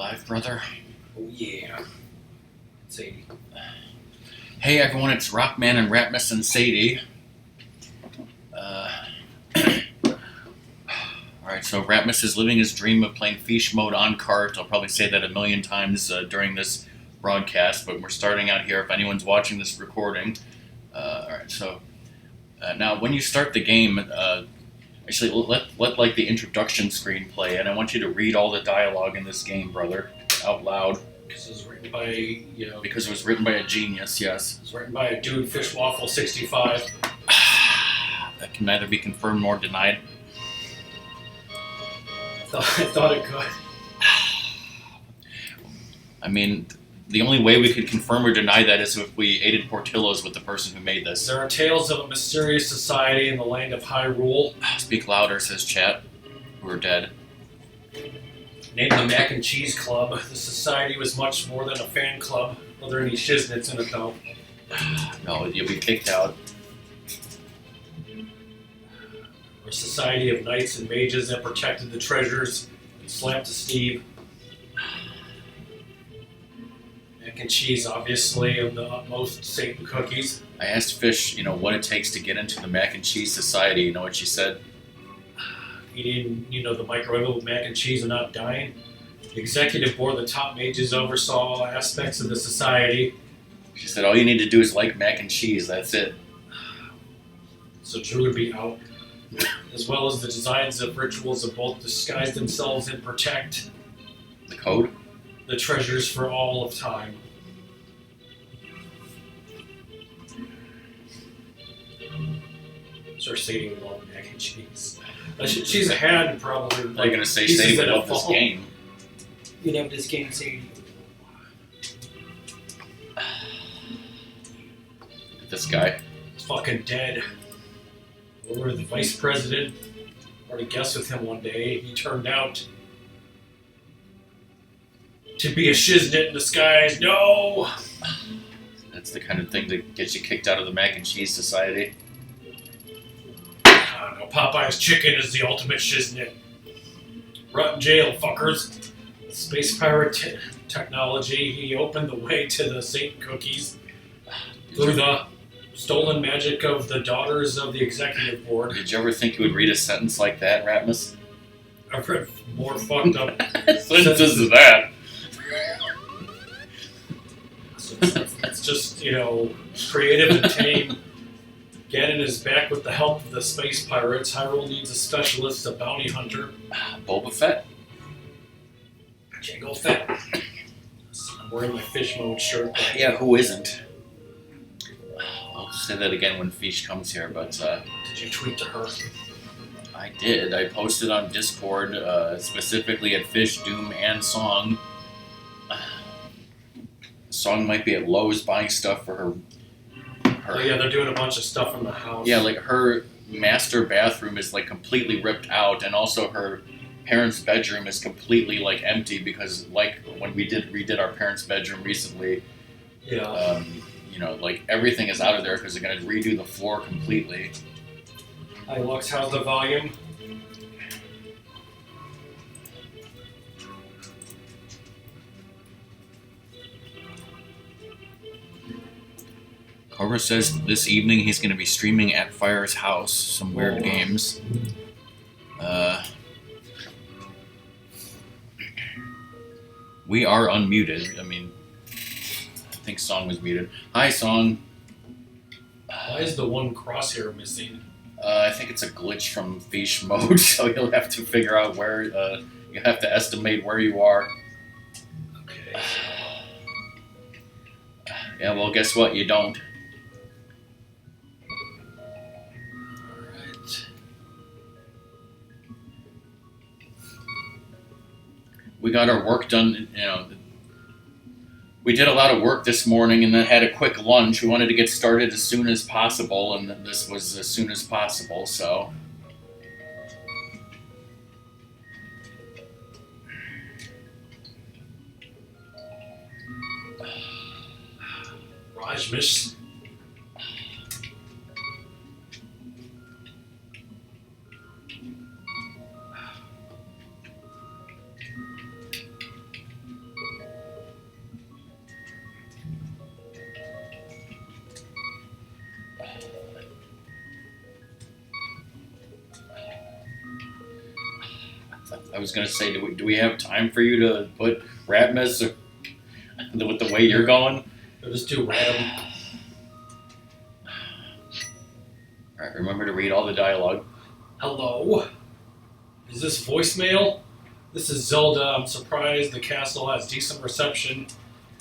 live, brother? Oh yeah. Sadie. Hey everyone, it's Rockman and Ratmus and Sadie. Alright, so Ratmus is living his dream of playing FEESH Mode on cart. I'll probably say that a million times during this broadcast, but we're starting out here if anyone's watching this recording. Alright, so now when you start the game, actually let like the introduction screen play, and I want you to read all the dialogue in this game, brother, out loud. Because it was written by, Because it was written by a genius, yes. It was written by a dude, Fish Waffle 65. That can neither be confirmed nor denied. I thought it could. I mean, the only way we could confirm or deny that is if we aided Portillo's with the person who made this. There are tales of a mysterious society in the land of Hyrule. Speak louder, says chat. Who are dead. Named the Mac and Cheese Club. The society was much more than a fan club. Are there any shiznits in it, though? No, you'll be kicked out. A society of knights and mages that protected the treasures and slapped to Steve. Mac and cheese, obviously, of the utmost Satan cookies. I asked Fish, what it takes to get into the Mac and Cheese Society. You know what she said? Eating, the microwave mac and cheese and not dying. The executive board, the top mages, oversaw aspects of the society. She said, all you need to do is like mac and cheese, that's it. So Drew would be out. As well as the designs of rituals of both disguise themselves and protect The code? the treasures for all of time. Sir Sadie would love mac and cheese. She's a had probably. Are you going to say Sadie would love this game? You'd have this game, Sadie. This guy. He's fucking dead. We were the vice president. Already guessed with him one day. He turned out to be a shiznit in disguise. No! That's the kind of thing that gets you kicked out of the Mac and Cheese Society. I don't know. Popeye's chicken is the ultimate shiznit. Rot in jail, fuckers. Space pirate technology. He opened the way to the Satan cookies through the stolen magic of the daughters of the executive board. Did you ever think you would read a sentence like that, Ratmus? I've read more fucked up Sentences than that. So it's just, creative and tame. Ganon is back with the help of the space pirates. Hyrule needs a specialist, a bounty hunter. Boba Fett. Jango Fett. I'm wearing my Fish Mode shirt. Yeah, who isn't? I'll say that again when Fish comes here, but Did you tweet to her? I did. I posted on Discord, specifically at Fish, Doom, and Song. Song might be at Lowe's buying stuff for her. Oh yeah, they're doing a bunch of stuff in the house. Yeah, like her master bathroom is like completely ripped out, and also her parents' bedroom is completely like empty because like when we redid our parents' bedroom recently, Yeah. Like everything is out of there because they're gonna redo the floor completely. Hi Lux, how's the volume? Cobra says this evening he's going to be streaming at Fire's house, some weird games. We are unmuted. I mean, I think Song was muted. Hi, Song. Why is the one crosshair missing? I think it's a glitch from FEESH Mode, so you'll have to figure out where, you have to estimate where you are. Okay. Yeah, well, guess what? You don't. We got our work done, we did a lot of work this morning and then had a quick lunch. We wanted to get started as soon as possible, and this was as soon as possible, so. Ratmus. was gonna say, do we have time for you to put Ratmus with the way you're going? I'll just do random. All right, remember to read all the dialogue. Hello? Is this voicemail? This is Zelda. I'm surprised the castle has decent reception.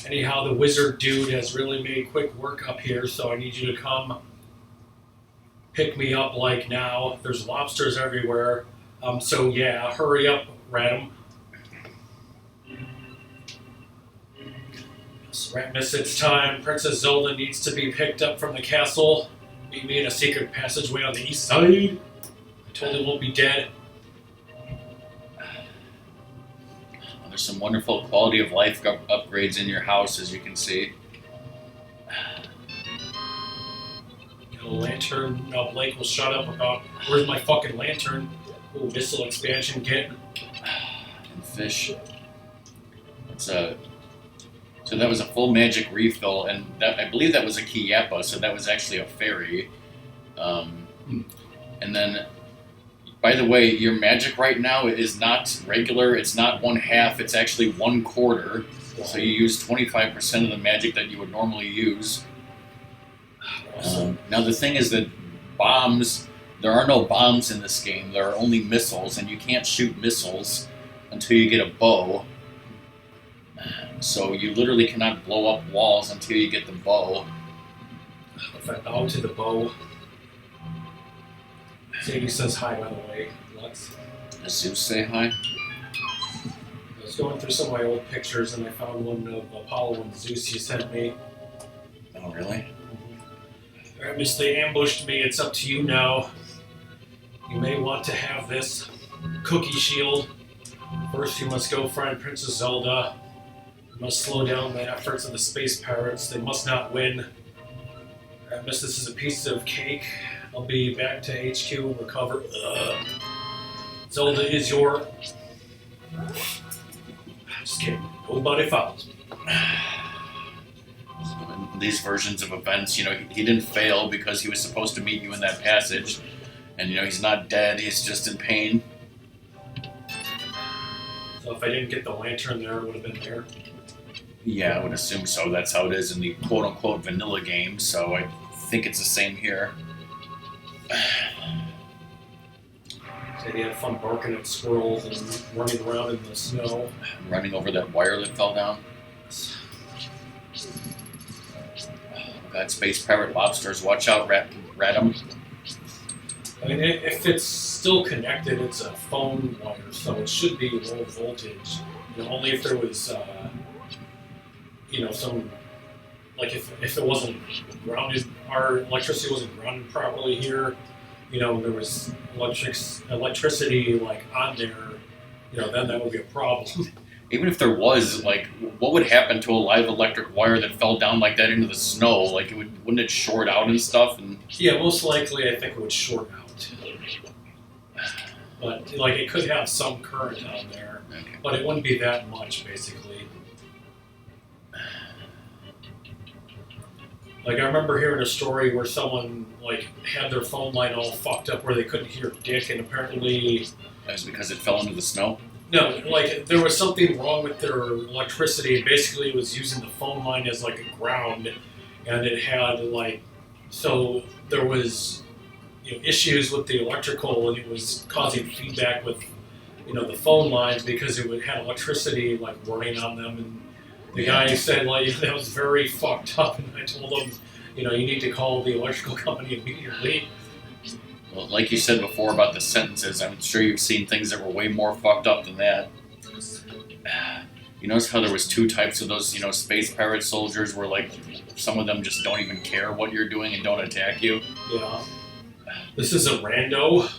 Anyhow, the wizard dude has really made quick work up here, so I need you to come pick me up like now. There's lobsters everywhere. So yeah, hurry up, Radam. Yes, Ratmus, it's time. Princess Zelda needs to be picked up from the castle. Meet me in a secret passageway on the east side. I totally won't be dead. There's some wonderful quality of life upgrades in your house, as you can see. Got a lantern. No, Blake will shut up about where's my fucking lantern. Ooh, missile expansion kit. And fish. So that was a full magic refill, and I believe that was a Kiyapa, so that was actually a fairy. And then, by the way, your magic right now is not regular. It's not 1/2. It's actually 1/4. So you use 25% of the magic that you would normally use. Now the thing is that bombs. There are no bombs in this game. There are only missiles, and you can't shoot missiles until you get a bow. So you literally cannot blow up walls until you get the bow. If I bow to the bow. Sadie says hi, by the way. Let's. Does Zeus say hi? I was going through some of my old pictures and I found one of Apollo and Zeus you sent me. Oh, really? Alright, Miss, they ambushed me. It's up to you now. You may want to have this cookie shield. First, you must go find Princess Zelda. You must slow down the efforts of the space pirates. They must not win. Alright, Miss, this is a piece of cake. I'll be back to HQ and recover. Zelda is your... Just kidding. Nobody follows me. These versions of events, he didn't fail because he was supposed to meet you in that passage. And, he's not dead, he's just in pain. So if I didn't get the lantern there, it would have been there? Yeah, I would assume so. That's how it is in the quote-unquote vanilla game, so I think it's the same here. Said he had fun barking at squirrels and running around in the snow. Running over that wire that fell down. Oh God, space pirate lobsters. Watch out, Radam. I mean, if it's still connected, it's a phone wire, so it should be low voltage. Only if there was, some, like if it wasn't grounded, our electricity wasn't grounded properly here. There was electricity like on there. Then that would be a problem. Even if there was, what would happen to a live electric wire that fell down like that into the snow? Wouldn't it short out and stuff? And yeah, most likely, I think it would short out. But it could have some current on there, okay. But it wouldn't be that much, basically. I remember hearing a story where someone had their phone line all fucked up where they couldn't hear dick, and apparently that was because it fell into the snow. No, there was something wrong with their electricity. Basically, it was using the phone line as a ground, and it had so there was issues with the electrical, and it was causing feedback with the phone lines because it had electricity running on them. And the guy said that was very fucked up, and I told him you need to call the electrical company immediately. Well, like you said before about the sentences, I'm sure you've seen things that were way more fucked up than that. You notice how there was 2 types of those, space pirate soldiers where, some of them just don't even care what you're doing and don't attack you? Yeah. This is a rando.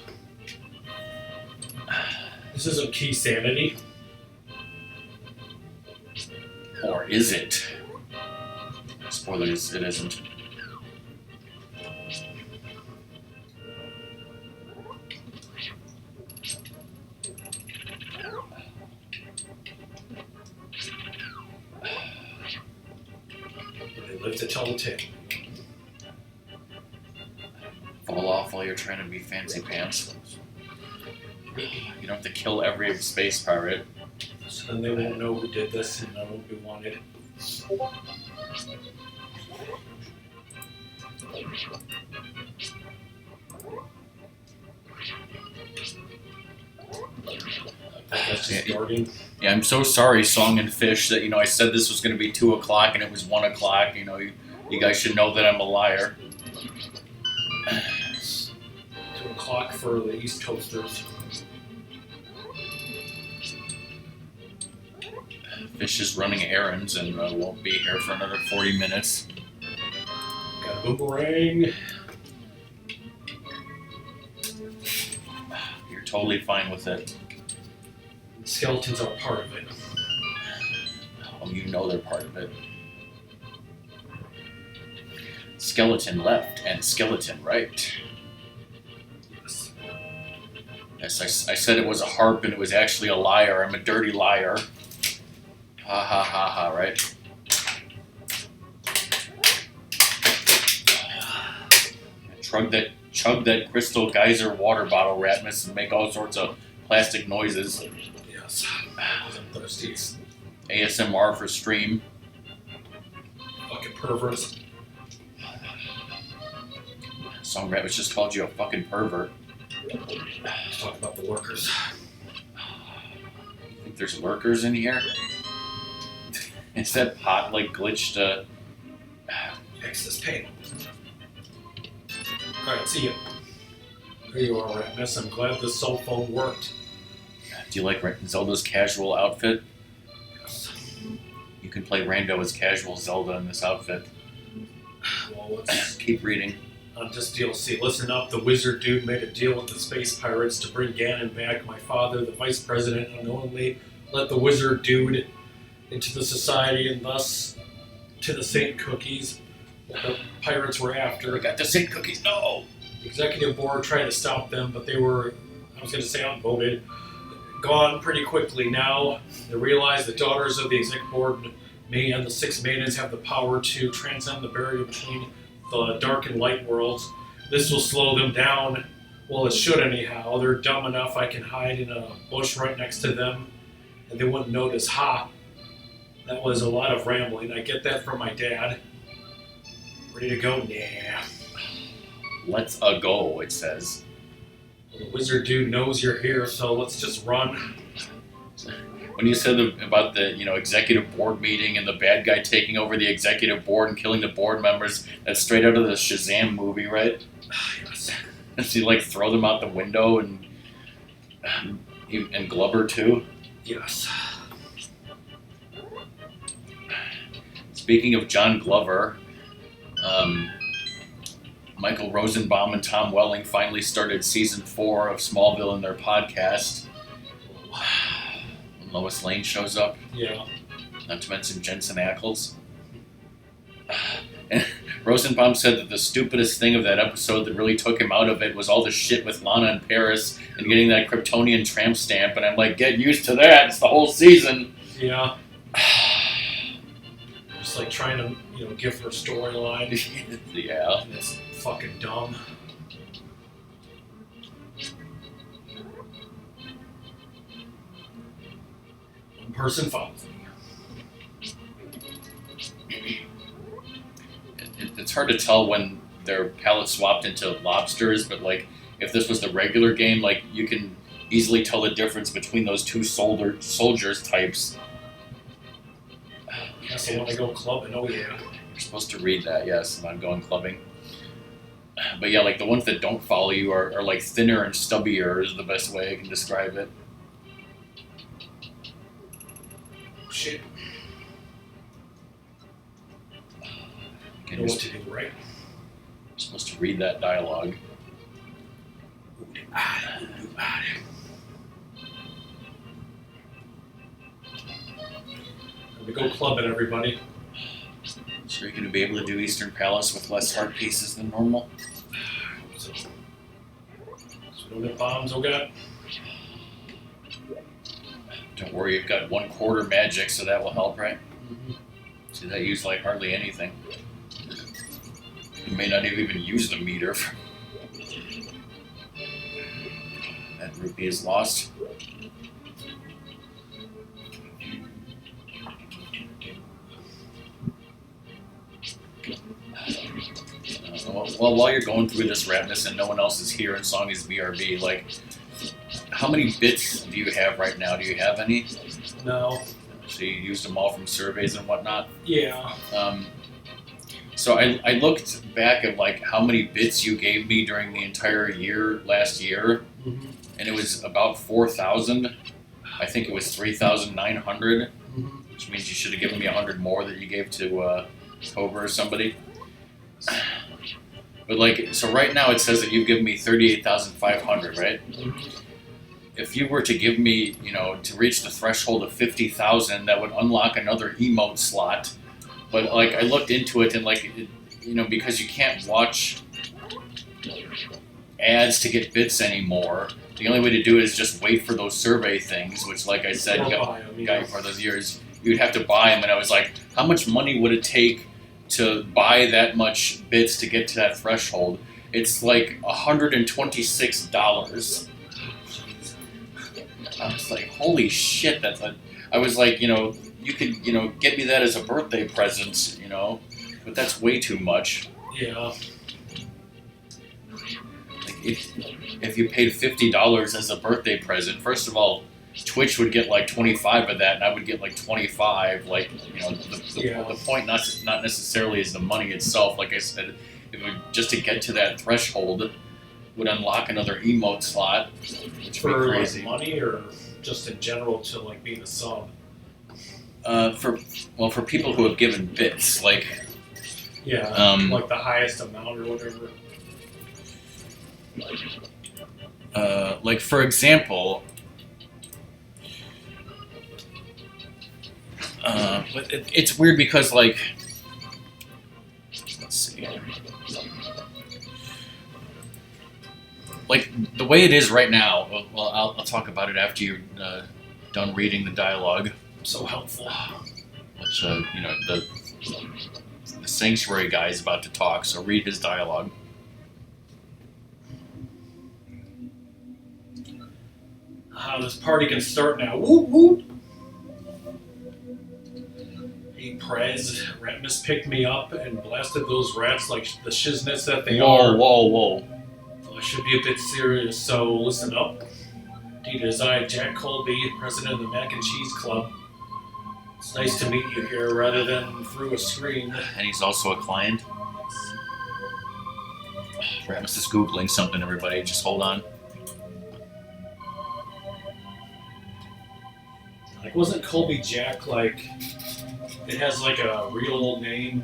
This isn't key sanity. Or is it? Spoilers, it isn't. Live to tell the tale. Fall off while you're trying to be fancy pants. You don't have to kill every space pirate. So then they won't know who did this, and I won't be wanted. That's just starting. Yeah, I'm so sorry, Song and Fish, that I said this was going to be 2 o'clock and it was 1 o'clock. You guys should know that I'm a liar. 2 o'clock for the East Coasters. Fish is running errands and won't be here for another 40 minutes. Got a boomerang. You're totally fine with it. Skeletons are part of it. Oh, you know they're part of it. Skeleton left and skeleton right. Yes. Yes, I said it was a harp and it was actually a liar. I'm a dirty liar. Ha ha ha ha, right? Chug that crystal geyser water bottle, Ratmus, and make all sorts of plastic noises. Yes. I'm thirsty. ASMR for stream. Fucking perverts. Song Ratmus just called you a fucking pervert. Let's talk about the lurkers. You think there's lurkers in here? Is that pot glitched? Excess pain. Alright, see you. There you are, Ratmus. I'm glad this cell phone worked. Do you like Zelda's casual outfit? Yes. You can play Rando as casual Zelda in this outfit. Well, let's Keep reading. on this DLC. Listen up, the wizard dude made a deal with the space pirates to bring Ganon back. My father, the vice president, unknowingly let the wizard dude into the society and thus to the Saint Cookies that the pirates were after. We got the Saint Cookies, no! The executive board tried to stop them, but they were, I was going to say outvoted, gone pretty quickly. Now they realize the daughters of the exec board, me and the 6 maidens, have the power to transcend the barrier between the dark and light worlds. This will slow them down. Well, it should anyhow. They're dumb enough I can hide in a bush right next to them and they wouldn't notice. Ha! That was a lot of rambling. I get that from my dad. Ready to go? Nah. Let's go, it says. Well, the wizard dude knows you're here, so let's just run. When you said about the executive board meeting and the bad guy taking over the executive board and killing the board members, that's straight out of the Shazam movie, right? Yes. Does he throw them out the window and Glover too? Yes. Speaking of John Glover, Michael Rosenbaum and Tom Welling finally started season 4 of Smallville in their podcast. When Lois Lane shows up. Yeah. Not to mention Jensen Ackles. And Rosenbaum said that the stupidest thing of that episode that really took him out of it was all the shit with Lana and Paris and getting that Kryptonian tramp stamp. And I'm like, get used to that. It's the whole season. Yeah. Just trying to, give her a storyline. Yeah. And it's fucking dumb. One person follows me. It's hard to tell when their palettes swapped into lobsters, but if this was the regular game, you can easily tell the difference between those two soldiers types. Yes, I want to go clubbing. Oh yeah. You're supposed to read that, yes, not going clubbing. But yeah, the ones that don't follow you are thinner and stubbier is the best way I can describe it. Oh, shit. Again, Know what to do, right? You're supposed to read that dialogue. We go clubbing, everybody. So you're going to be able to do Eastern Palace with less heart pieces than normal? So we don't have bombs, oh god. Don't worry, you've got 1/4 magic, so that will help, right? Mm-hmm. See, that used hardly anything. You may not have even use the meter. That rupee is lost. Well, while you're going through this Ratmus and no one else is here and song is BRB, like, how many bits do you have right now? Do you have any? No. So you used them all from surveys and whatnot? Yeah. So I looked back at like how many bits you gave me during the entire year last year, and it was about 4,000. I think it was 3,900, which means you should have given me 100 more that you gave to Cobra or somebody. But like, so right now it says that you've given me 38,500, right? If you were to give me, you know, to reach the threshold of 50,000, that would unlock another emote slot. But like, I looked into it and like, you know, because you can't watch ads to get bits anymore, the only way to do it is just wait for those survey things, which, like I said, got you for those years. You'd have to buy them, and I was like, how much money would it take to buy that much bits to get to that threshold? It's like $126. I was like, holy shit, I was like, you know, you could, you know, get me that as a birthday present, you know, but that's way too much. Yeah. Like if you paid $50 as a birthday present, first of all, Twitch would get like 25 of that, and I would get like 25. Like, you know, the point not necessarily is the money itself. Like I said, it would, just to get to that threshold would unlock another emote slot, which would be crazy. For like money, or just in general to like being a sub? For people who have given bits, like like the highest amount or whatever. Like for example. But it's weird because, like, let's see, like the way it is right now. Well, I'll talk about it after you're done reading the dialogue. So helpful. Which you know, the Sanctuary guy is about to talk, so read his dialogue. This party can start now. Whoop whoop. Hey, Prez, Ratmus picked me up and blasted those rats like the shiznits that they are. Whoa. Well, I should be a bit serious, so listen up. Indeed, it is I, Jack Colby, president of the Mac and Cheese Club. It's nice to meet you here rather than through a screen. And he's also a client. Ratmus is Googling something, everybody. Just hold on. Like, wasn't Colby Jack, like, it has like a real name?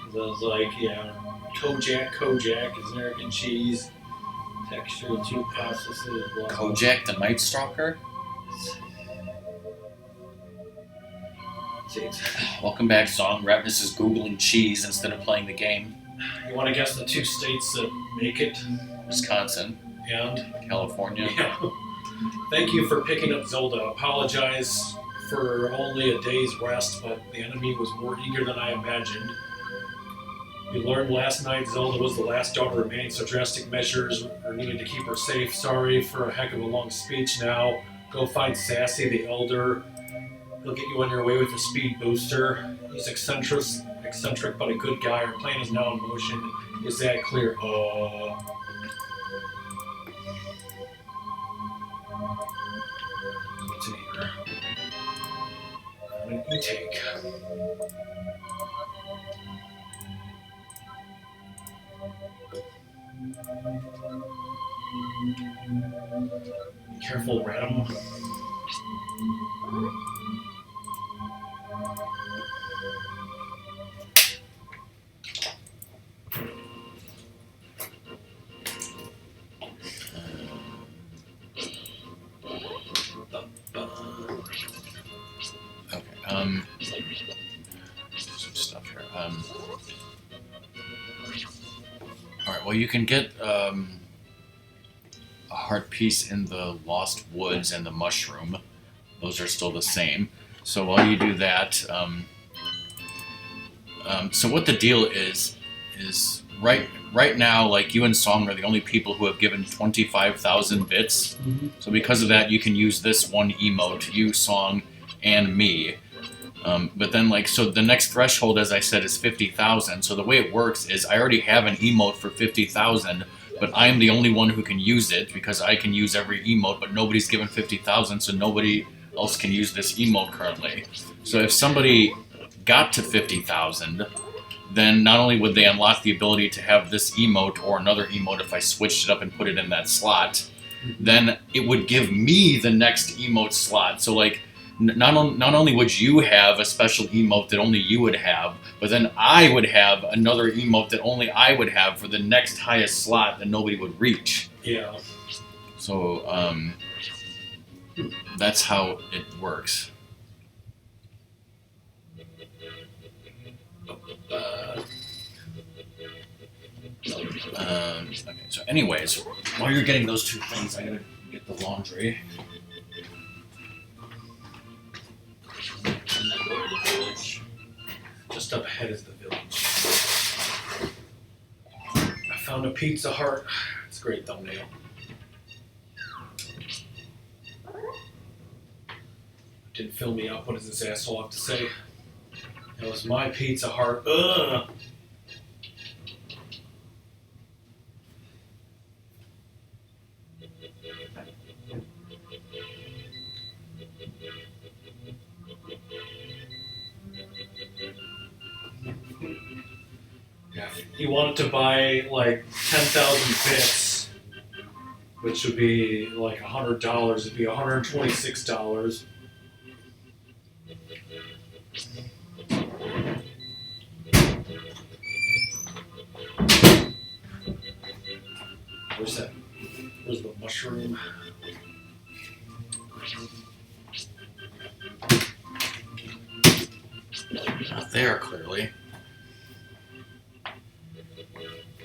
It was like, yeah, Kojak is American cheese. Texture, 2 processes, blah. Kojak the Night Stalker? Welcome back, Song. Ratmus is Googling cheese instead of playing the game. You want to guess the 2 states that make it? Wisconsin. And? California. Yeah. Thank you for picking up Zelda. Apologize for only a day's rest, but the enemy was more eager than I imagined. We learned last night Zelda was the last daughter remaining, so drastic measures are needed to keep her safe. Sorry for a heck of a long speech now. Go find Sassy, the Elder. He'll get you on your way with a speed booster. He's eccentric but a good guy. Our plan is now in motion. Is that clear? Container. An intake. Be careful, Radam. Some stuff here. Alright, well, you can get a heart piece in the Lost Woods and the Mushroom. Those are still the same. So while you do that, so what the deal is right now, like you and Song are the only people who have given 25,000 bits. So because of that, you can use this one emote, you, Song, and me. But then, like, so the next threshold, as I said, is 50,000. So the way it works is I already have an emote for 50,000, but I'm the only one who can use it because I can use every emote, but nobody's given 50,000, so nobody else can use this emote currently. So if somebody got to 50,000, then not only would they unlock the ability to have this emote or another emote if I switched it up and put it in that slot, then it would give me the next emote slot. So like, not only would you have a special emote that only you would have, but then I would have another emote that only I would have for the next highest slot that nobody would reach. Yeah. So that's how it works. Okay, so anyways, while you're getting those two things, I gotta get the laundry. Just up ahead is the village. I found a Pizza Hut. It's a great thumbnail. Didn't fill me up. What does this asshole have to say? That was my Pizza Hut. Ugh. Yeah, he wanted to buy like 10,000 bits, which would be like $100. It'd be $126. Where's that? Where's the mushroom? Not there, clearly.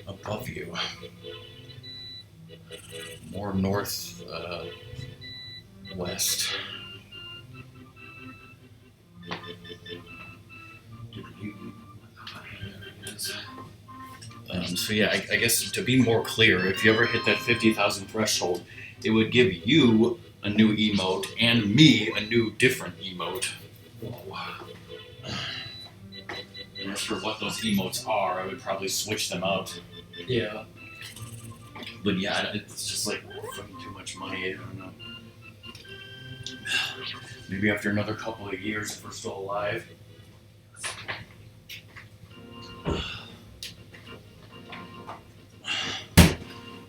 Above you. More north, west. So yeah, I guess to be more clear, if you ever hit that 50,000 threshold, it would give you a new emote and me a new different emote. And as for what those emotes are, I would probably switch them out. Yeah. But yeah, it's just like fucking too much money. I don't know. Maybe after another couple of years, if we're still alive.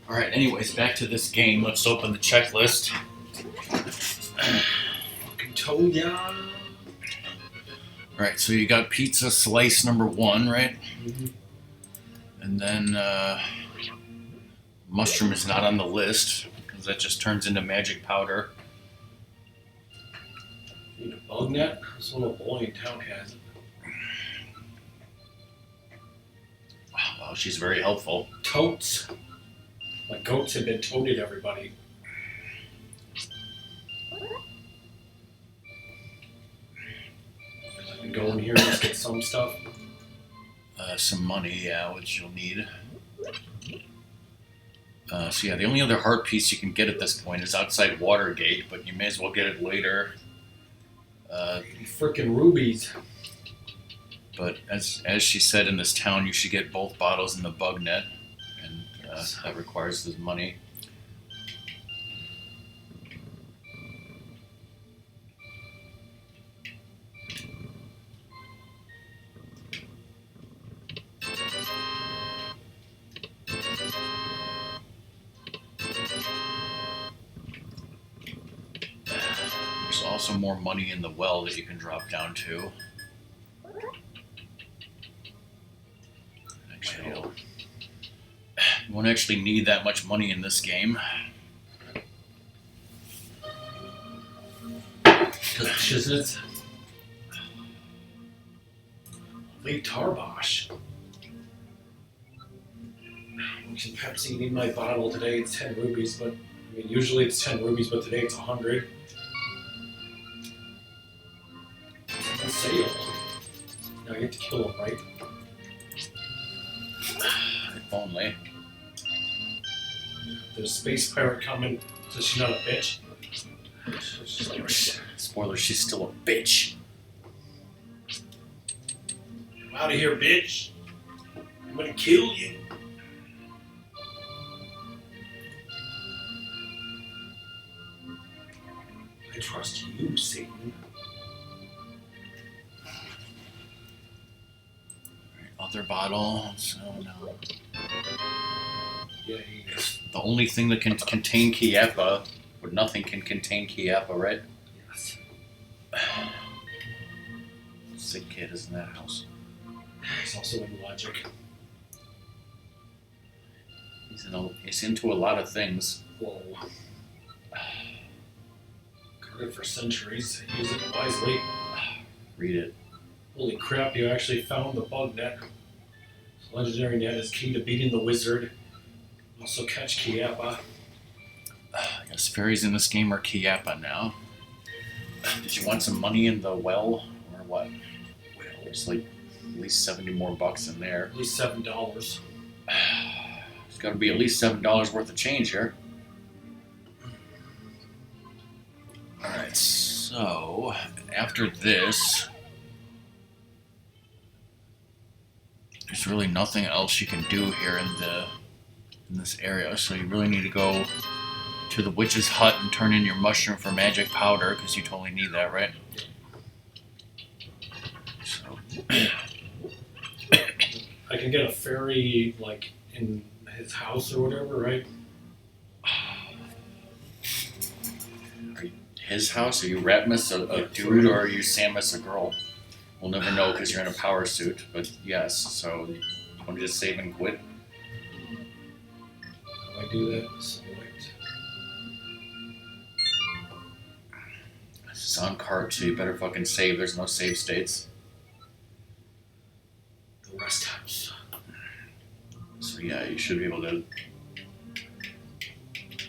Alright, anyways, back to this game. Let's open the checklist. Fucking told ya. Alright, so you got pizza slice number 1, right? Mm-hmm. And then mushroom is not on the list, because that just turns into magic powder. Need a bug net? This little boy in town has it. Wow, she's very helpful. Totes. My goats have been toted, everybody. I can go in here and just get some stuff. Some money, yeah, which you'll need. So yeah, the only other heart piece you can get at this point is outside Watergate, but you may as well get it later. Frickin' rubies. But as she said, in this town, you should get both bottles in the bug net, and that requires the money. There's also more money in the well that you can drop down to. Actually, you won't actually need that much money in this game. Shiznits. Lee Tarbosh. Some Pepsi, need my bottle. Today it's 10 rubies, but I mean, usually it's 10 rubies, but today it's 100. It's on sale. Now I get to kill him, right? If only. There's a space pirate coming, so she's not a bitch. Spoiler, she's still a bitch. I'm out of here, bitch. I'm gonna kill you. I trust you, Satan. Other bottle, so no. Yeah, The only thing that can contain Kiappa, but nothing can contain Kiappa, right? yes. Sick kid is in that house. He's also in logic. He's into a lot of things. Whoa. Guarded for centuries. Use it wisely. Read it. Holy crap, you actually found the bug net. This legendary net is key to beating the wizard. Also catch Kiappa. I guess fairies in this game are Kiappa now. Did you want some money in the well, or what? Well, There's like at least $70 more in there. at least $7. There's got to be at least $7 worth of change here. Alright, so after this, there's really nothing else you can do here in this area, so you really need to go to the witch's hut and turn in your mushroom for magic powder, because you totally need that, right? So I can get a fairy, like, in his house or whatever, right? are you his house? Are you Ratmus a dude, or are you Samus a girl? We'll never know because you're in a power suit, but yes, so you want to just save and quit? How do I do that? Select. This is on cart, so you better fucking save. There's no save states. The rest house. So yeah, you should be able to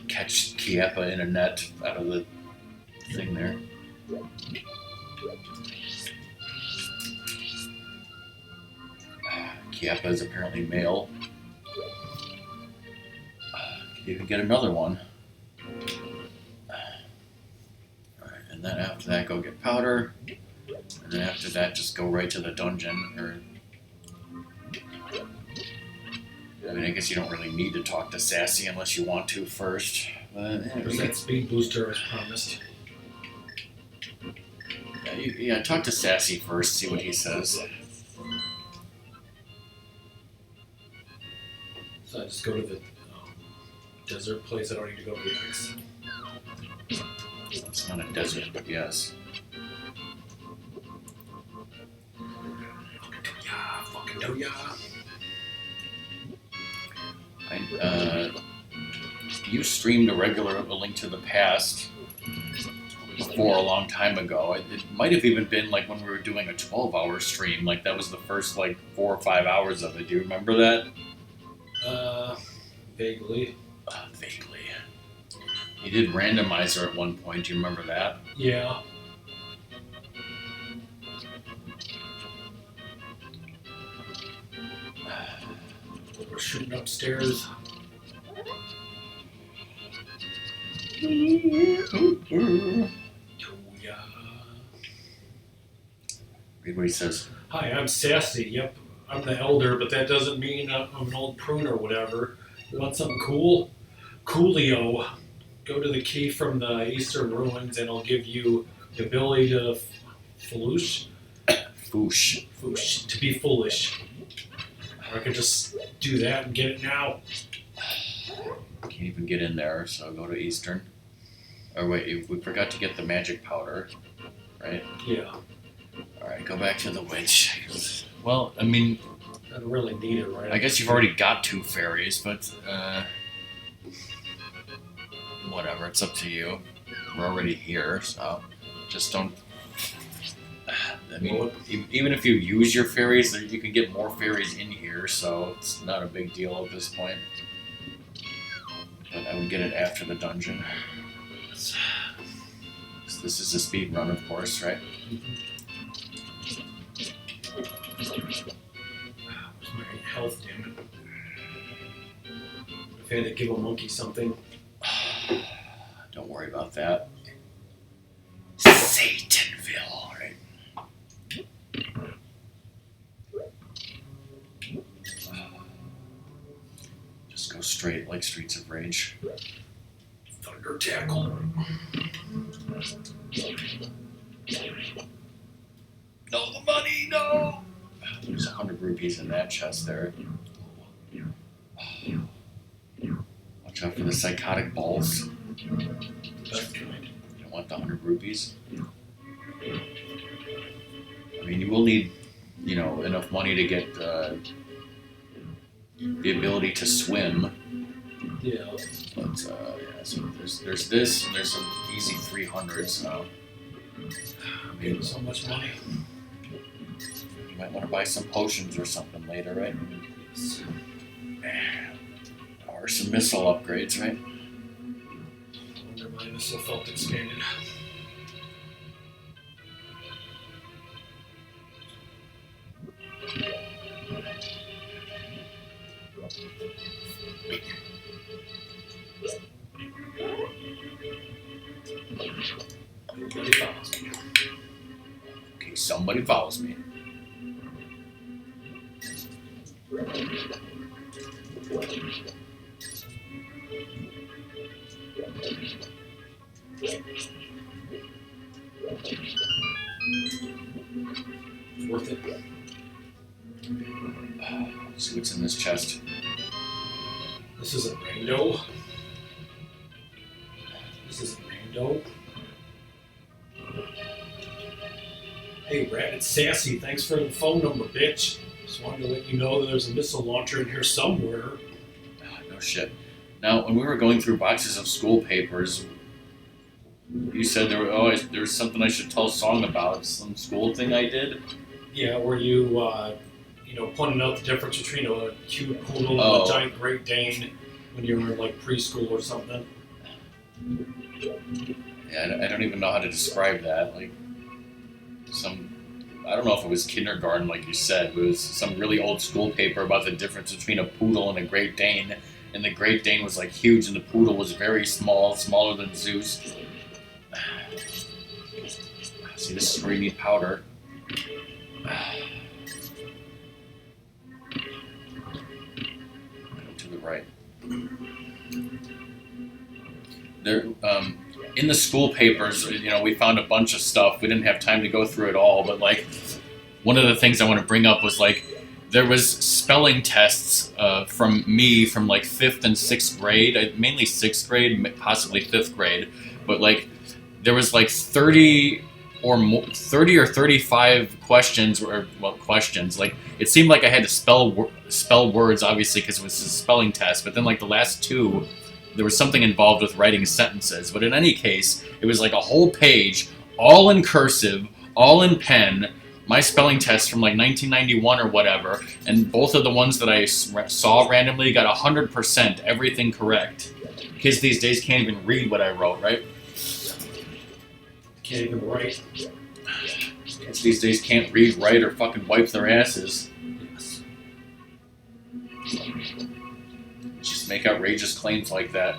catch Kiappa in a net out of the thing there. Kiappa is apparently male. You can get another one. Alright, and then after that, go get powder. And then after that, just go right to the dungeon. Or, I mean, I guess you don't really need to talk to Sassy unless you want to first. But There's that speed booster as promised. yeah, talk to Sassy first, see what he says. So I just go to the desert place. I don't need to go to the X. It's not a desert, but yes. Fucking do ya. You streamed a Link to the Past before a long time ago. It might have even been like when we were doing a 12-hour stream. Like that was the first like 4 or 5 hours of it. Do you remember that? Vaguely. Vaguely. You did randomizer at one point. Do you remember that? Yeah. We're shooting upstairs. Read what he says. Hi, I'm Sassy. Yep, I'm the elder, but that doesn't mean I'm an old prune or whatever. You want something cool? Coolio. Go to the key from the Eastern Ruins, and I'll give you the ability to foosh. Foosh. To be foolish. Or I could just do that and get it now. Can't even get in there, so go to Eastern. Oh wait, we forgot to get the magic powder, right? Yeah. Alright, go back to the witch. Well, I mean, I don't really need it, right? I guess you've already got 2 fairies, but whatever, it's up to you. We're already here, so just don't. I mean, even if you use your fairies, you can get more fairies in here, so it's not a big deal at this point. But I would get it after the dungeon. This is a speed run, of course, right? Where's my health, damn it? I had to give a monkey something. Don't worry about that. Satanville, right? Just go straight like Streets of Rage. Thunder tackle. No, the money, no! There's 100 rupees in that chest there. Watch out for the psychotic balls. Best kind. You don't want the 100 rupees. I mean, you will need, you know, enough money to get the ability to swim. Yeah. But yeah, so there's this, and there's some easy 300s. So I mean, So much money. you might want to buy some potions or something later, right? Yes. Or some missile upgrades, right? I wonder my missile felt expanded. Nobody follows me. Okay, somebody follows me. It's worth it. Let's see what's in this chest. This isn't Rando. This isn't Rando. Hey, Rat, it's Sassy. Thanks for the phone number, bitch. Just wanted to let you know that there's a missile launcher in here somewhere. No shit. Now, when we were going through boxes of school papers, you said there was something I should tell Song about, some school thing I did. Yeah, where you, pointed out the difference between a cute poodle and a giant Great Dane when you were in, like, preschool or something. Yeah, I don't even know how to describe that. Like, I don't know if it was kindergarten, like you said, but it was some really old school paper about the difference between a poodle and a Great Dane. And the Great Dane was, like, huge, and the poodle was very small, smaller than Zeus. See, this is where you need powder. To the right. There, in the school papers, we found a bunch of stuff. We didn't have time to go through it all, but like, one of the things I want to bring up was like, there was spelling tests from me from like 5th and 6th grade, mainly 6th grade, possibly 5th grade, but like, there was like 30 or 35 questions, like, it seemed like I had to spell words, obviously, because it was a spelling test, but then like the last two, there was something involved with writing sentences. But in any case, it was like a whole page, all in cursive, all in pen, my spelling test from like 1991 or whatever, and both of the ones that I saw randomly got 100%, everything correct. Kids these days can't even read what I wrote, right? Can't even write. Kids these days can't read, write, or fucking wipe their asses. Yes. Just make outrageous claims like that.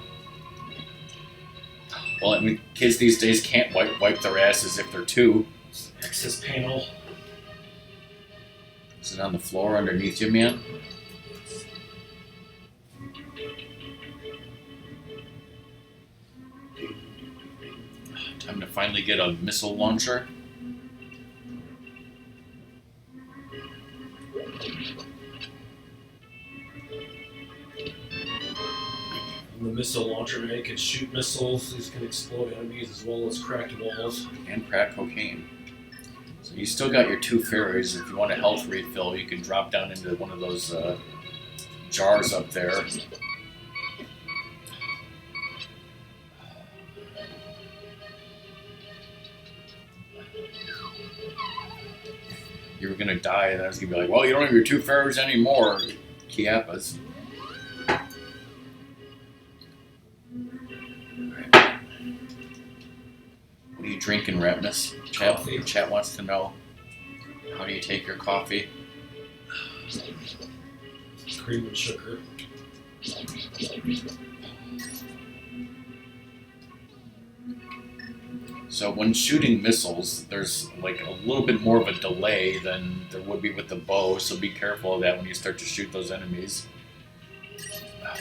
Well, I mean, kids these days can't wipe their asses if they're two. Access panel. Is it on the floor underneath you, man? Time to finally get a missile launcher. And the missile launcher, man, can shoot missiles. These can explode enemies as well as cracked walls. And crack cocaine. So you still got your 2 fairies. If you want a health refill, you can drop down into one of those jars up there. You were gonna die, and I was gonna be like, well, you don't have your 2 fairies anymore, Chiapas. What are you drinking, Ratmus? Coffee. Chat wants to know. How do you take your coffee? Cream and sugar. So when shooting missiles, there's like a little bit more of a delay than there would be with the bow, so be careful of that when you start to shoot those enemies.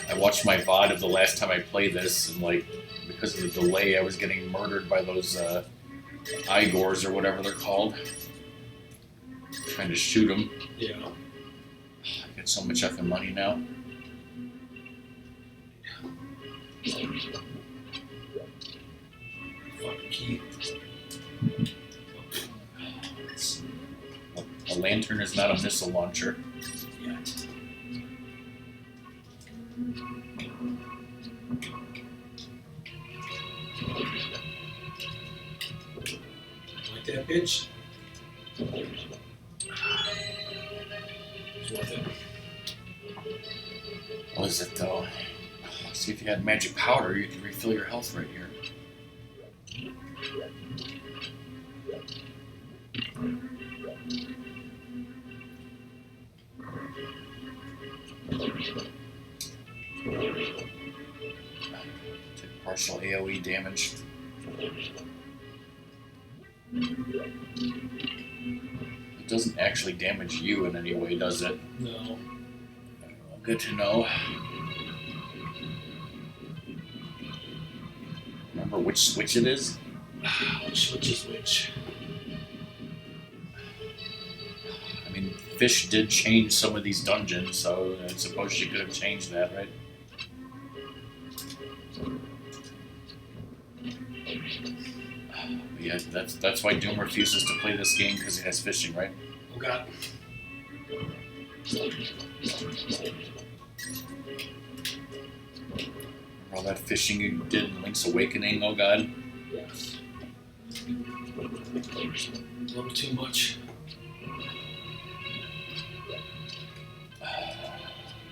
I watched my VOD of the last time I played this, and like, because of the delay, I was getting murdered by those Igors or whatever they're called. Trying to shoot them. Yeah. I get so much effing money now. Fucking key. A lantern is not a missile launcher. Yet. Like that bitch? It's worth it. What is it though? See if you had magic powder, you could refill your health right here. Take partial AoE damage. It doesn't actually damage you in any way, does it? No. Good to know. Remember which switch it is? Which switch is which? I mean, FEESH did change some of these dungeons, so I suppose she could have changed that, right? Yeah, that's why Doom refuses to play this game, because it has fishing, right? Oh god. All that fishing you did in Link's Awakening, oh god. Yes. A little too much.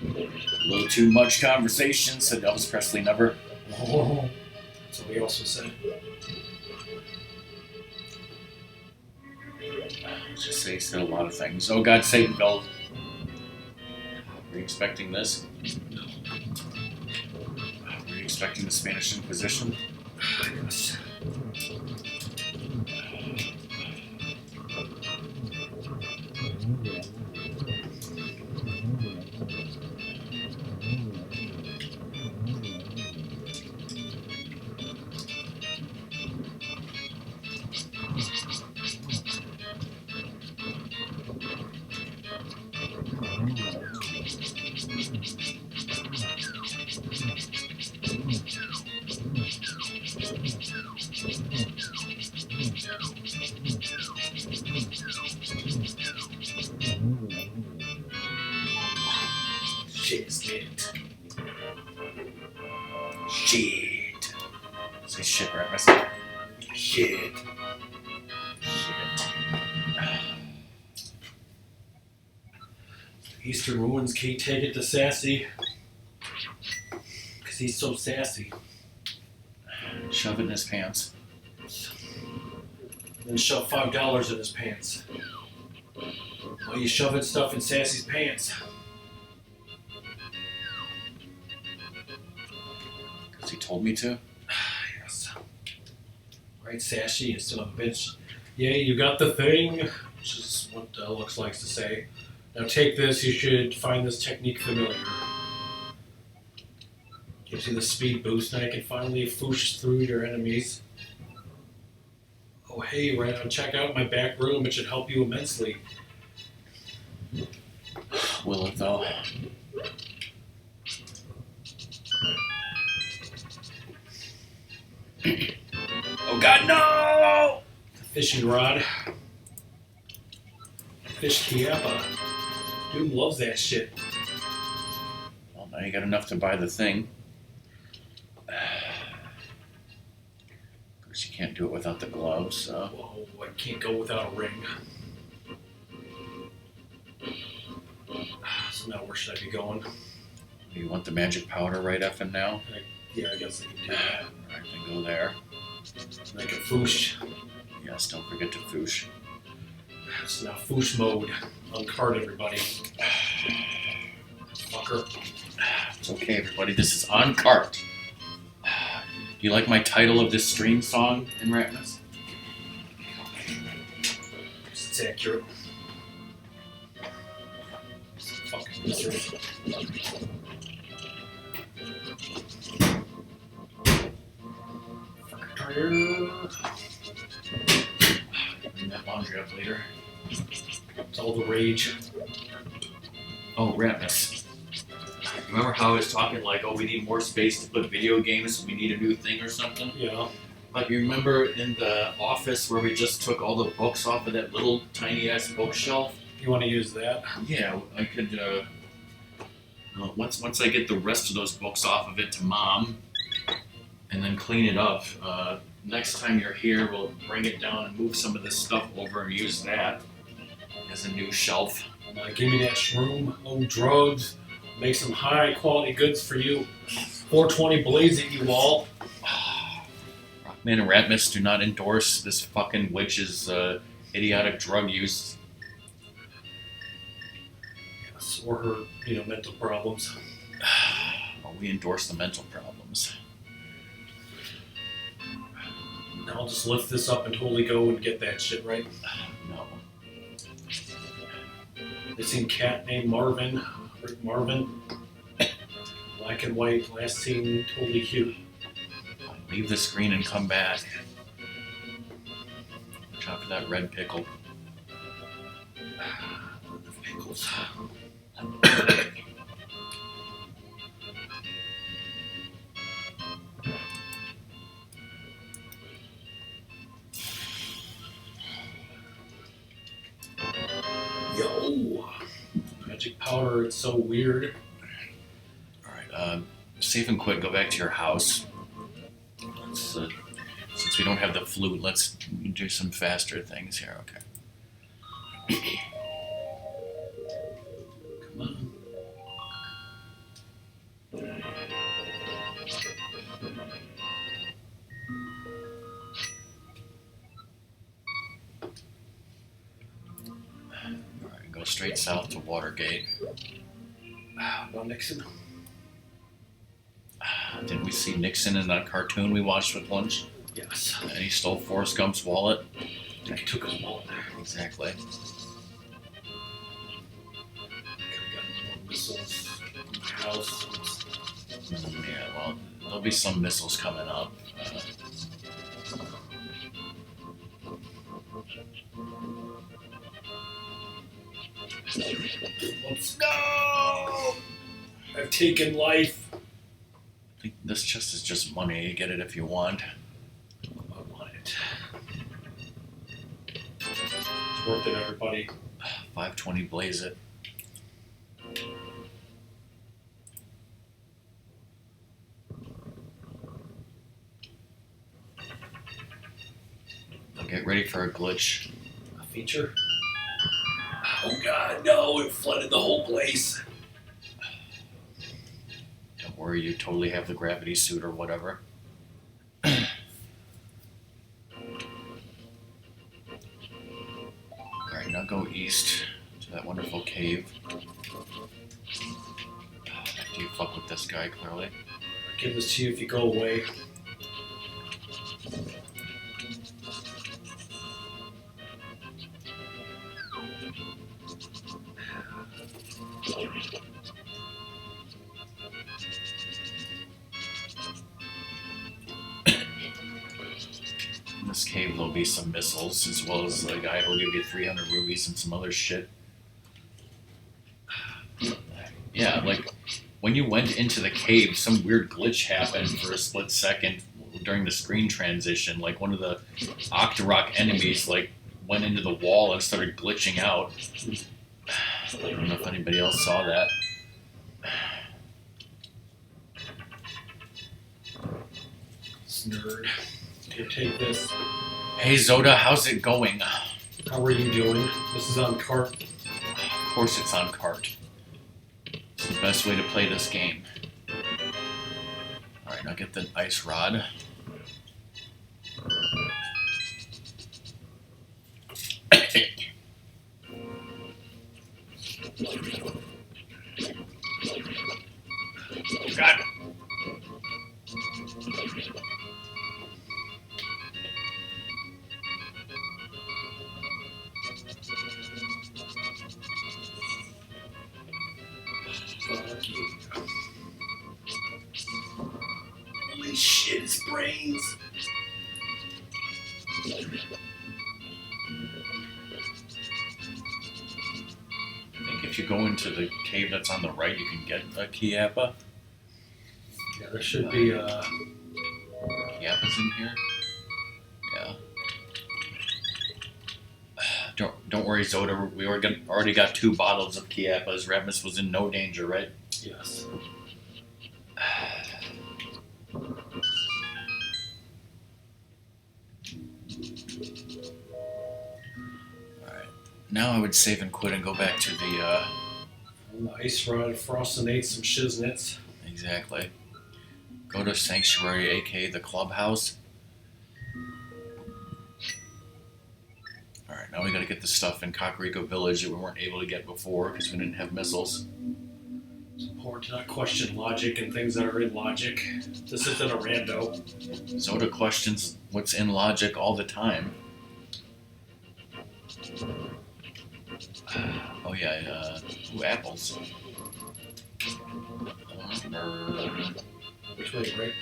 A little too much conversation, said Elvis Presley never. Oh. That's what we also said. Let's just say he said a lot of things. Oh god, Satanville. Were you expecting this? No. Were you expecting the Spanish Inquisition? Yes. Shit is dead. Shit. Say shit, Ratmus. Shit. Eastern Ruins can't take it to Sassy. Because he's so sassy. Shove it in his pants. Then shove $5 in his pants. Why are you shoving stuff in Sassy's pants? Because he told me to. Yes. Right, Sassy, you son of a bitch. Yeah, you got the thing, which is what Lux likes to say. Now take this, you should find this technique familiar. Gives you the speed boost, now you can finally foosh through your enemies. Oh hey, Ren, check out my back room, it should help you immensely. Will it though? Oh god, no! Fishing rod. Fish Chiappa. Dude loves that shit. Well, now you got enough to buy the thing. Of course, you can't do it without the gloves, so. Whoa, I can't go without a ring. So now where should I be going? You want the magic powder right effing now? Yeah, I guess I can do that. Alright, then go there. Like a foosh. Yes, don't forget to foosh. It's now FEESH Mode. On card, everybody. Fucker. It's okay, everybody. This is on cart. Do you like my title of this stream song in Ratmus? It's accurate. Fucking misery. Bring that laundry up later. It's all the rage. Oh, Ratmus. Remember how I was talking like, oh, we need more space to put video games, so we need a new thing or something? Yeah. Like, you remember in the office where we just took all the books off of that little tiny-ass bookshelf? You want to use that? Yeah, I could, once I get the rest of those books off of it to Mom, and then clean it up, next time you're here, we'll bring it down and move some of this stuff over and use that as a new shelf. Give me that shroom. Oh, drugs. Make some high-quality goods for you. 420 blaze it, you all. Man and Ratmus do not endorse this fucking witch's idiotic drug use. Yes, or her, mental problems. Well, we endorse the mental problems. Now I'll just lift this up and totally go and get that shit right. No. Missing cat named Marvin. Rick Marvin. Black and white, last seen totally cute. Leave the screen and come back. Watch out for that red pickle. Pickles. Yo! Magic powder, it's so weird. Alright, save and quit, go back to your house. Let's, since we don't have the flute, let's do some faster things here, okay. Come on. Alright, go straight south to Watergate. About Nixon. Didn't we see Nixon in that cartoon we watched with lunch? Yes. And he stole Forrest Gump's wallet? I think he took his wallet there. Exactly. Could've gotten more missiles in my house. Yeah, well, there'll be some missiles coming up. Oops. No! I've taken life. I think this chest is just money. You get it if you want. I want it. It's worth it, everybody. 520 blaze it. Now get ready for a glitch. A feature? Oh god, no! It flooded the whole place. Don't worry, you totally have the gravity suit or whatever. Alright, now go east to that wonderful cave. Do you fuck with this guy, clearly? I'll give this to you if you go away. In this cave there'll be some missiles, as well as a guy who'll give you 300 rubies and some other shit. Yeah, like, when you went into the cave, some weird glitch happened for a split second during the screen transition. Like, one of the Octorok enemies, like, went into the wall and started glitching out. I don't know if anybody else saw that. This nerd. Here, take this. Hey Zoda, how's it going? How are you doing? This is on cart. Of course it's on cart. It's the best way to play this game. Alright, now get the ice rod. brains! I think if you go into the cave that's on the right, you can get a Kiappa. Yeah, there should be Kiappa's in here. Yeah. Don't worry, Zoda. We already got 2 bottles of Kiappas. Ratmus was in no danger, right? Yes. Alright. Now I would save and quit and go back to the, On the ice rod, frostinate some shiznits. Exactly. Go to Sanctuary, aka the clubhouse. Alright, now we gotta get the stuff in Kakariko Village that we weren't able to get before because we didn't have missiles. It's important to not question logic and things that are in logic. This isn't a rando. Zoda questions what's in logic all the time. Oh yeah, ooh, apples. Which way, right?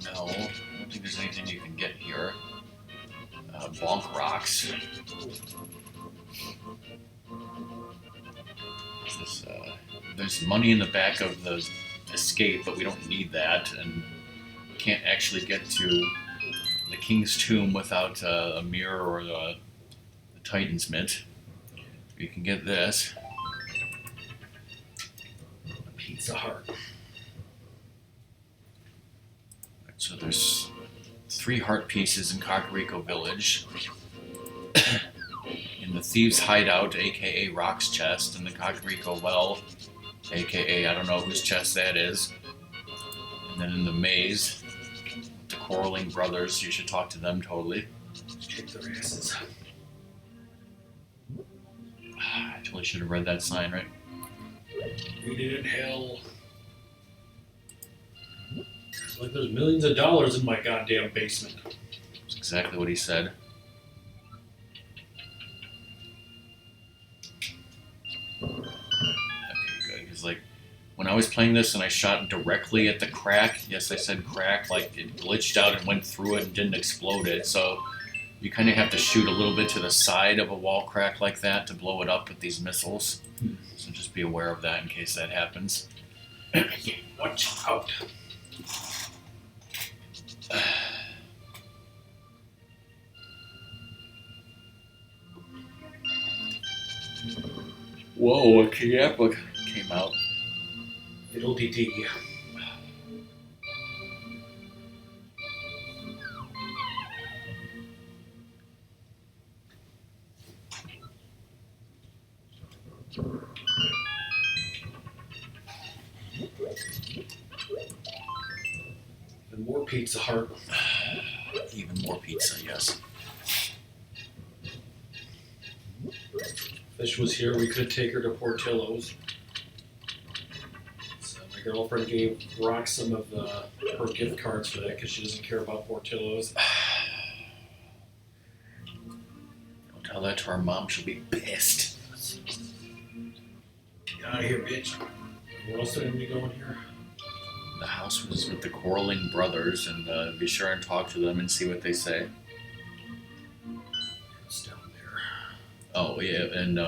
No, I don't think there's anything you can get here. Bonk rocks. There's money in the back of the escape, but we don't need that, and can't actually get to the King's Tomb without a mirror or the Titan's Mitt. You can get this. A Pizza Hut. So there's 3 heart pieces in Kakariko Village. In the Thieves' Hideout, aka Rock's chest, and the Kakariko Well, aka I don't know whose chest that is. And then in the maze, the Quarreling Brothers, you should talk to them totally. Kick their asses. I totally should have read that sign, right? Read it in hell. It's like there's millions of dollars in my goddamn basement. That's exactly what he said. Okay, good. Because, like, when I was playing this and I shot directly at the crack, yes, I said crack, like, it glitched out and went through it and didn't explode it, so you kind of have to shoot a little bit to the side of a wall crack like that to blow it up with these missiles. So just be aware of that in case that happens. Watch out. Whoa, a Kiappa came out. Fiddle dee dee. And more Pizza Hut. Even more pizza, yes. Fish was here, we could take her to Portillo's. So my girlfriend gave Rock some of her gift cards for that because she doesn't care about Portillo's. Don't tell that to our mom, she'll be pissed. Get out of here, bitch. Where else did we go in here? The house was with the Quarreling Brothers, and be sure and talk to them and see what they say. It's down there. Oh, yeah, and,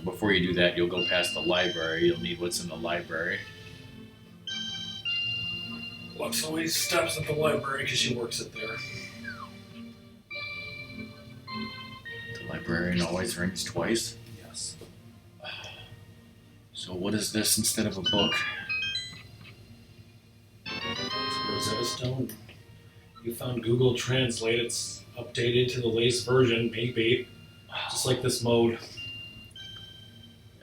before you do that, you'll go past the library. You'll need what's in the library. Lux always stops at the library because she works it there. The librarian always rings twice. Yes. So what is this instead of a book? Rosetta Stone. You found Google Translate. It's updated to the latest version, maybe. Just like this mode.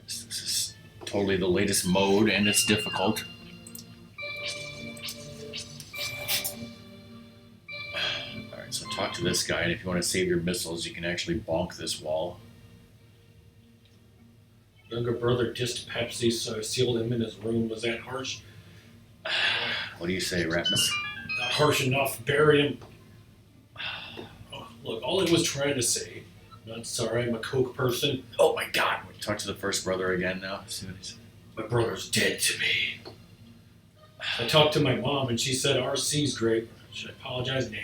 Yes, this is totally the latest mode, and it's difficult. Alright, so talk to this guy, and if you want to save your missiles, you can actually bonk this wall. Younger brother dissed Pepsi, so I sealed him in his room. Was that harsh? What do you say, Ratmus? Not harsh enough. Bury him. Oh, look, all I was trying to say. Not sorry, I'm a Coke person. Oh my god. Talk to the first brother again now. See what he says. My brother's dead to me. I talked to my mom and she said RC's great. Should I apologize? Nah.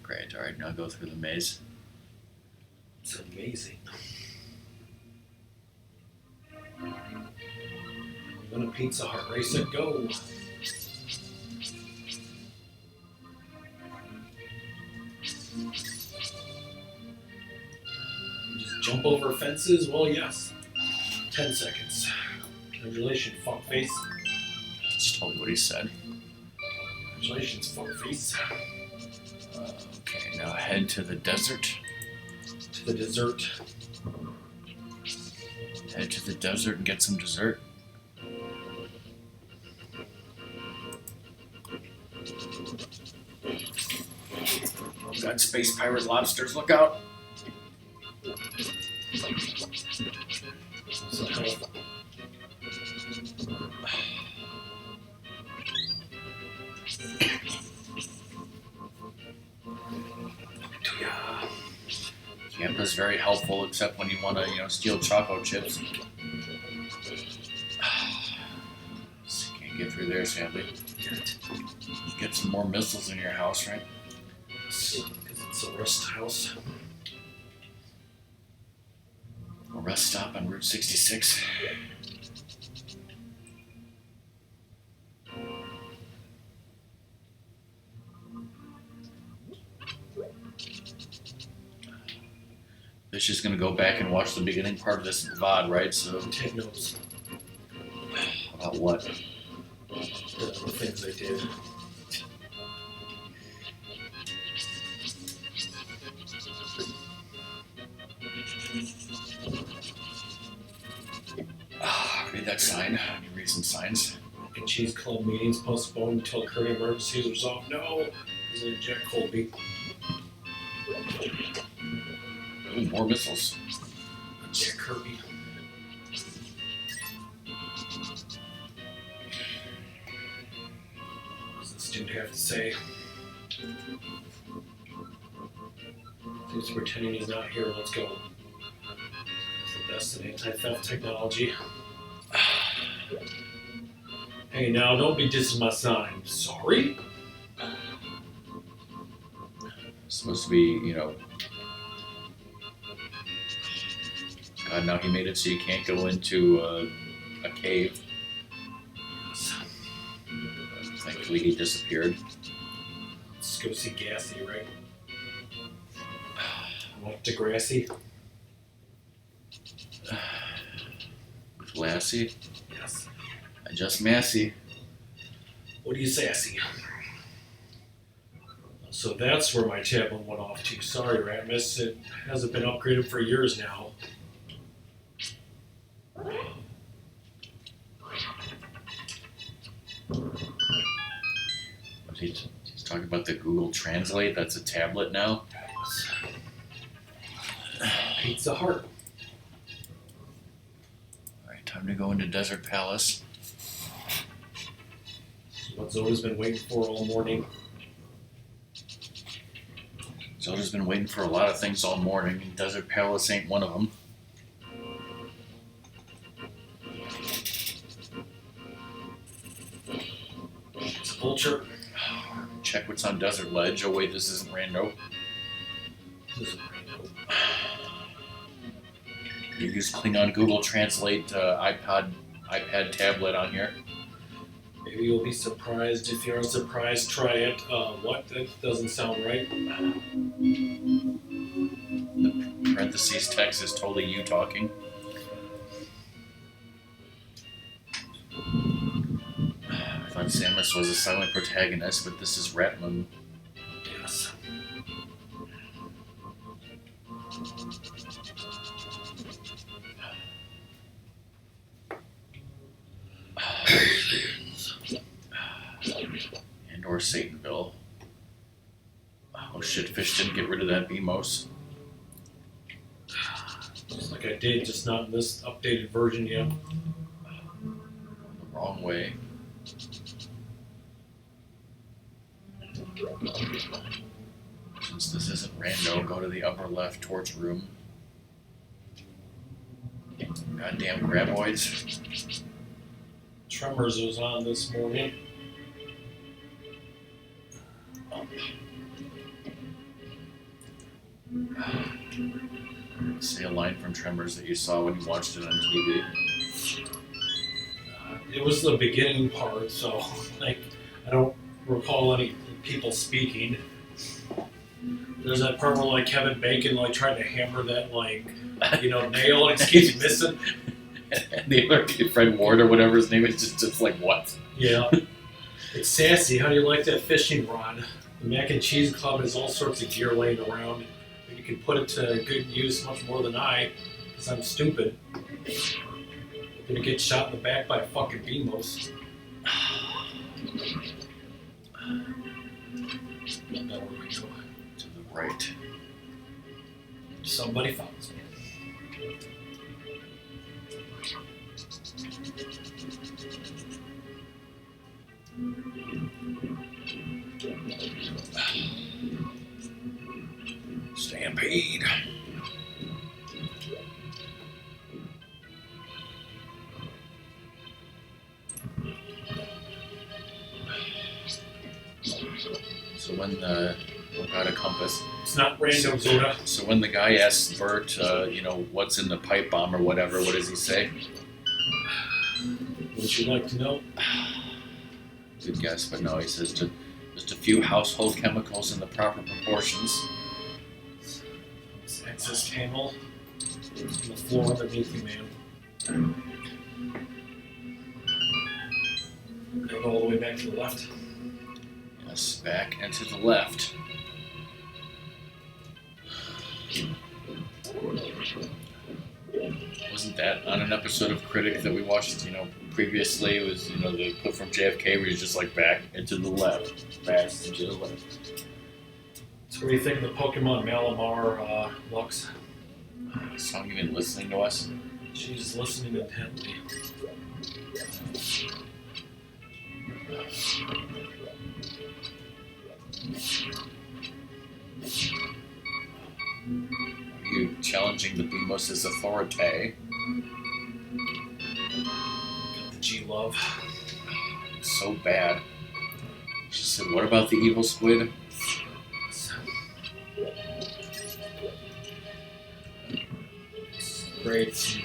Great. All right, now go through the maze. It's amazing. I'm gonna Pizza Hut. Race it, go. Just jump over fences? Well, yes. 10 seconds. Congratulations, fuckface. Just told me what he said. Congratulations, fuckface. Okay, now head to the desert. To the dessert. Head to the desert and get some dessert. Oh God, space pirate lobsters, look out! Camp is very helpful, except when you want to, steal choco chips. Can't get through there, sadly. Get some more missiles in your house, right? Because it's a rest house. A rest stop on Route 66. Fish is going to go back and watch the beginning part of this VOD, right? So Take notes. about what? The things I did. Read that sign. You read some signs. Mac and Cheese Club meetings postponed until current emergency is resolved. No! President Jack Colby. Ooh, more missiles. Jack Kirby. What does this dude have to say? He's pretending he's not here. Let's go. It's the best in anti-theft technology. Hey, now don't be dissing my sign. Sorry? It's supposed to be, God, now he made it so you can't go into a cave. Thankfully, he disappeared. Let's go see Gassy, right? What, Degrassi? With Lassie. Yes. I just Massey. What do you sassy? So that's where my tablet went off to. Sorry, Ratmus. It hasn't been upgraded for years now. He's talking about the Google Translate. That's a tablet now. Pizza Hut. All right, time to go into Desert Palace. What Zoda's been waiting for all morning. Zelda's been waiting for a lot of things all morning, and Desert Palace ain't one of them. It's a vulture. Check what's on Desert Ledge. Oh wait, this isn't rando. This is random. You use Klingon Google Translate iPad tablet on here. Maybe you'll be surprised. If you're surprised, try it. What? That doesn't sound right. The parentheses text is totally you talking. I thought Samus was a silent protagonist, but this is Ratmus. Yes. And or Satanville. Oh shit, Fish didn't get rid of that BMOS. Just like I did, just not in this updated version yet. The wrong way. Since this isn't rando, go to the upper left torch room. Goddamn graboids. Tremors was on this morning. Say a line from Tremors that you saw when you watched it on TV. It was the beginning part, so like I don't recall any people speaking. There's that part where like Kevin Bacon like tried to hammer that like nail and it keeps missing. The other Fred Ward or whatever his name is just like what? Yeah. It's sassy. How do you like that fishing rod? The Mac and Cheese Club has all sorts of gear laying around. You can put it to good use much more than I, because I'm stupid. I'm gonna get shot in the back by a fucking Beamos. Now where we go? To the right. Somebody follows me. Stampede. So when got a compass. It's not random, Zoda. So when the guy asks Bert, what's in the pipe bomb or whatever, what does he say? Would you like to know? Good guess, but no, he says just a few household chemicals in the proper proportions. This excess camel on the floor underneath you, man. Go all the way back to the left. Yes, back and to the left. Wasn't that on an episode of Critic that we watched, previously? It was, the clip from JFK where he's just like back and to the left, back and to the left. So what do you think of the Pokemon Malamar Lux? Is Song even listening to us? She's listening intently. Are you challenging the Beamos' authority? Got the G-Love. So bad. She said, what about the evil squid? Great.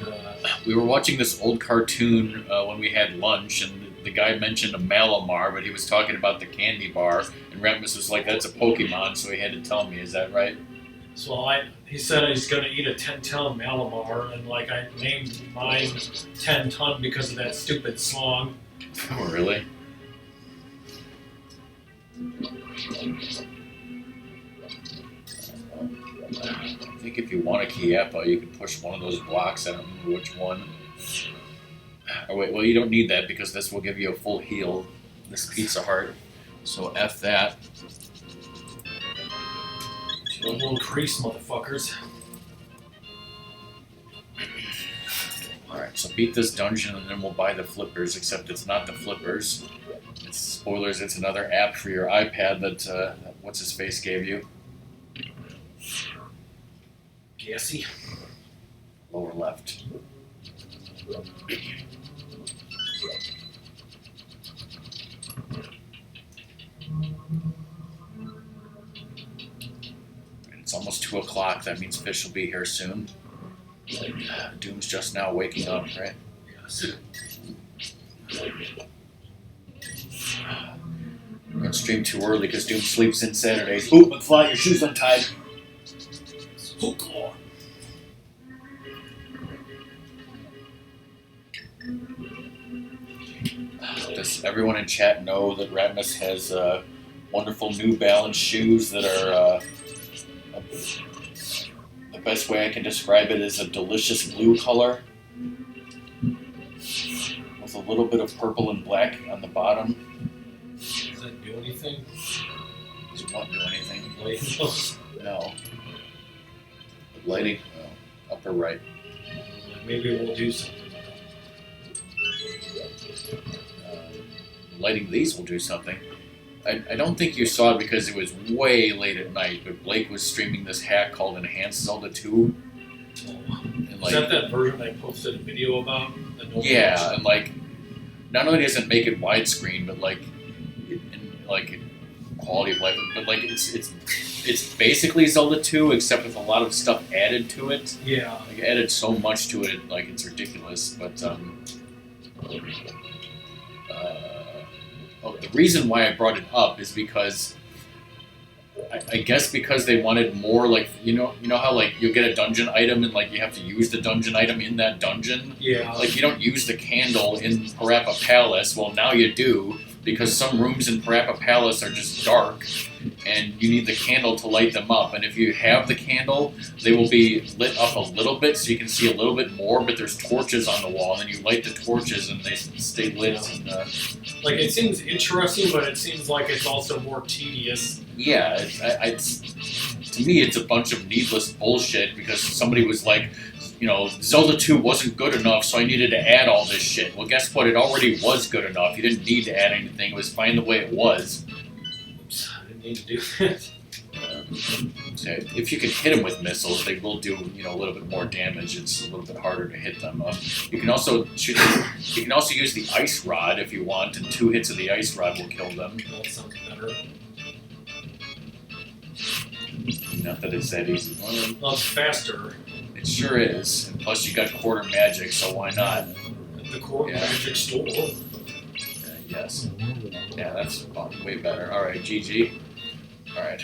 We were watching this old cartoon when we had lunch, and the guy mentioned a Malamar, but he was talking about the candy bar, and Ratmus was like, that's a Pokemon, so he had to tell me. Is that right? So he said he's going to eat a 10-ton Malamar, and like I named mine 10-ton because of that stupid song. Oh, really? I think if you want a Kiepa, you can push one of those blocks. I don't remember which one. Oh, wait, well, you don't need that because this will give you a full heal, this Pizza Heart. So F that. A little crease, motherfuckers. Alright, so beat this dungeon and then we'll buy the flippers, except it's not the flippers. It's spoilers, it's another app for your iPad that, what's-his-face gave you. Gassy. Lower left. It's almost 2 o'clock, that means Fish will be here soon. Doom's just now waking up, right? Yes. We're gonna stream too early because Doom sleeps in Saturdays. Ooh, McFly, your shoe's untied. Hook on. Does everyone in chat know that Ratmus has wonderful New Balance shoes that are the best way I can describe it is a delicious blue color with a little bit of purple and black on the bottom. Does that do anything? Does it not do anything? Lighting? No. Lighting? Oh, upper right. Maybe we'll do something. Lighting these will do something. I don't think you saw it because it was way late at night, but Blake was streaming this hack called Enhanced Zelda 2. And Is that version I posted a video about? Yeah, and like, not only does it make it widescreen, but like, quality of life, but like it's basically Zelda 2, except with a lot of stuff added to it. Yeah. Like added so much to it, like it's ridiculous. But the reason why I brought it up is because I guess because they wanted more, like you know how like you'll get a dungeon item and like you have to use the dungeon item in that dungeon. Yeah. Like you don't use the candle in Parappa Palace. Well, now you do, because some rooms in Parappa Palace are just dark, and you need the candle to light them up. And if you have the candle, they will be lit up a little bit, so you can see a little bit more. But there's torches on the wall, and then you light the torches, and they stay lit. And, like it seems interesting, but it seems like it's also more tedious. yeah, to me, it's a bunch of needless bullshit because somebody was like, you know, Zelda 2 wasn't good enough, so I needed to add all this shit. Well, guess what? It already was good enough. You didn't need to add anything. It was fine the way it was. Oops, I didn't need to do that. If you can hit them with missiles, they will do, you know, a little bit more damage. It's a little bit harder to hit them. You can also shoot. You can also use the ice rod if you want, and 2 hits of the ice rod will kill them. That sounds better. Not that it's that easy. Well, it's faster. It sure is. And plus, you got quarter magic, so why not? The core magic store. Yes. Yeah, that's way better. All right, GG. All right.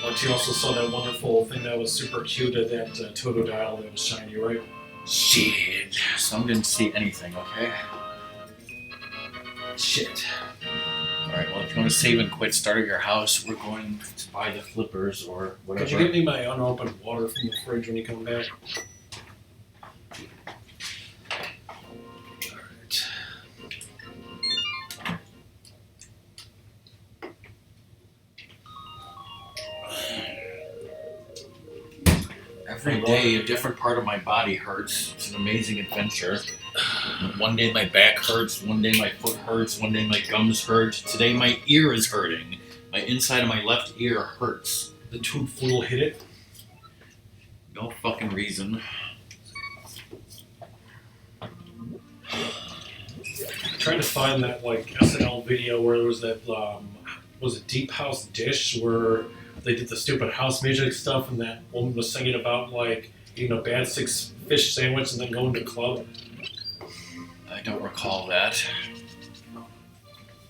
But you also saw that wonderful thing that was super cute at that Totodile that was shiny, right? Shit. Some didn't see anything. Okay. Shit. Alright, well, if you want to save and quit, start at your house. We're going to buy the flippers or whatever. Could you get me my unopened water from the fridge when you come back? Alright. Every day, a different part of my body hurts. It's an amazing adventure. One day my back hurts, one day my foot hurts, one day my gums hurt. Today my ear is hurting. My inside of my left ear hurts. The tube fool hit it. No fucking reason. I'm trying to find that like SNL video where there was that was it Deep House Dish where they did the stupid house music stuff and that woman was singing about like eating a bad 6 fish sandwich and then going to club. I don't recall that.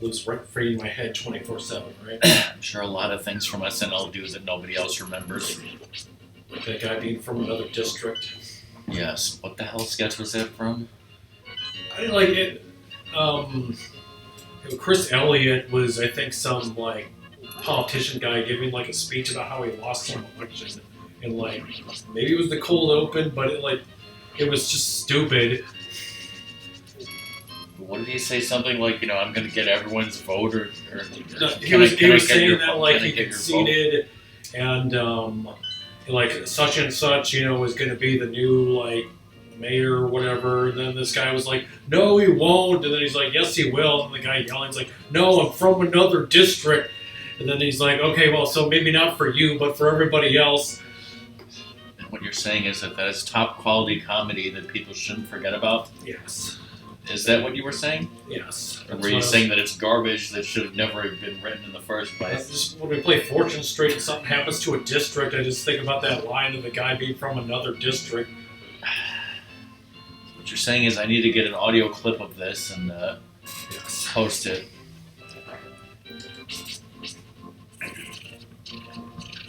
Lives right free in my head 24/7, right? I'm sure a lot of things from SNL do that nobody else remembers. Like that guy being from another district. Yes. What the hell sketch was that from? I didn't like it. Chris Elliott was, I think, some like politician guy giving like a speech about how he lost some election, and like maybe it was the cold open, but it was just stupid. What did he say? Something like, you know, I'm going to get everyone's vote, or No, he was saying that like he conceded, and like such and such, you know, was going to be the new like mayor or whatever. And then this guy was like, "No, he won't." And then he's like, "Yes, he will." And the guy yelling's like, "No, I'm from another district." And then he's like, "Okay, well, so maybe not for you, but for everybody else." And what you're saying is that is top quality comedy that people shouldn't forget about? Yes. Is that what you were saying? Yes. Or were you saying that it's garbage that should have never been written in the first place? Just when we play Fortune Street and something happens to a district, I just think about that line of the guy being from another district. What you're saying is I need to get an audio clip of this and Yes. post it.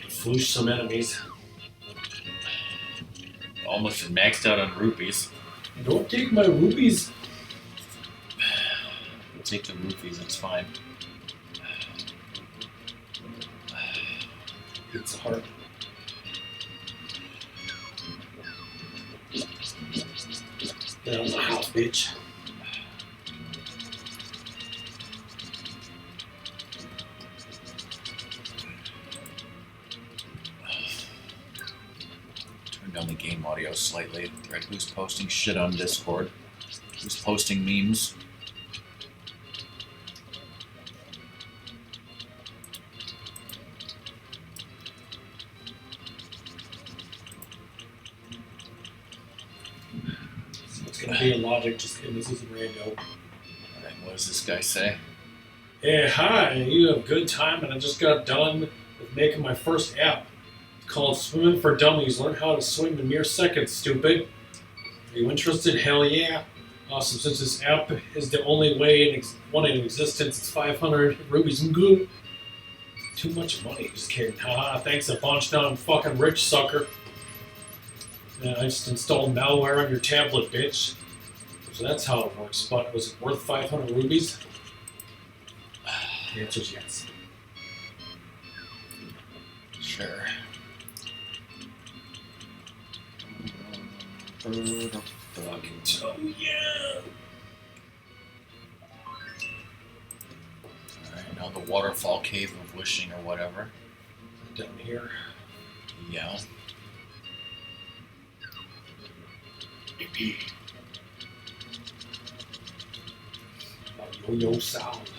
Floosh some enemies. Almost maxed out on rupees. Don't take my rupees. Take the rupees, it's fine. It's hard. That was a house, bitch. Turn down the game audio slightly. Right, who's posting shit on Discord? Who's posting memes? It's gonna be a logic, just and this isn't rando. Alright, what does this guy say? Hey, hi, you have good time, and I just got done with making my first app. It's called Swimming for Dummies. Learn how to swim in mere seconds, stupid. Are you interested? Hell yeah. Awesome, since this app is the only one in existence, it's 500 rubies and good. Too much money, just kidding. Haha, thanks a bunch, now I'm fucking rich, sucker. I just installed malware on your tablet, bitch. So that's how it works, but was it worth 500 rubies? The answer is yes. Sure. Fucking toe, yeah! Alright, now the waterfall cave of wishing or whatever. Down here. Yeah. Yo-yo sound.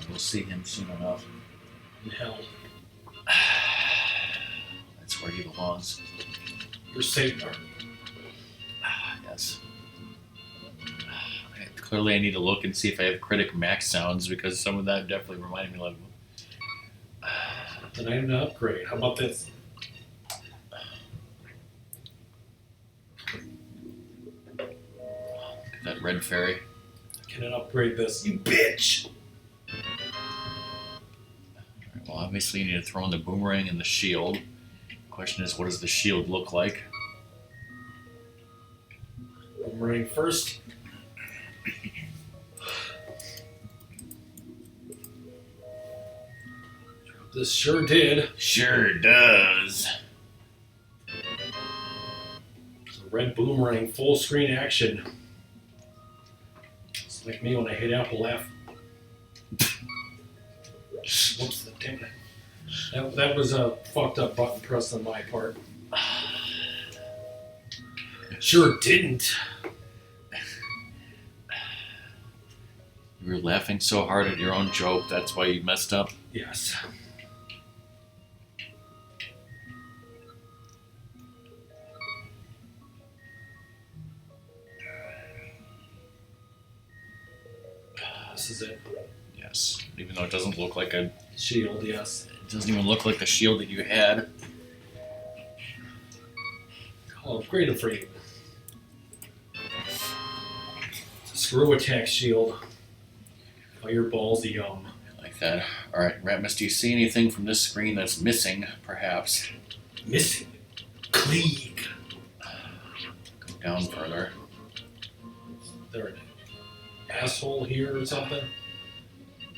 We'll see him soon enough. In hell. That's where he belongs. You're safe, there. Yes. Clearly I need to look and see if I have critic max sounds because some of that definitely reminded me of Then I need an upgrade. How about this? that red fairy. Can I upgrade this? You bitch! Well, obviously you need to throw in the boomerang and the shield. The question is, what does the shield look like? Boomerang first. This sure did. Sure does. It's a red boomerang, full screen action. It's like me when I hit Apple F. Whoops, damn it. That was a fucked up button press on my part. Sure didn't. You were laughing so hard at your own joke, that's why you messed up. Yes. This is it. Yes. Even though it doesn't look like a... Shield, yes. It doesn't even look like the shield that you had. I'll upgrade it for you. It's a screw attack shield. Fireballs, yum. Like that. Alright, Ratmus, do you see anything from this screen that's missing, perhaps? Missing. Click. Go down further. Is there an asshole here or something?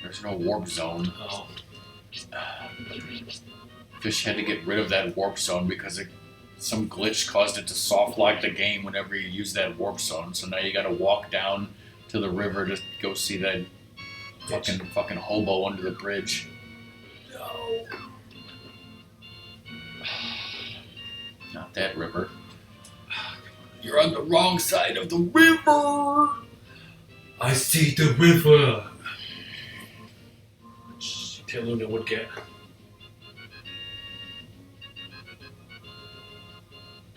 There's no warp zone. Oh. Fish had to get rid of that warp zone because some glitch caused it to soft lock the game whenever you use that warp zone. So now you gotta walk down to the river to go see that fucking hobo under the bridge. No. Not that river. You're on the wrong side of the river! I see the river. Which Luna would get.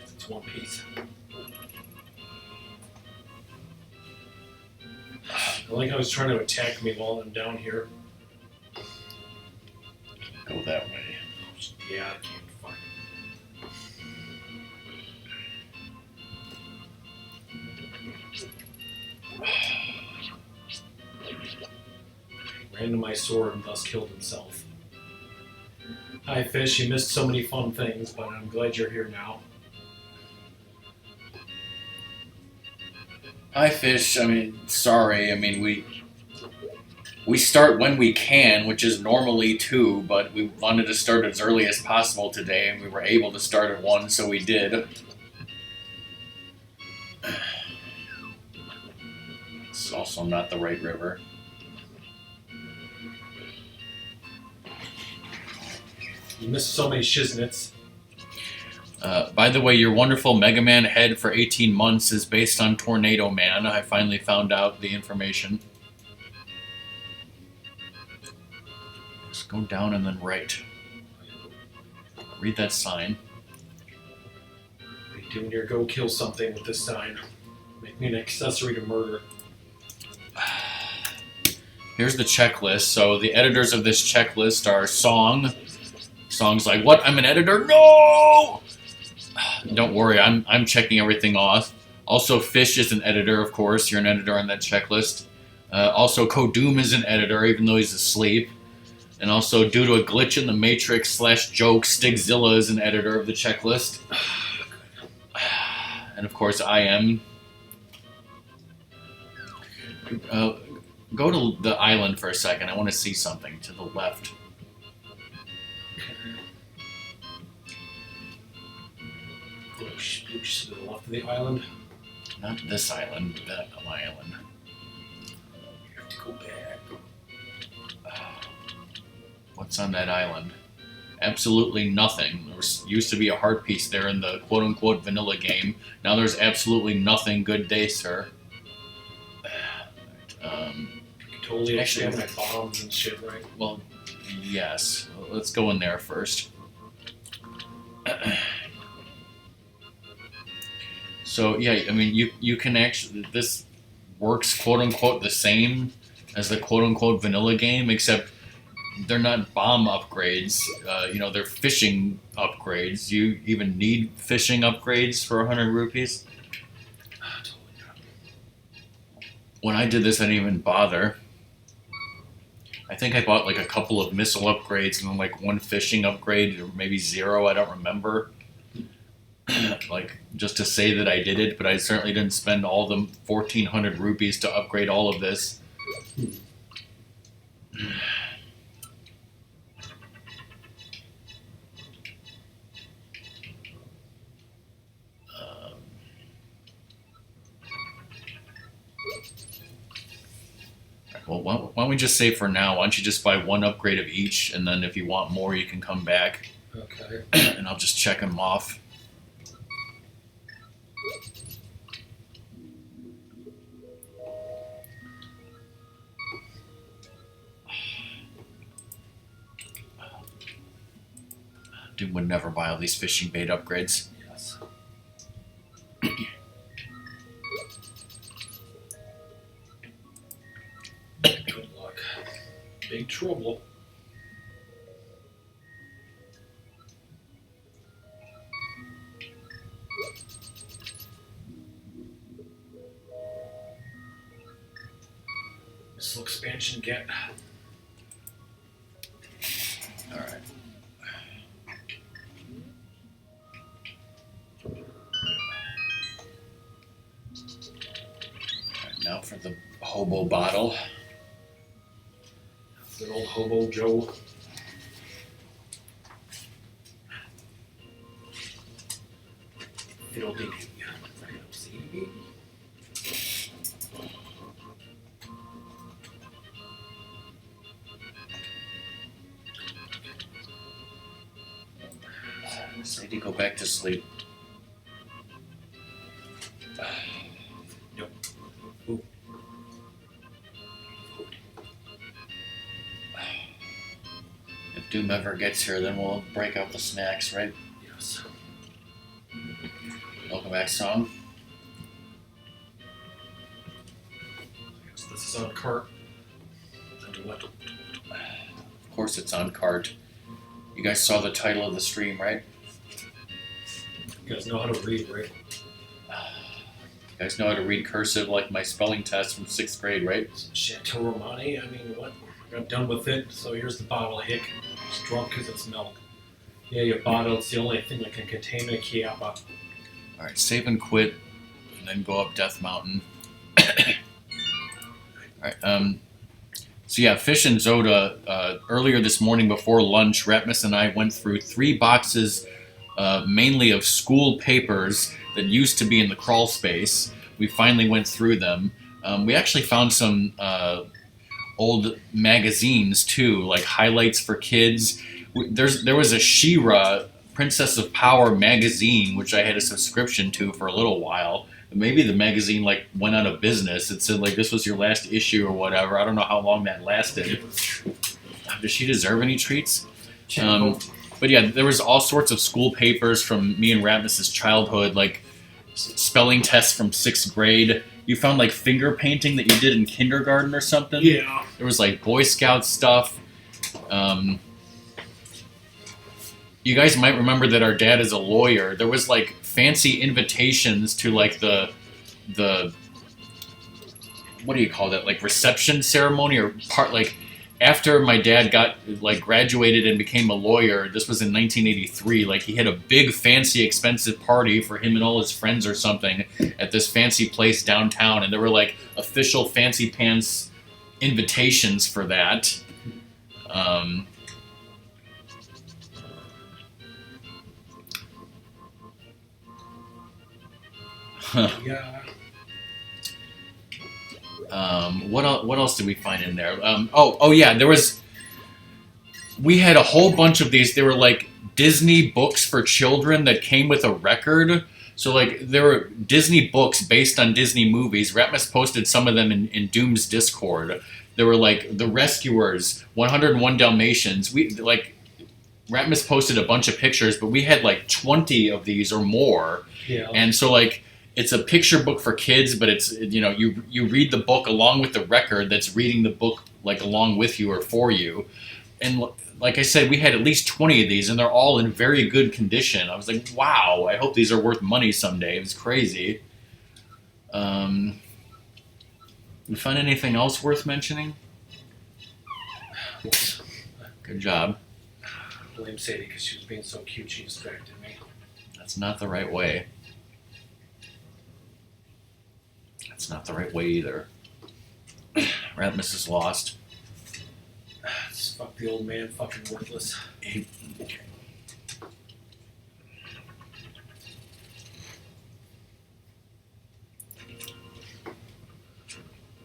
It's one piece. I like how he's trying to attack me while I'm down here. Go that way. Yeah, I can't find it. Ran to my sword and thus killed himself. Hi, Fish. You missed so many fun things, but I'm glad you're here now. Hi, Fish. Sorry. We start when we can, which is normally 2, but we wanted to start as early as possible today, and we were able to start at 1, so we did. It's also not the right river. You missed so many shiznits. By the way, your wonderful Mega Man head for 18 months is based on Tornado Man. I finally found out the information. Just go down and then right. Read that sign. What are you doing here? Go kill something with this sign. Make me an accessory to murder. here's the checklist. So the editors of this checklist are Song's like, what? I'm an editor? No! Don't worry, I'm checking everything off. Also, FEESH is an editor, of course. You're an editor on that checklist. Also, Kodoom is an editor, even though he's asleep. And also, due to a glitch in the Matrix / joke, Stigzilla is an editor of the checklist. And of course, I am. Go to the island for a second. I want to see something to the left. Oops, to the left of the island. Not this island, that island. You have to go back. What's on that island? Absolutely nothing. There used to be a heart piece there in the quote-unquote vanilla game. Now there's absolutely nothing. Good day, sir. You can totally expand my bombs and shit, right? Well, yes. Let's go in there first. So, yeah, I mean, you can actually... This works quote-unquote the same as the quote-unquote vanilla game, except they're not bomb upgrades. They're fishing upgrades. You even need fishing upgrades for 100 rupees? When I did this, I didn't even bother. I think I bought like a couple of missile upgrades and then like one fishing upgrade, or maybe 0, I don't remember. Like, just to say that I did it, but I certainly didn't spend all the 1,400 rupees to upgrade all of this. Well, why don't we just say for now, why don't you just buy one upgrade of each, and then if you want more, you can come back. Okay. And I'll just check them off. Dude would never buy all these fishing bait upgrades. Yes. Good luck. Big trouble. Missile expansion get. All right. Now for the hobo bottle. Good old hobo Joe. Fiddle-dee-dee. Say to go back to sleep. Nope. Ooh. If Doom ever gets here, then we'll break out the snacks, right? Yes. Welcome back, Song. Yes, this is on cart. Under what? Of course it's on cart. You guys saw the title of the stream, right? You guys know how to read, right? You guys know how to read cursive like my spelling test from 6th grade, right? Chateau Romani, I mean, what? I got done with it, so here's the bottle, Hick. It's drunk because it's milk. Yeah, your bottle, it's the only thing that can contain a Kiapa. Alright, save and quit, and then go up Death Mountain. Alright, so yeah, Fish and Zoda, earlier this morning before lunch, Ratmus and I went through 3 boxes, mainly of school papers that used to be in the crawl space. We finally went through them. We actually found some old magazines too, like highlights for kids. There was a She-Ra Princess of Power magazine, which I had a subscription to for a little while. Maybe the magazine like went out of business. It said like this was your last issue or whatever. I don't know how long that lasted. Does she deserve any treats? But yeah, there was all sorts of school papers from me and Ratmus's childhood, like spelling tests from 6th grade. You found like finger painting that you did in kindergarten or something. Yeah. There was like Boy Scout stuff. You guys might remember that our dad is a lawyer. There was like fancy invitations to like the what do you call that? Like reception ceremony or part like after my dad got like graduated and became a lawyer. This was in 1983. Like he had a big fancy expensive party for him and all his friends or something at this fancy place downtown, and there were like official fancy pants invitations for that. Yeah. What else did we find in there? Oh yeah, we had a whole bunch of these. They were like Disney books for children that came with a record. So like there were Disney books based on Disney movies. Ratmus posted some of them in Doom's Discord. There were like The Rescuers, 101 Dalmatians. Ratmus posted a bunch of pictures, but we had like 20 of these or more. Yeah. And so like it's a picture book for kids, but it's, you know, you read the book along with the record that's reading the book like along with you or for you. And like I said, we had at least 20 of these, and they're all in very good condition. I was like, wow, I hope these are worth money someday. It was crazy. You find anything else worth mentioning? Good job. Blame Sadie because she was being so cute she distracted me. That's not the right way. That's not the right way either. Ratmus is lost. Fuck the old man, fucking worthless. Okay.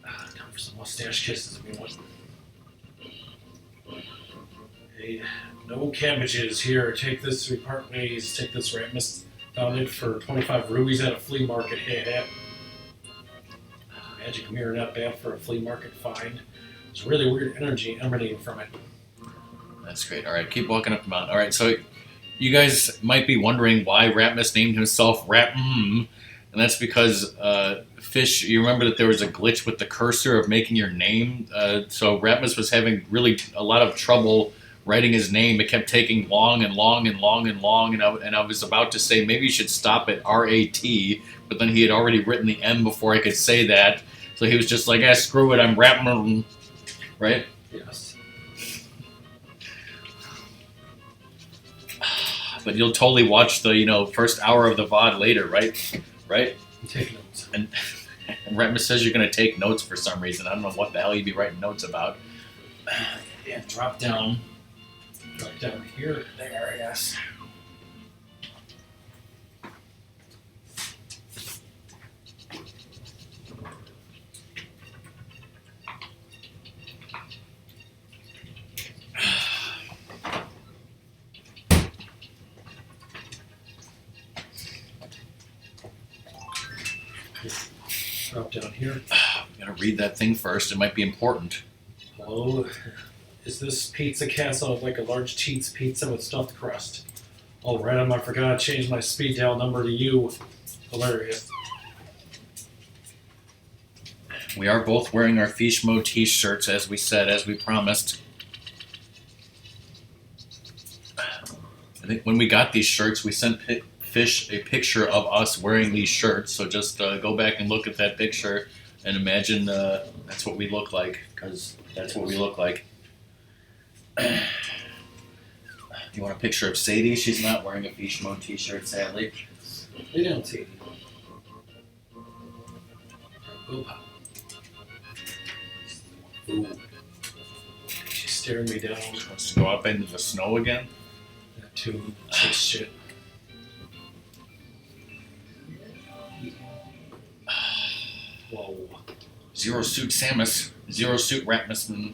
Time for some mustache kisses if you want. Hey, no cabbages here. Take this 3 part ways. Take this Ratmus. Found it for 25 rubies at a flea market. Hey. Magic mirror, not bad for a flea market find. There's really weird energy emanating from it. That's great. All right, keep walking up the mountain. All right, so you guys might be wondering why Ratmus named himself and that's because Fish. You remember that there was a glitch with the cursor of making your name. So Ratmus was having really a lot of trouble writing his name. It kept taking long and long and long and long, and I was about to say maybe you should stop at R-A-T, but then he had already written the M before I could say that. So he was just like, screw it, I'm Ratmus, right? Yes. But you'll totally watch the, first hour of the VOD later, right? Right? Take notes. And Ratmus says you're going to take notes for some reason. I don't know what the hell you'd be writing notes about. Yeah, drop down. Drop down here. There, I guess. Drop down here. We gotta read that thing first. It might be important. Hello. Is this pizza castle like a large cheese pizza with stuffed crust? Oh, right on. I forgot to change my speed dial number to you. Hilarious. We are both wearing our FEESH Mode t-shirts, as we said, as we promised. I think when we got these shirts, we sent Fish a picture of us wearing these shirts. So just go back and look at that picture and imagine that's what we look like, because that's what we look like. You want a picture of Sadie? She's not wearing a FEESH Mode t-shirt, sadly. They don't see it. Ooh. Ooh. She's staring me down. She wants to go up into the snow again. That too. This shit. Whoa. Zero Suit Samus. Zero Suit Ratmus.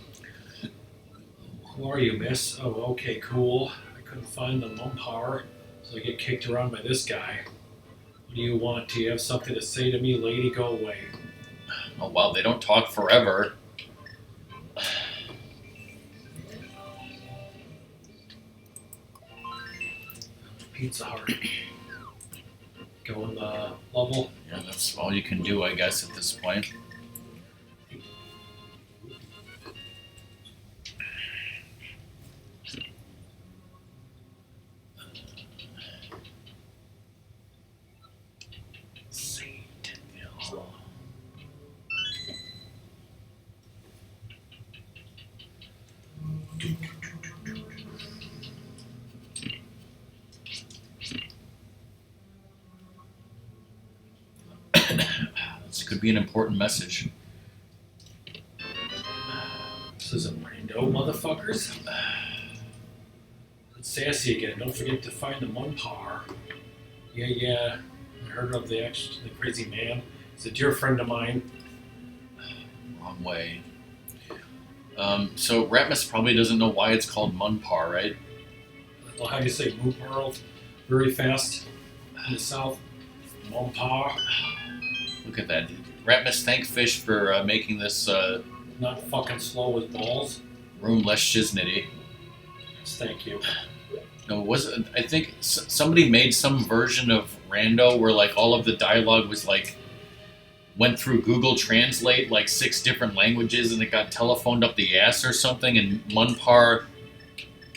Who are you, miss? Oh, okay, cool. I couldn't find the mum power, so I get kicked around by this guy. What do you want? Do you have something to say to me, lady? Go away. Oh, wow, they don't talk forever. Pizza Hut. Go in the level. Yeah, that's all you can do, I guess, at this point. Could be an important message. This isn't rando, motherfuckers. It's sassy again. Don't forget to find the Munpar. Yeah. I heard of the crazy man. He's a dear friend of mine. Wrong way. So Ratmus probably doesn't know why it's called Munpar, right? Well, how do you say Munpar? Very fast in the south. Munpar. Look at that. Ratmus, thank Fish for making this Not fucking slow as balls. room less shiznity. Yes, thank you. No, I think somebody made some version of Rando where like all of the dialogue was like went through Google Translate like 6 different languages and it got telephoned up the ass or something. And Munpar,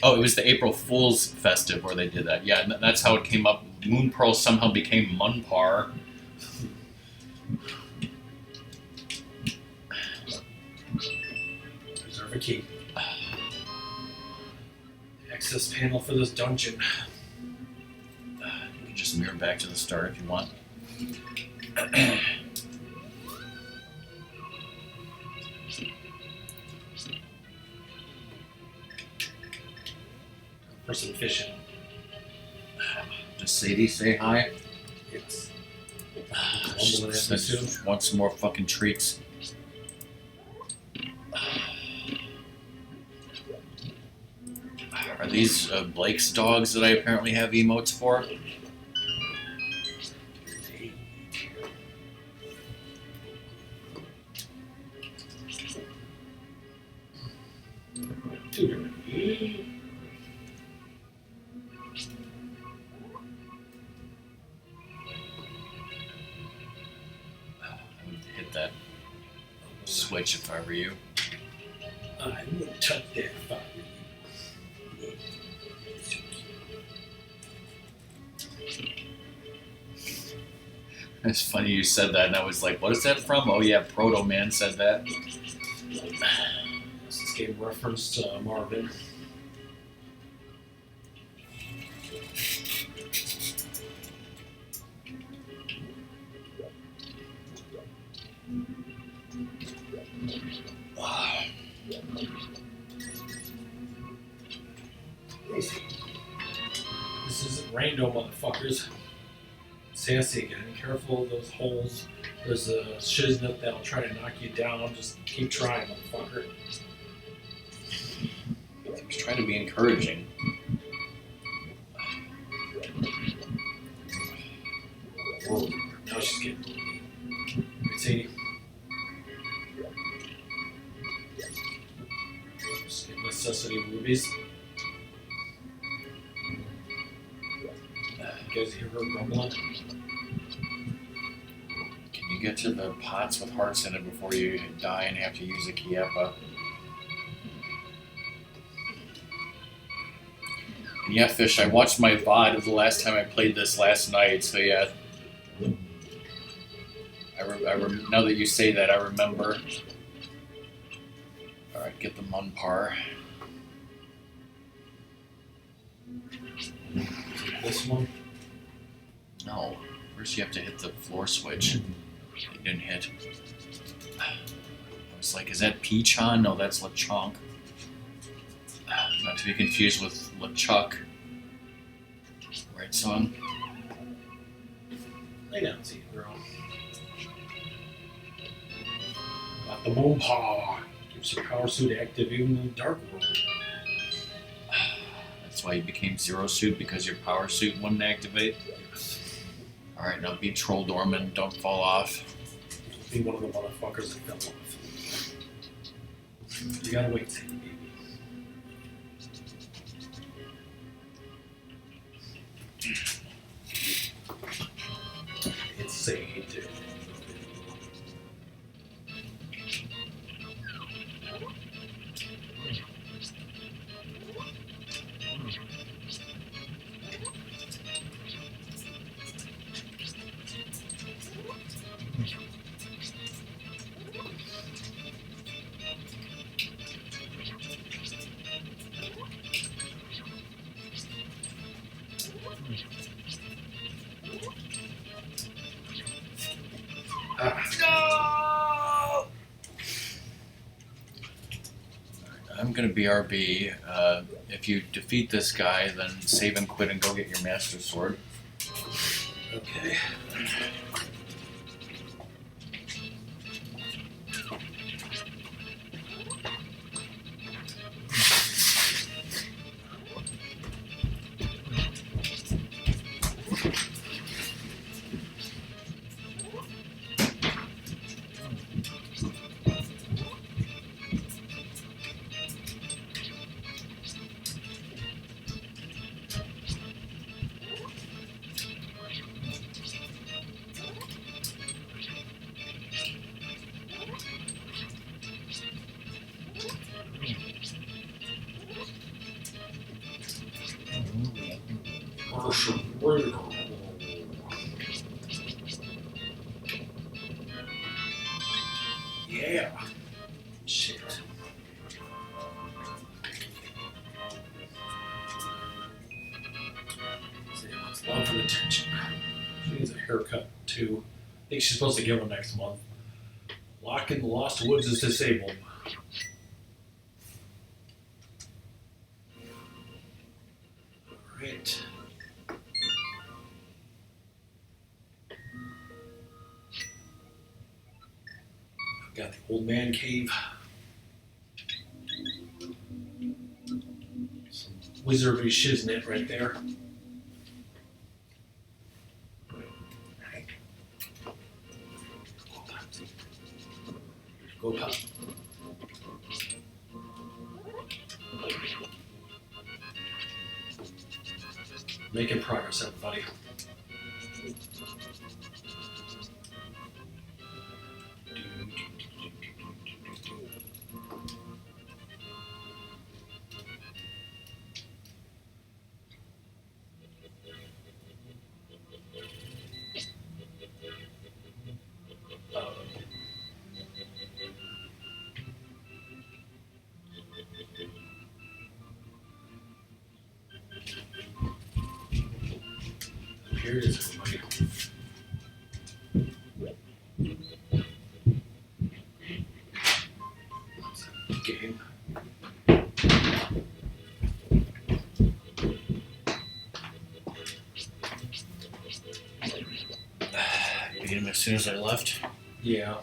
oh, it was the April Fool's festive where they did that. Yeah, and that's how it came up. Moonpearl somehow became Munpar. Reserve a key. Access panel for this dungeon. You can just mirror back to the start if you want. Person fishing. Does Sadie say hi? Yes. Just want some more fucking treats. Are these Blake's dogs that I apparently have emotes for? Hit that switch if I were you. I wouldn't touch that if I were you. It's funny you said that, and I was like, what is that from? Oh yeah, Proto Man said that. This game referenced Marvin. This isn't rando, motherfuckers. Sassy again. Careful of those holes. There's a shiznit that'll try to knock you down. Just keep trying, motherfucker. He's trying to be encouraging. Whoa. Now she's getting right, Sadie. Just get necessity movies. You guys hear her grumbling? Can you get to the pots with hearts in it before you die and have to use a Kiepa? And yeah, Fish, I watched my VOD of the last time I played this last night, so yeah. Now that you say that, I remember. Alright, get the Munpar. This one? No. First you have to hit the floor switch. You didn't hit. I was like, is that Peachon? No, that's LeChonk. Not to be confused with LeChuck. Right song? Lay down, see girl. Got the Munpar. Keeps your power suit active even in the dark world. That's why you became Zero Suit, because your power suit wouldn't activate? Yes. Alright, now be Troll Dorman, don't fall off. Be one of the motherfuckers that fell off. You gotta wait, Sadie, baby. It's Sadie. I'm gonna BRB. If you defeat this guy, then save and quit and go get your Master Sword. Okay. Yeah. Shit. She wants love and attention. She needs a haircut too. I think she's supposed to give him next month. Lock in the Lost Woods is disabled. Alright. Got the old man cave. Some wizardry shiznit right there. Go pop. Making progress, everybody. Here it is, everybody. Game. Beat him as soon as I left. Yeah.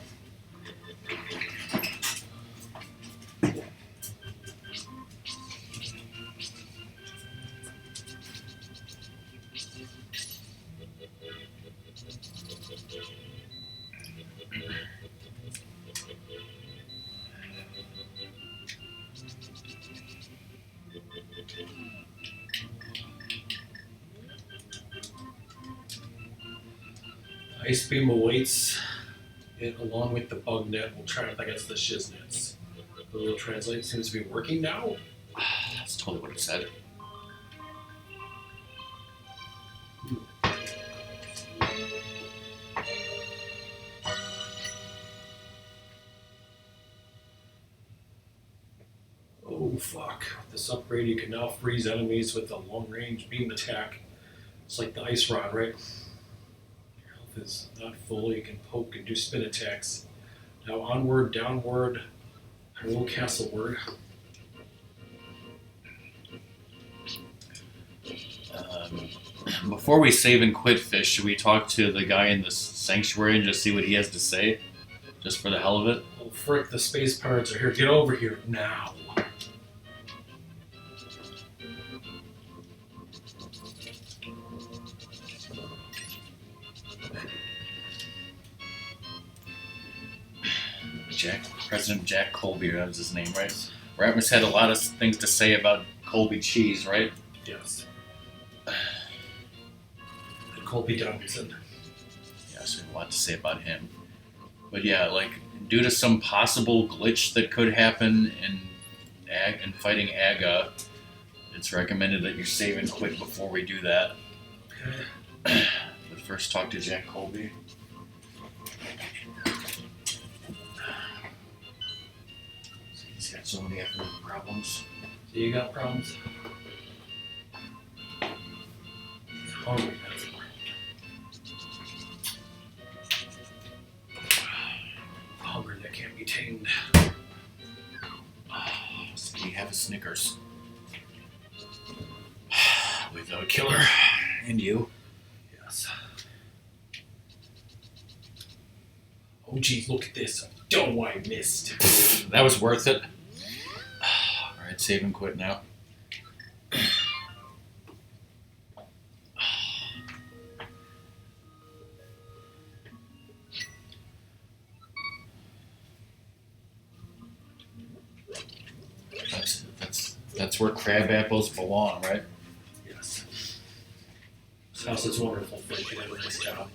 Ice beam awaits it along with the bug net. We'll try it against the shiznits. The little translate seems to be working now. That's totally what it said. Oh fuck. With this upgrade you can now freeze enemies with a long range beam attack. It's like the ice rod, right? Your health is not full, you can poke and do spin attacks. Now onward, downward, Hyrule Castleward. Before we save and quit, Fish, should we talk to the guy in the sanctuary and just see what he has to say? Just for the hell of it? Oh frick, the space pirates are here. Get over here now. President Jack Colby, that was his name, right? Ratmus had a lot of things to say about Colby cheese, right? Yes. And Colby Donaldson. Yeah, so we have a lot to say about him. But yeah, like, due to some possible glitch that could happen in fighting Aga, it's recommended that you save and quit before we do that. Okay. But first talk to Jack Colby. He's got so many effing problems. So you got problems? Hungry, that's it. Hunger that can't be tamed. Speed. have a Snickers. Without killer. And you. Yes. Oh, geez, look at this. Oh, I missed. That was worth it. Alright, save and quit now. That's where crab apples belong, right? Yes. This house is wonderful. Thank you. Have a nice job.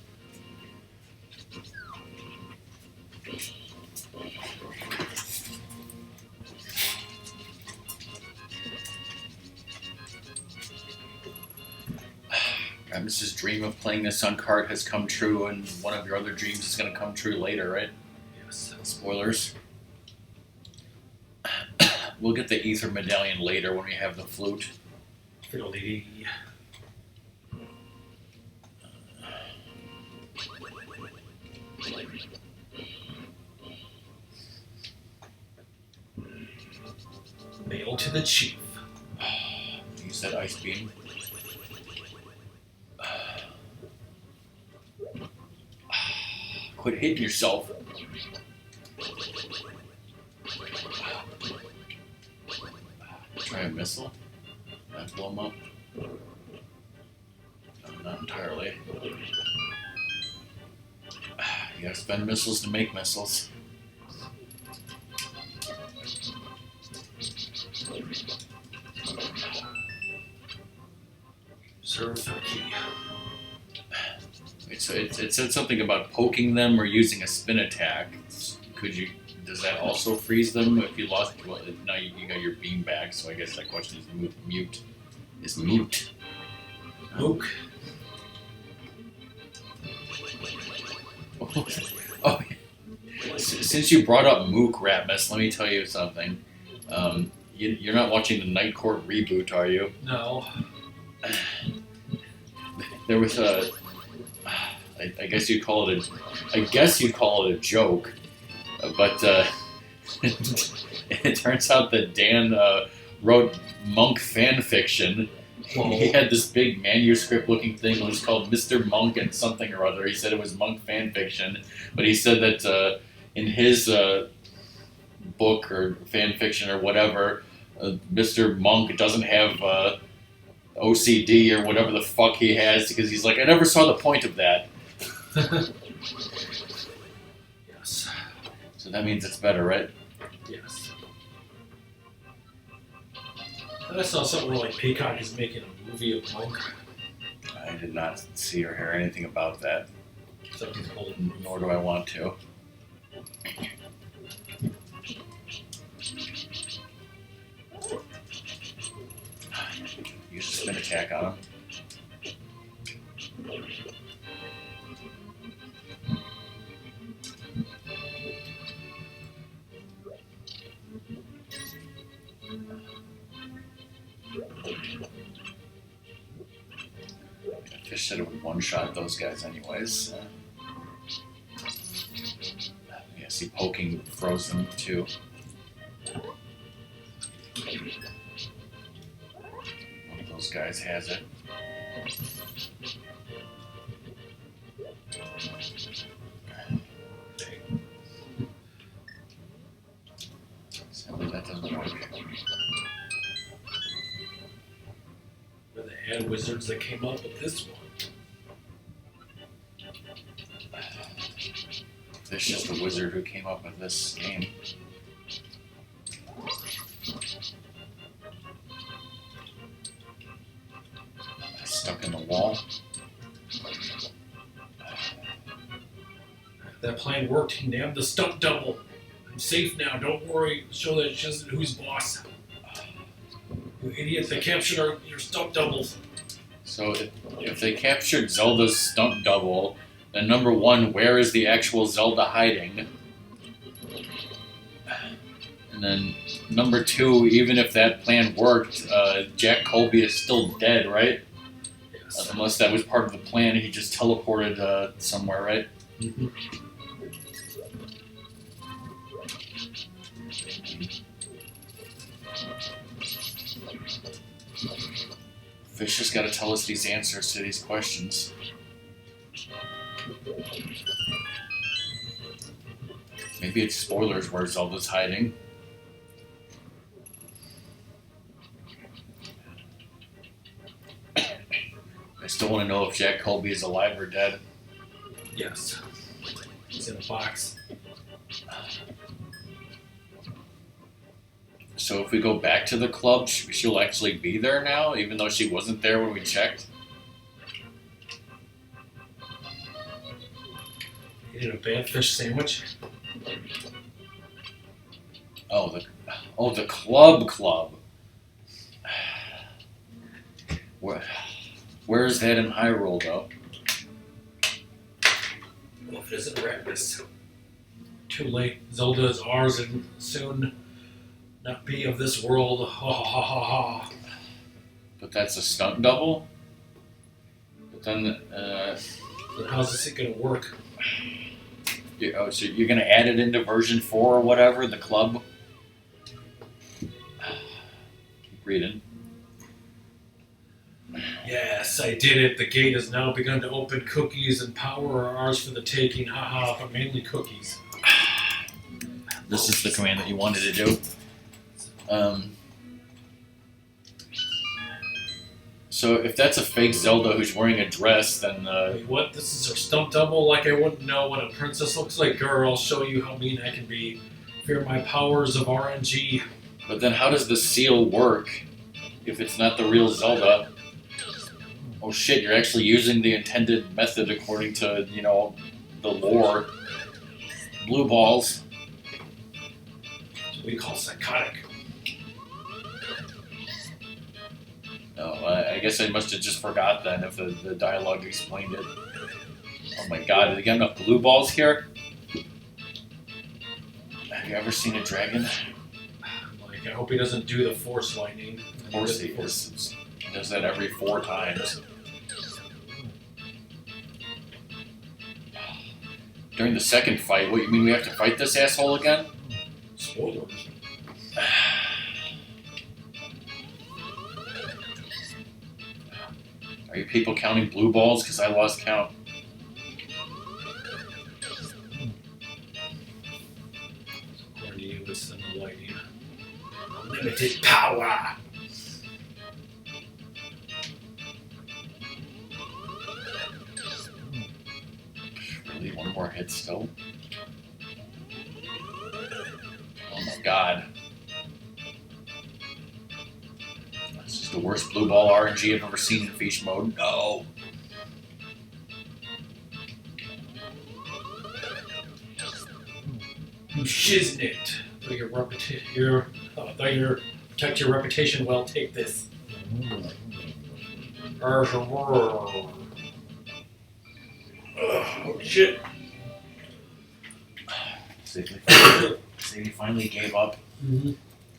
Ratmus's dream of playing this on cart has come true, and one of your other dreams is going to come true later, right? Yes. Spoilers. We'll get the ether medallion later when we have the flute. Fiddle-dee-dee. Mail to the chief. Use that ice beam. Quit hitting yourself. Try a missile? That blow him up? No, not entirely. You gotta spend missiles to make missiles. Serve the key. Wait, so it said something about poking them or using a spin attack. Does that also freeze them if you lost? Well, now you got your beam back, so I guess that question is mute. Is mute. Mook. Oh, since you brought up Mook, Ratmus, let me tell you something. You're not watching the Night Court reboot, are you? No. There was I guess you'd call it a joke, but it turns out that Dan wrote Monk fan fiction. Whoa. He had this big manuscript-looking thing. It was called Mr. Monk and something or other. He said it was Monk fan fiction, but he said that in his book or fan fiction or whatever, Mr. Monk doesn't have OCD or whatever the fuck he has, because he's like, I never saw the point of that. Yes. So that means it's better, right? Yes. I saw something where like Peacock is making a movie of Monk. I did not see or hear anything about that, Something's holding. nor do I want to. Use a spin attack on him. Fish said it would one-shot those guys anyways. Yeah, see, poking throws them too. One of those guys has it. Sadly, that doesn't work. They're the ad wizards that came up with this one. Fish is the wizard who came up with this game. Stuck in the wall. That plan worked. He nabbed the stunt double. I'm safe now. Don't worry. Show that she doesn't who's boss. You idiot! They captured your stunt doubles. So if they captured Zelda's stunt double, then number one, where is the actual Zelda hiding? And then number two, even if that plan worked, Jack Colby is still dead, right? Yes. Unless that was part of the plan, he just teleported somewhere, right? Mm-hmm. Fish has got to tell us these answers to these questions. Maybe it's spoilers where Zelda's hiding. I still want to know if Jack Colby is alive or dead. Yes. He's in a box. So if we go back to the club, she'll actually be there now, even though she wasn't there when we checked? Eating a bad fish sandwich? Oh, the club. Where is that in Hyrule, though? Well, if it isn't Ratmus. Too late. Zelda is ours and soon not be of this world. Ha ha ha ha ha. But that's a stunt double? But then, Then how's this going to work? so you're going to add it into version 4 or whatever, the club? Keep reading. Yes, I did it. The gate has now begun to open. Cookies and power are ours for the taking. Haha, but mainly cookies. This is the command that you wanted to do. So if that's a fake Zelda who's wearing a dress, then Wait, what? This is her stunt double? Like I wouldn't know what a princess looks like. Girl, I'll show you how mean I can be. Fear my powers of RNG. but then how does the seal work if it's not the real Zelda? Oh shit, you're actually using the intended method according to, the lore. Blue balls. That's what we call psychotic. No, I guess I must have just forgot then if the dialogue explained it. Oh my god, did they get enough blue balls here? Have you ever seen a dragon? Like, I hope he doesn't do the force lightning. Of course he is. He does that every 4 times. During the second fight, what, you mean we have to fight this asshole again? Spoilers. Are you people counting blue balls? Because I lost count. According to you, it's the lightning. Unlimited power! Really, one more hit still? Oh my god. This is the worst blue ball RNG I've ever seen in FEESH Mode. No! You shiznit. Though your protect your reputation well, take this. Oh shit. Sadie finally gave up. Mm-hmm.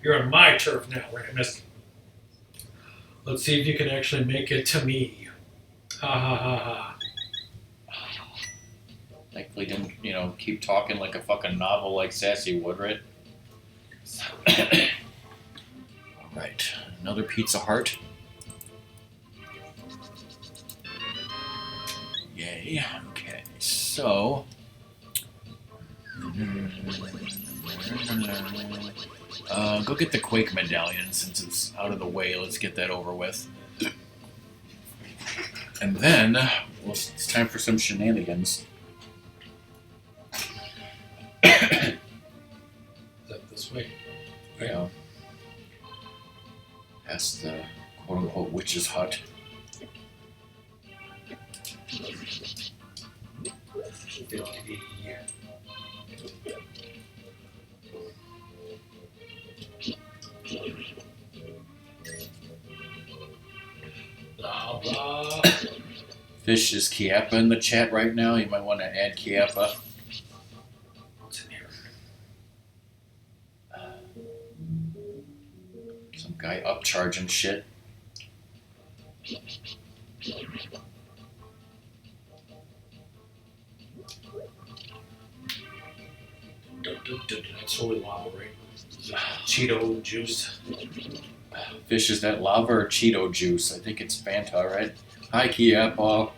You're on my turf now, Ratmus. Let's see if you can actually make it to me. Ha ha ha ha. Thankfully didn't, keep talking like a fucking novel like Sassy would, right? Alright, another Pizza Heart. Yay. Okay, so... go get the Quake medallion since it's out of the way. Let's get that over with. And then, it's time for some shenanigans. Is that this way? Yeah. Past the quote-unquote witch's hut. Blah blah. Fish is Kiappa in the chat right now. You might want to add Kiappa. What's in here? Some guy upcharging shit. That's holy lava, right? Cheeto juice. Fish, is that lava or Cheeto juice? I think it's Fanta, right? Hi, Kia, Paul.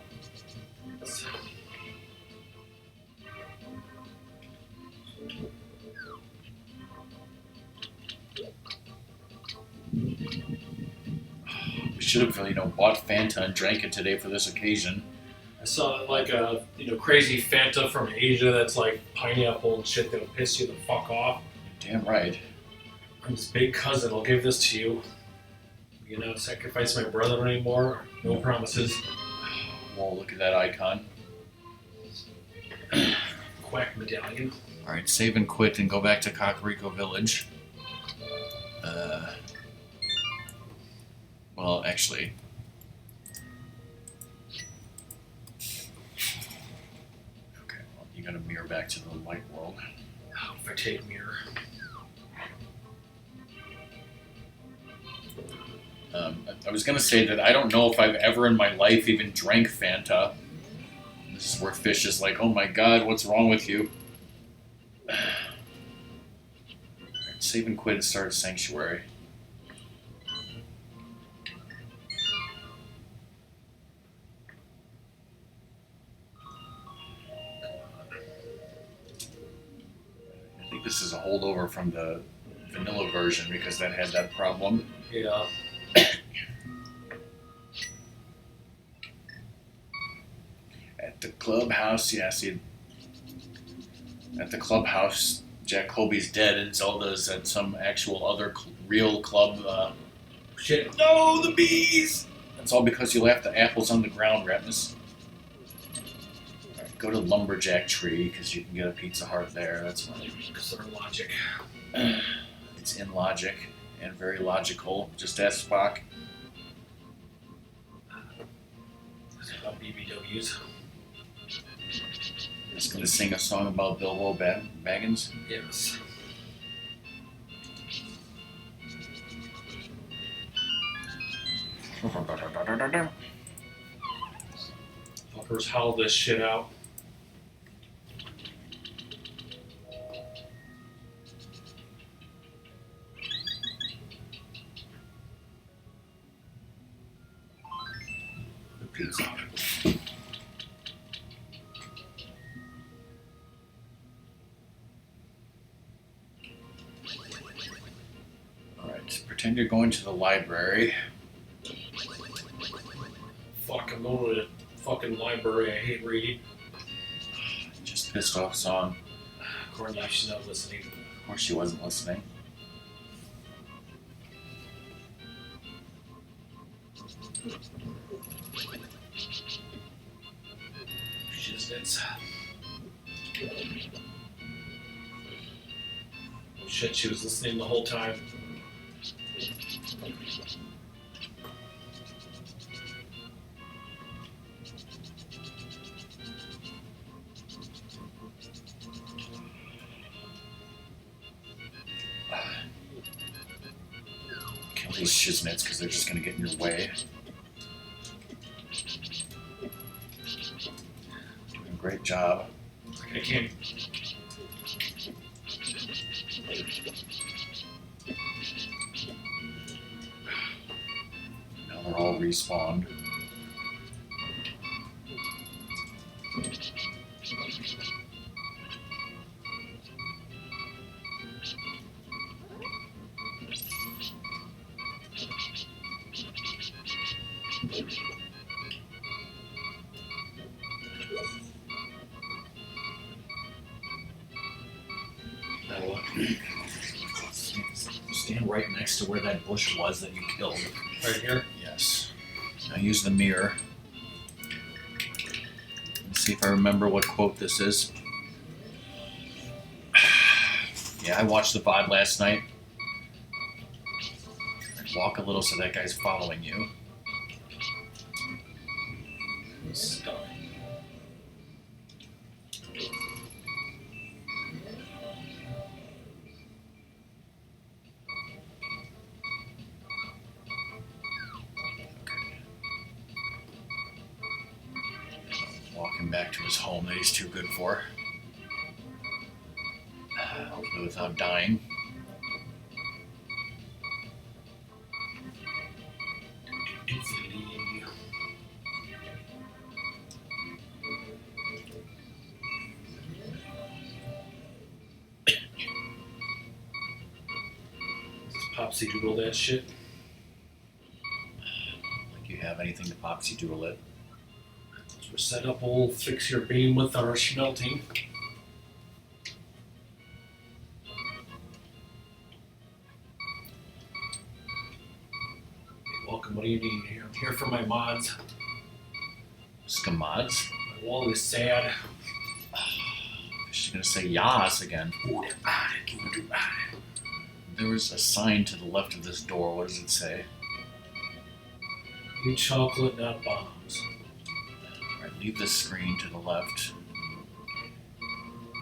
We should have, bought Fanta and drank it today for this occasion. I saw like a crazy Fanta from Asia that's like pineapple and shit that'll piss you the fuck off. Damn right. I'm his big cousin. I'll give this to you. Sacrifice my brother anymore. No promises. Whoa, look at that icon. Quack medallion. Alright, save and quit and go back to Kakariko Village. Well, actually... Okay, well, you gotta mirror back to the light world. Oh, if I take mirror. I was gonna say that I don't know if I've ever in my life even drank Fanta. This is where Fish is like, oh my god, what's wrong with you? Save and quit and start a sanctuary. I think this is a holdover from the vanilla version because that had that problem. Yeah. At the clubhouse, at the clubhouse, Jack Colby's dead and Zelda's at some actual other real club. Shit. No, the bees! That's all because you left the apples on the ground, Ratmus. Alright, go to Lumberjack Tree because you can get a Pizza Hut there. That's fine. Because they're logic. It's in logic and very logical. Just ask Spock. It's about BBWs. Just gonna sing a song about Bilbo Baggins. Yes. Fuckers howl this shit out. The pizza. Alright, pretend you're going to the library. Fuck, I'm going to the fucking library. I hate reading. Just pissed off song. Courtney, she's not listening. Of course she wasn't listening. Shiznits. Oh shit, she was listening the whole time. Kill these shiznits because they're just gonna get in your way. Doing a great job. I can't. Now they're all respawned. Stand right next to where that bush was that you killed. Right here? Yes. Now use the mirror. Let's see if I remember what quote this is. Yeah, I watched the VOD last night. Walk a little so that guy's following you. Stop. Walking back to his home that he's too good for. Hopefully without dying. Popsy doodle that shit. Like you have anything to popsy doodle it. So set up old fix your beam with our smelting. Welcome, what do you need here? I'm here for my mods. Skamods? My wall is sad. She's gonna say yas again. There was a sign to the left of this door. What does it say? Eat chocolate, not bombs. Alright, leave the screen to the left.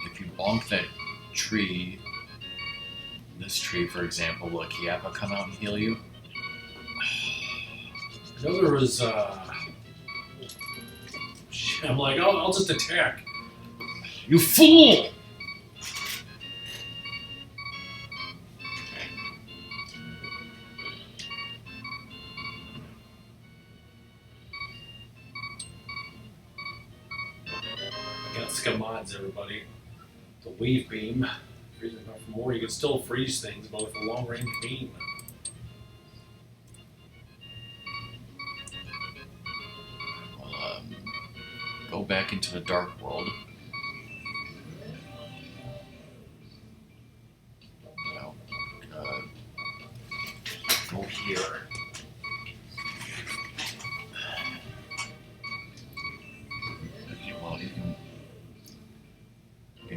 If you bonk that tree, this tree for example, will a Kiappa come out and heal you? I know there was, shit, I'm like, I'll just attack. You fool! I got Skamods, everybody. The wave beam. Freezing enough for more. You can still freeze things, but with a long range beam. Well, go back into the dark world. Now, go here. Well,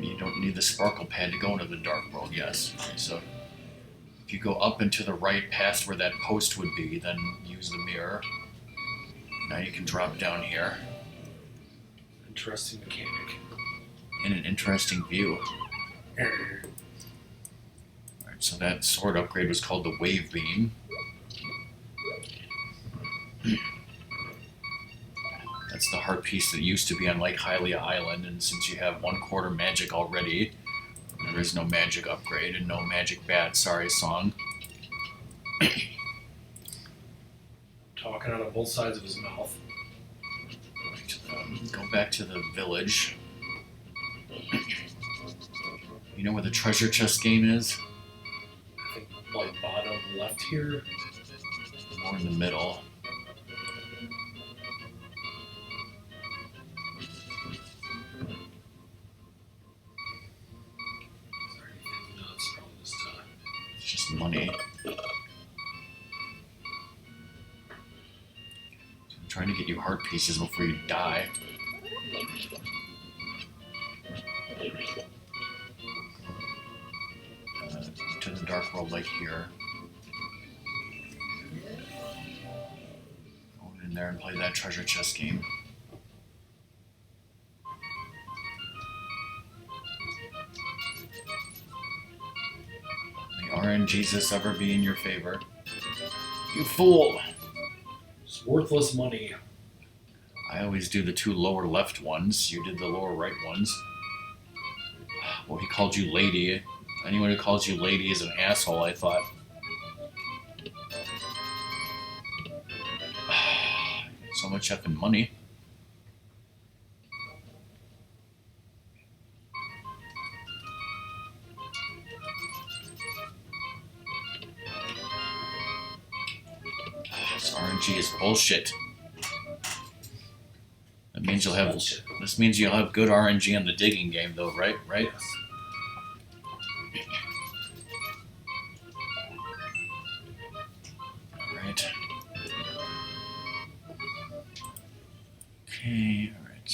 you don't need the sparkle pad to go into the dark world, yes. Okay, so if you go up and to the right past where that post would be, then use the mirror. Now you can drop down here. Interesting mechanic. In an interesting view. Alright, so that sword upgrade was called the Wave Beam. That's the heart piece that used to be on Lake Hylia Island, and since you have 1/4 magic already, there is no magic upgrade and no magic bat, sorry song. Talking out of both sides of his mouth. Right, go back to the village. You know where the treasure chest game is? I think, like, bottom left here. More in the middle. It's just money. So I'm trying to get you heart pieces before you die. To the dark world like here. Go in there and play that treasure chest game. May RNGesus ever be in your favor. You fool! It's worthless money. I always do the 2 lower left ones. You did the lower right ones. Well, he called you lady. Anyone who calls you lady is an asshole, I thought. So much effing money. This RNG is bullshit. That means you'll have. Bullshit. This means you'll have good RNG on the digging game, though, right? Right? Yes. Alright. Okay, alright.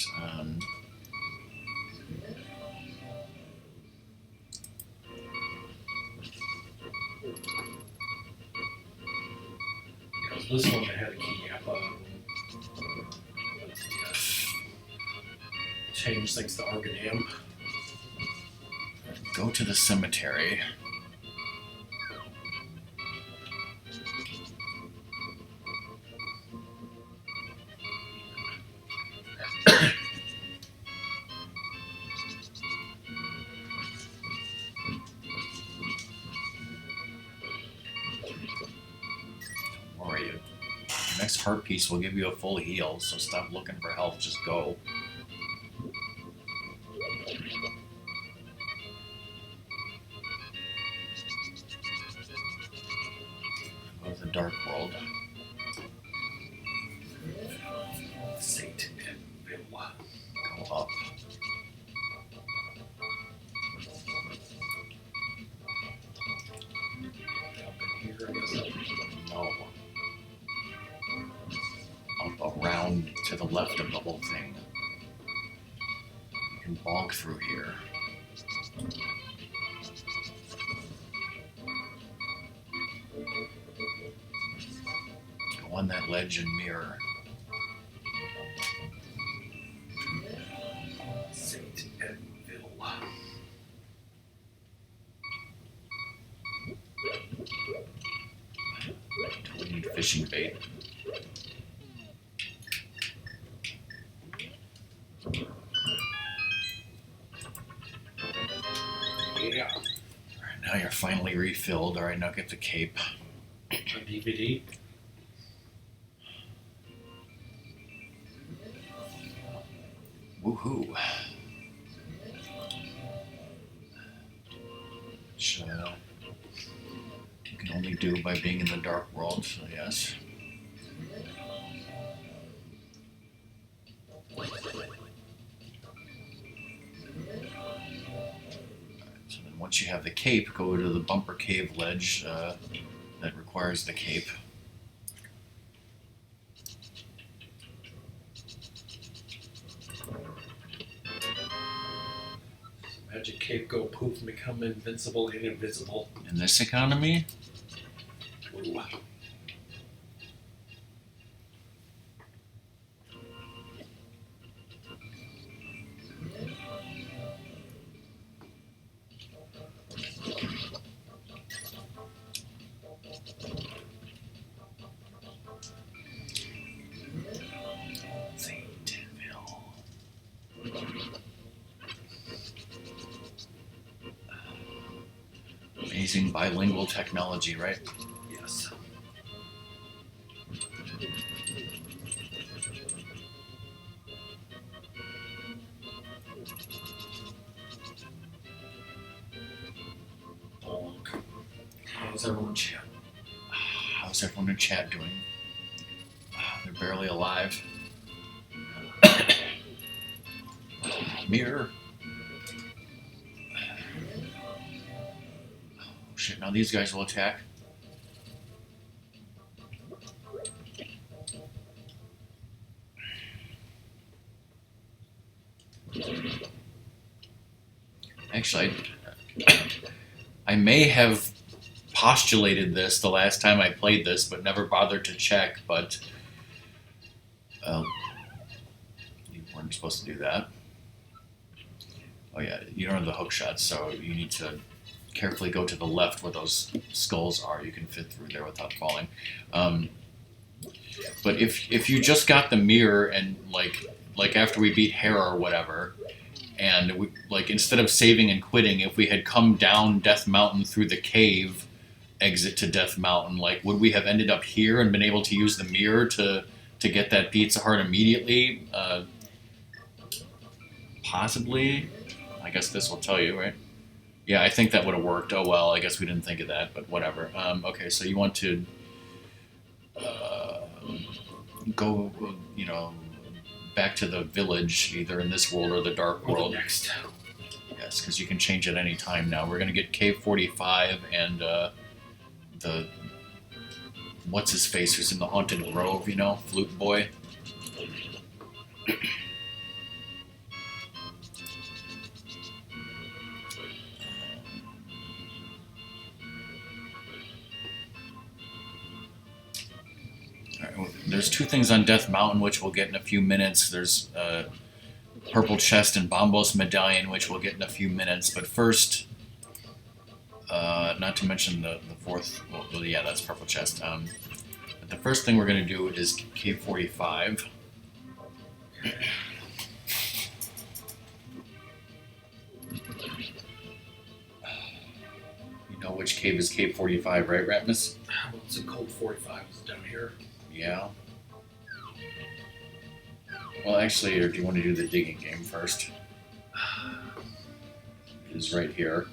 Yeah, this one I had a Kiappa. Change things to Arcanam. Go to the cemetery. Don't worry, your next heart piece will give you a full heal, so stop looking for health, just go. the dark world. Saint and Villa. Go up. Up in here, I guess. No. Up around to the left of the whole thing. You can bonk through here. Go on that ledge and mirror. Saint and Villa. Don't need fishing bait. Yeah. Alright, now you're finally refilled. Alright, now get the cape. A DVD. Woohoo. Which you can only do by being in the dark world, so yes. So then once you have the cape, go to the bumper cave ledge that requires the cape. Magic cape, go poof, and become invincible and invisible. In this economy, Ooh. amazing bilingual technology, right? Yes. How's everyone chat? How's everyone in chat doing? They're barely alive. Mirror. Oh shit, now these guys will attack. Actually, I may have postulated this the last time I played this, but never bothered to check, but you weren't supposed to do that. Oh yeah, you don't have the hook shots, so you need to carefully go to the left where those skulls are. You can fit through there without falling. But if you just got the mirror and like after we beat Hera or whatever, and we, like instead of saving and quitting, if we had come down Death Mountain through the cave exit to Death Mountain, like would we have ended up here and been able to use the mirror to get that Pizza Heart immediately? Possibly. I guess this will tell you, right? Yeah, I think that would have worked. Oh well, I guess we didn't think of that, but whatever. Okay, so you want to go, back to the village, either in this world or the Dark World. Next. Yes, because you can change at any time now. We're going to get Cave 45 and the... What's-his-face who's in the Haunted Grove, Flute Boy. There's two things on Death Mountain, which we'll get in a few minutes. There's Purple Chest and Bombos Medallion, which we'll get in a few minutes. But first, not to mention the fourth, well, yeah, that's Purple Chest. But the first thing we're going to do is Cave 45. You know which cave is Cave 45, right, Ratmus? Well, it's a cold 45. It's down here. Yeah. Well, actually, or do you want to do the digging game first? It is right here.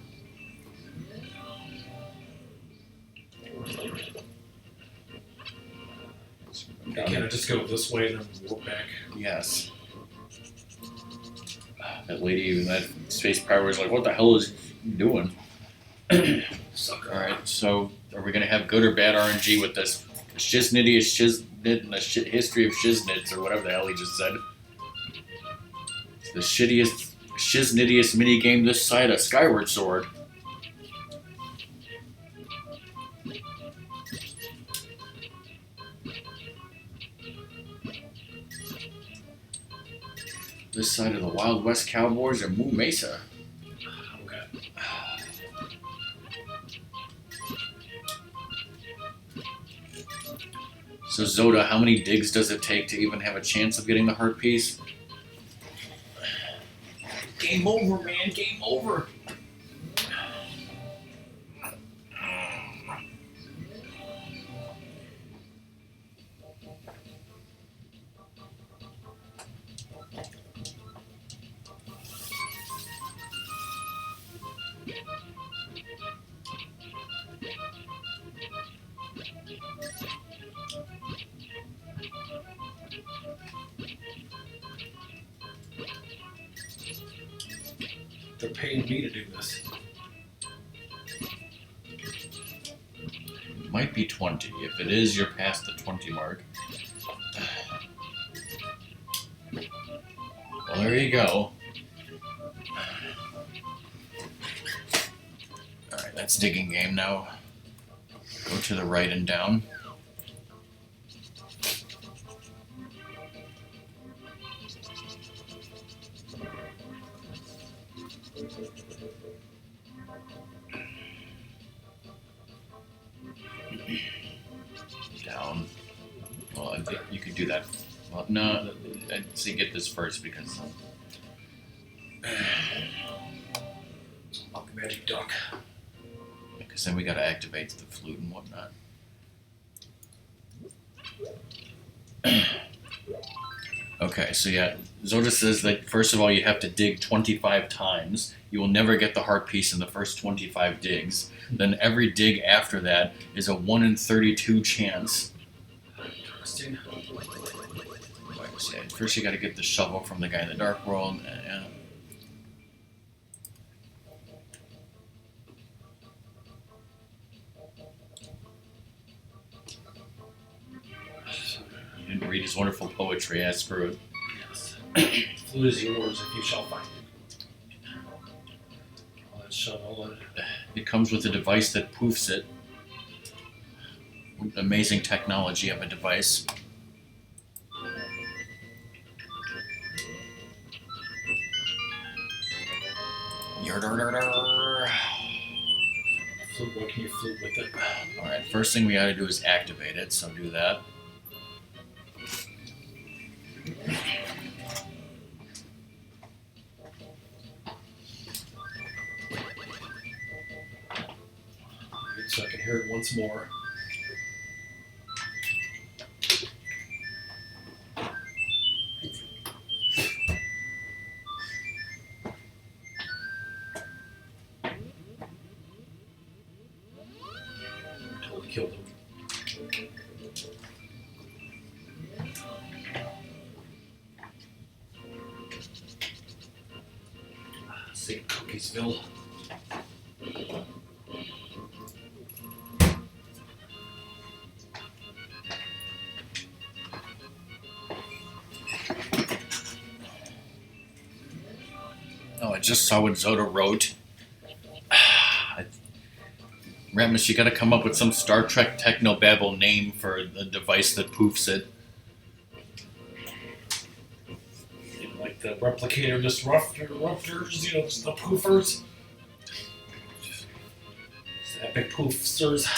Can I just go this way and then warp back? Yes. That lady in that space power is like, what the hell is he doing? Sucker. Alright, so are we going to have good or bad RNG with this? Shiznitty is Shiznit and the history of Shiznits, or whatever the hell he just said. It's the shittiest, shiznittiest minigame this side of Skyward Sword. This side of the Wild West Cowboys or Moo Mesa? Okay. So Zoda, how many digs does it take to even have a chance of getting the heart piece? Game over, man. Game over. They're paying me to do this. Might be 20. If it is, you're past the 20 mark. Well, there you go. Alright, that's digging game now. Go to the right and down. Down. Well, I think you could do that. Well, no, I'd say get this first because. Magic duck. Because then we gotta activate the flute and whatnot. Okay, so yeah, Zoda says that first of all you have to dig 25 times. You will never get the heart piece in the first 25 digs. Then every dig after that is a 1 in 32 chance. Interesting. So yeah, first you gotta get the shovel from the guy in the Dark World. You didn't read his wonderful poetry, screw it. Yes. Flute is yours if you shall find it. All that shovel. It comes with a device that poofs it. Amazing technology of a device. Flute, what can you flute with it? Alright, first thing we gotta do is activate it, so do that. So I can hear it once more. Totally killed him. St. Cookiesville. Oh, I just saw what Zoda wrote. Ratmus, you gotta come up with some Star Trek technobabble name for the device that poofs it. You know, like the replicator disruptors, you know, the poofers. The epic poofsters.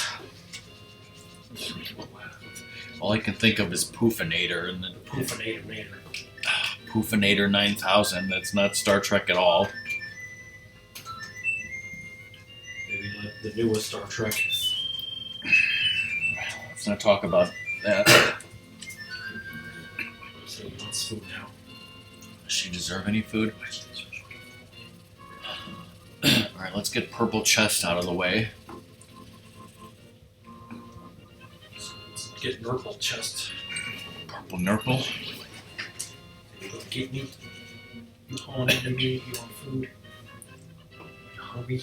All I can think of is Poofinator and then Poofinator Mater. Poofinator 9000. That's not Star Trek at all. Maybe like the newest Star Trek. Let's not talk about that. So he wants food now. Does she deserve any food? Alright, let's get Purple Chest out of the way. Let's get Nurple chest. Purple nurple. You gonna get me? You calling at me? You want food? You hungry?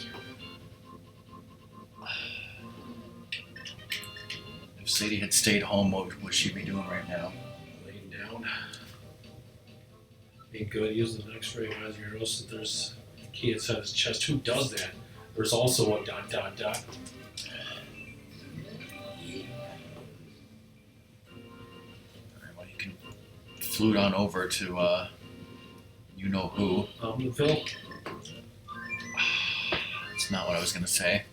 If Sadie had stayed home, what would she be doing right now? Laying down. Ain't good. Using an X-ray as you notice that there's a key inside his chest. Who does that? There's also a dot dot dot. Alright, well you can flute on over to you know who. Phil? That's not what I was gonna say.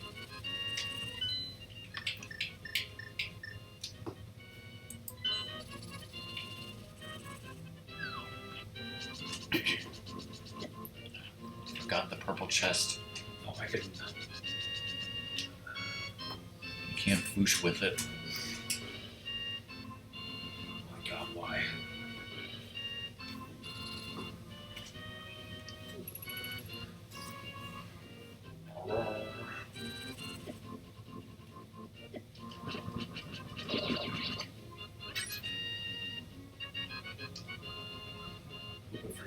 Forgot the purple chest. Oh, I can. You can't whoosh with it. Oh my god, why? Looking for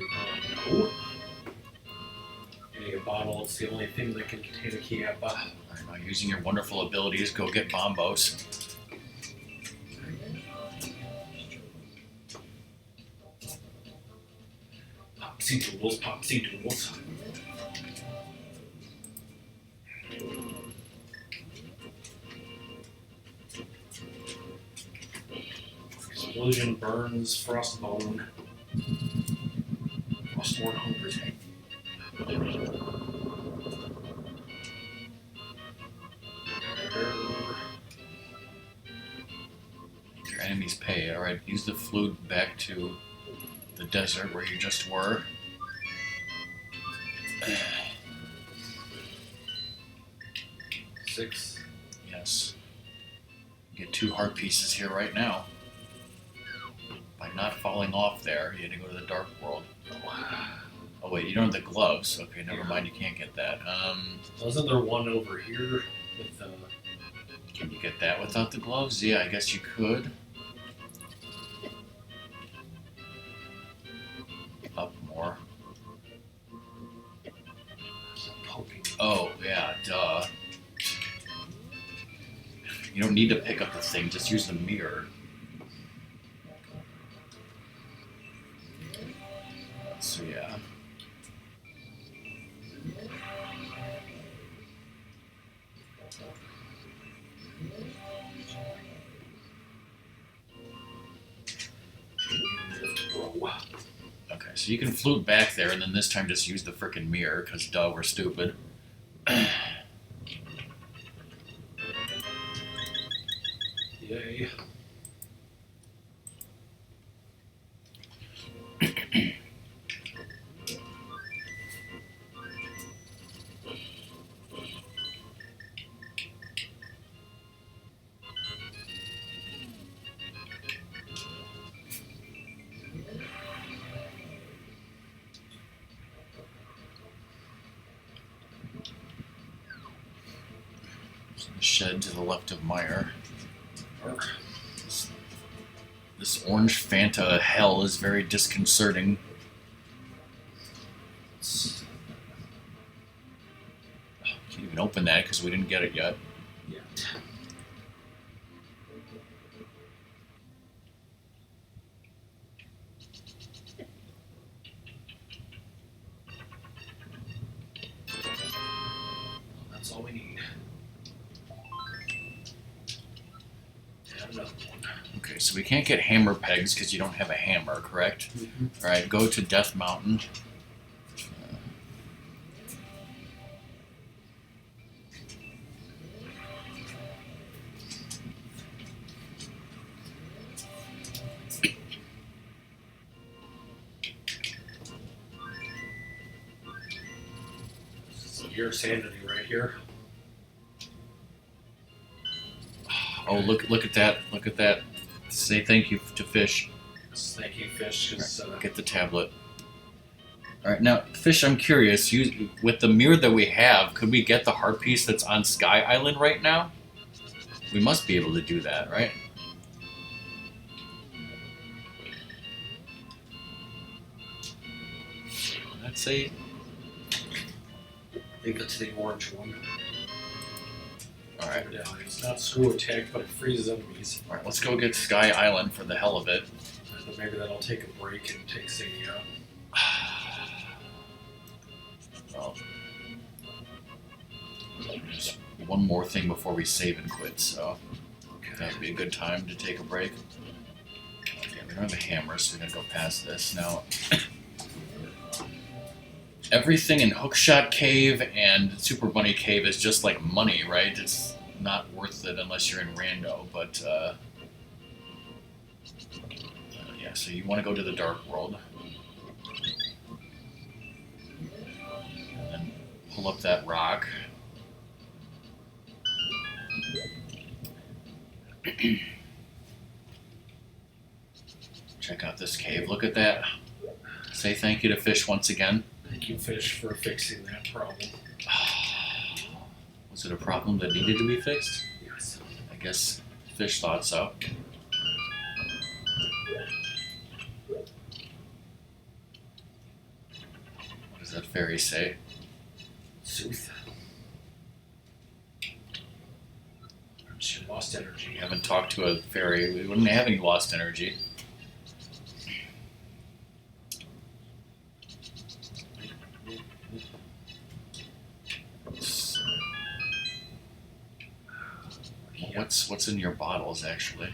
no. Getting a bottle, it's the only thing that can contain a key at bottom. Alright, now using your wonderful abilities, go get bombos. Popsy doodles, popsy doodles. Explosion burns, frostbone. Frostborn hungers. Your enemies pay. Alright, use the flute back to the desert where you just were. 6. Yes. You get 2 heart pieces here right now. By not falling off there, you had to go to the dark world. Oh wait, you don't have the gloves. Okay, never mind, you can't get that. Wasn't there one over here with Can you get that without the gloves? Yeah, I guess you could. Up more. poking? Oh, yeah, duh. You don't need to pick up the thing, just use the mirror. So yeah. Okay, so you can flute back there, and then this time just use the frickin' mirror, because duh, we're stupid. Yay. Shed to the left of Meyer. This orange Fanta hell is very disconcerting. Can't even open that because we didn't get it yet. That's all we need. And another one. Okay, so we can't get hammer pegs because you don't have a hammer, correct? Mm-hmm. Alright, go to Death Mountain. So your sanity right here. Oh, look at that. Look at that. Say thank you to Fish. Thank you, Fish. Because Get the tablet. Alright, now, Fish, I'm curious. With the mirror that we have, could we get the heart piece that's on Sky Island right now? We must be able to do that, right? I'd say. Leave it to the orange one. Alright. Yeah, it's not screw attack, but it freezes enemies. Alright, let's go get Sky Island for the hell of it. So maybe that'll take a break and take Sadie out. Well, just one more thing before we save and quit, so that would be a good time to take a break. Okay, we don't have a hammer, so we're gonna go past this. Now, everything in Hookshot Cave and Super Bunny Cave is just like money, right? It's not worth it unless you're in Rando, but yeah, so you want to go to the Dark World. And then pull up that rock. Check out this cave. Look at that. Say thank you to Fish once again. Thank you, Fish, for fixing that problem. Was it a problem that needed to be fixed? Yes. I guess Fish thought so. What does that fairy say? Sooth. She lost energy. We haven't talked to a fairy. We wouldn't have any lost energy. What's in your bottles, actually?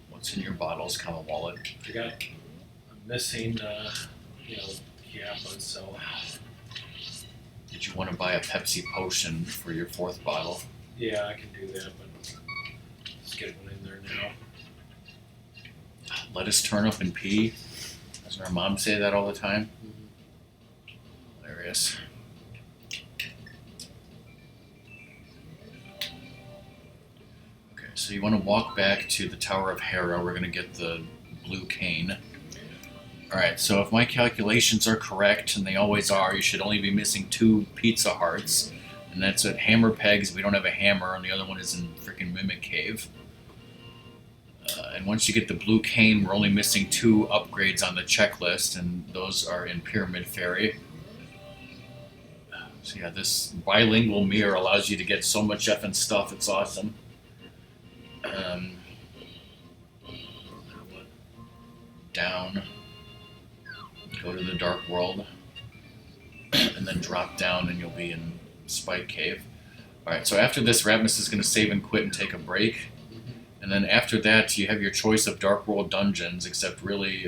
What's in your bottles, Common Wallet? I got a missing, but so. Did you want to buy a Pepsi potion for your 4th bottle? Yeah, I can do that, but let's get one in there now. Let us turn up and pee. Doesn't our mom say that all the time? Mm-hmm. Hilarious. Okay, so you want to walk back to the Tower of Hera. We're going to get the blue cane. Alright, so if my calculations are correct, and they always are, you should only be missing 2 pizza hearts. And that's at Hammer Pegs. We don't have a hammer, and the other one is in freaking Mimic Cave. And once you get the blue cane, we're only missing 2 upgrades on the checklist, and those are in Pyramid Fairy. So yeah, this bilingual mirror allows you to get so much effing stuff, it's awesome. Down. Go to the Dark World. And then drop down, and you'll be in Spike Cave. Alright, so after this, Ratmus is going to save and quit and take a break. And then after that, you have your choice of Dark World dungeons, except really,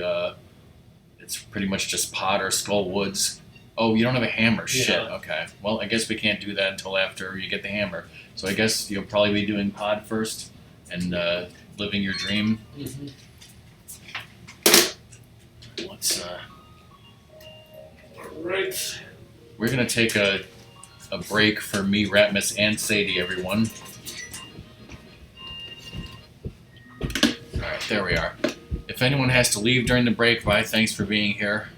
it's pretty much just Pod or Skull Woods. Oh, you don't have a hammer. Yeah. Shit, okay. Well, I guess we can't do that until after you get the hammer. So I guess you'll probably be doing Pod first and living your dream. Mm-hmm. Let's, Alright. we're going to take a break for me, Ratmus, and Sadie, everyone. Alright, there we are. If anyone has to leave during the break, bye, thanks for being here.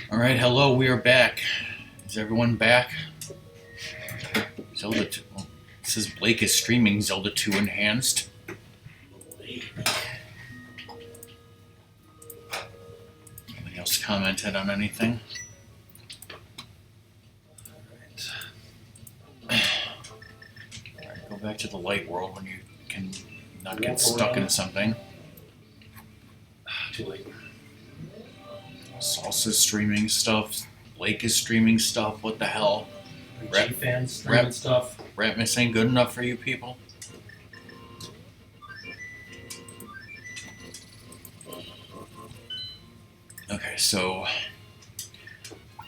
All right, hello, we are back. Is everyone back? Zelda 2. Well, it says Blake is streaming Zelda 2 Enhanced. Anybody else commented on anything? Alright, go back to the light world when you can not get stuck in something. Too late. Salsa's streaming stuff. Blake is streaming stuff. What the hell? Fans streaming stuff. Ratmus ain't good enough for you people? Okay, so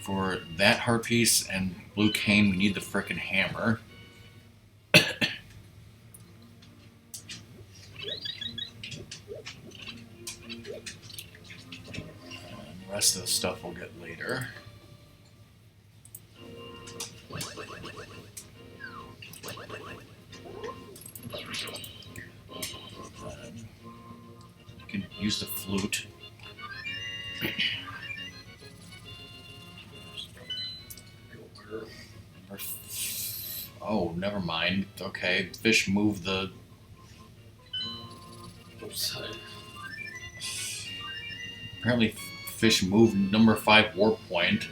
for that heart piece and blue cane, we need the frickin' hammer. And the rest of the stuff we'll get later. You can use the flute. Oh, never mind. Okay, fish move the. Apparently, fish moved number 5 warp point.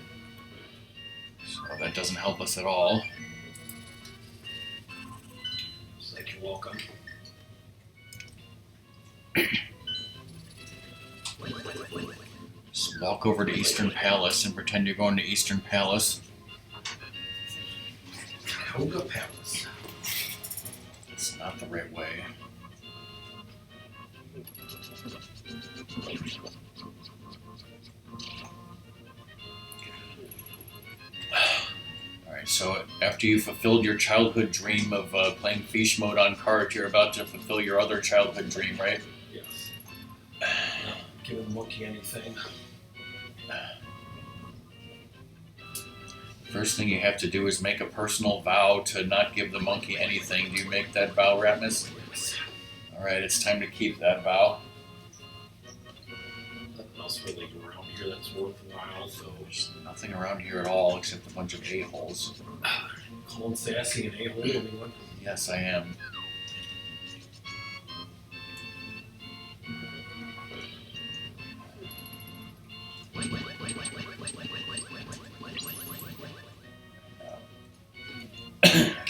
So that doesn't help us at all. It's like you're welcome. Just walk over to Eastern Palace and pretend you're going to Eastern Palace. Koga Palace. It's not the right way. Alright, so after you fulfilled your childhood dream of playing FEESH Mode on cart, you're about to fulfill your other childhood dream, right? Yes. Give the monkey anything. First thing you have to do is make a personal vow to not give the monkey anything. Do you make that vow, Ratmus? Yes. Alright, it's time to keep that vow. Nothing else really around here that's worthwhile, so. There's nothing around here at all except a bunch of a-holes. Calling sassy and a-hole anyone. Yes, I am.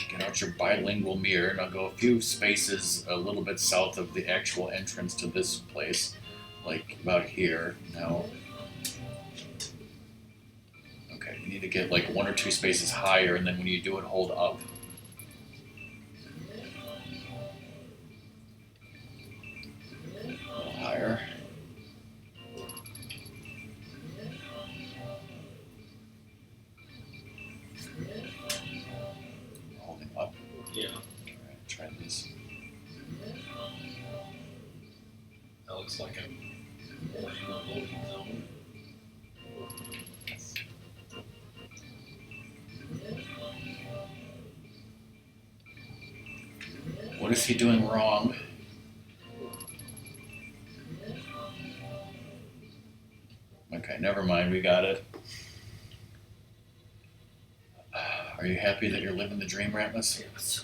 Get out your bilingual mirror, and I'll go a few spaces a little bit south of the actual entrance to this place, like about here. Now, okay, you need to get like 1 or 2 spaces higher, and then when you do it, hold up. A little higher. Holding up. Yeah. Alright, try this. That looks like I'm in a loading zone. What is he doing wrong? Okay, never mind, we got it. Are you happy that you're living the dream, Ratmus? Yes.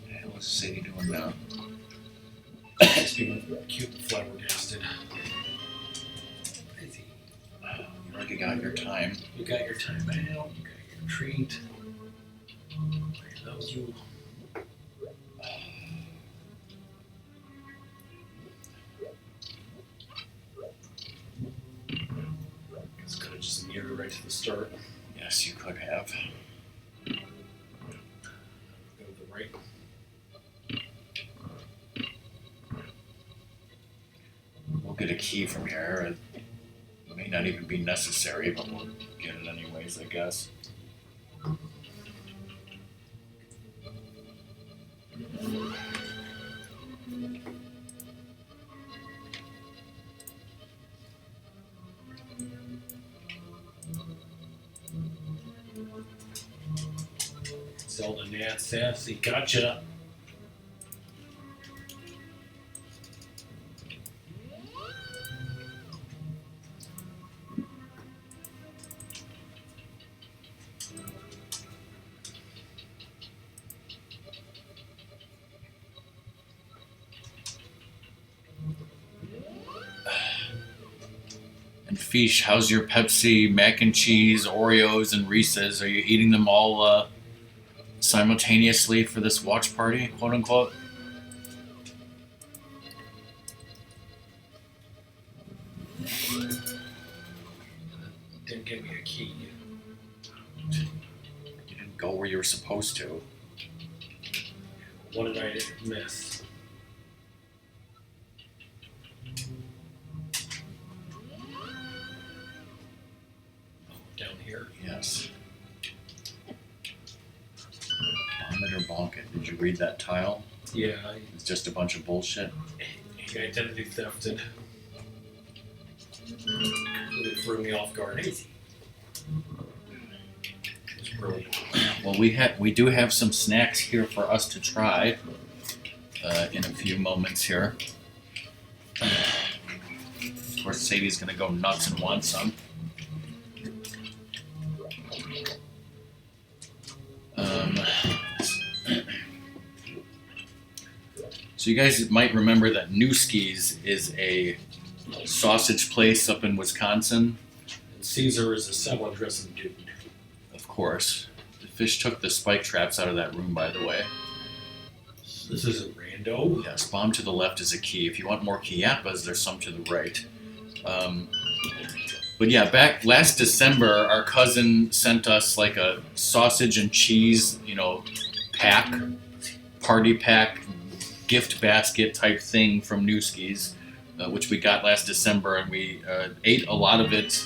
Hey, what's the city doing now? Speaking of cute and flabbergasted. You already got your time. You got your time out, you got your treat. That was you. Guess could have just mirrored right to the start. Yes, you could have. Go to the right. We'll get a key from here. It may not even be necessary, but we'll get it anyways, I guess. Zelda Nat Sassy, gotcha. And FEESH, how's your Pepsi, mac and cheese, Oreos, and Reese's? Are you eating them all simultaneously for this watch party, quote unquote? Didn't give me a key. You didn't go where you were supposed to. What did I miss? Down here. Yes. Bomb it or bonk it. Did you read that tile? Yeah, It's just a bunch of bullshit. he identity thefted. Really threw me off guard. It was brilliant. Well, we do have some snacks here for us to try in a few moments here. Of course, Sadie's gonna go nuts and want some. So you guys might remember that Newski's is a sausage place up in Wisconsin. And Caesar is a salad dressing dude. Of course. The fish took the spike traps out of that room, by the way. This isn't rando. Yes, bomb to the left is a key. If you want more Chiappas, there's some to the right. But yeah, back last December, our cousin sent us like a sausage and cheese, pack, party pack, gift basket type thing from Newski's, which we got last December, and we ate a lot of it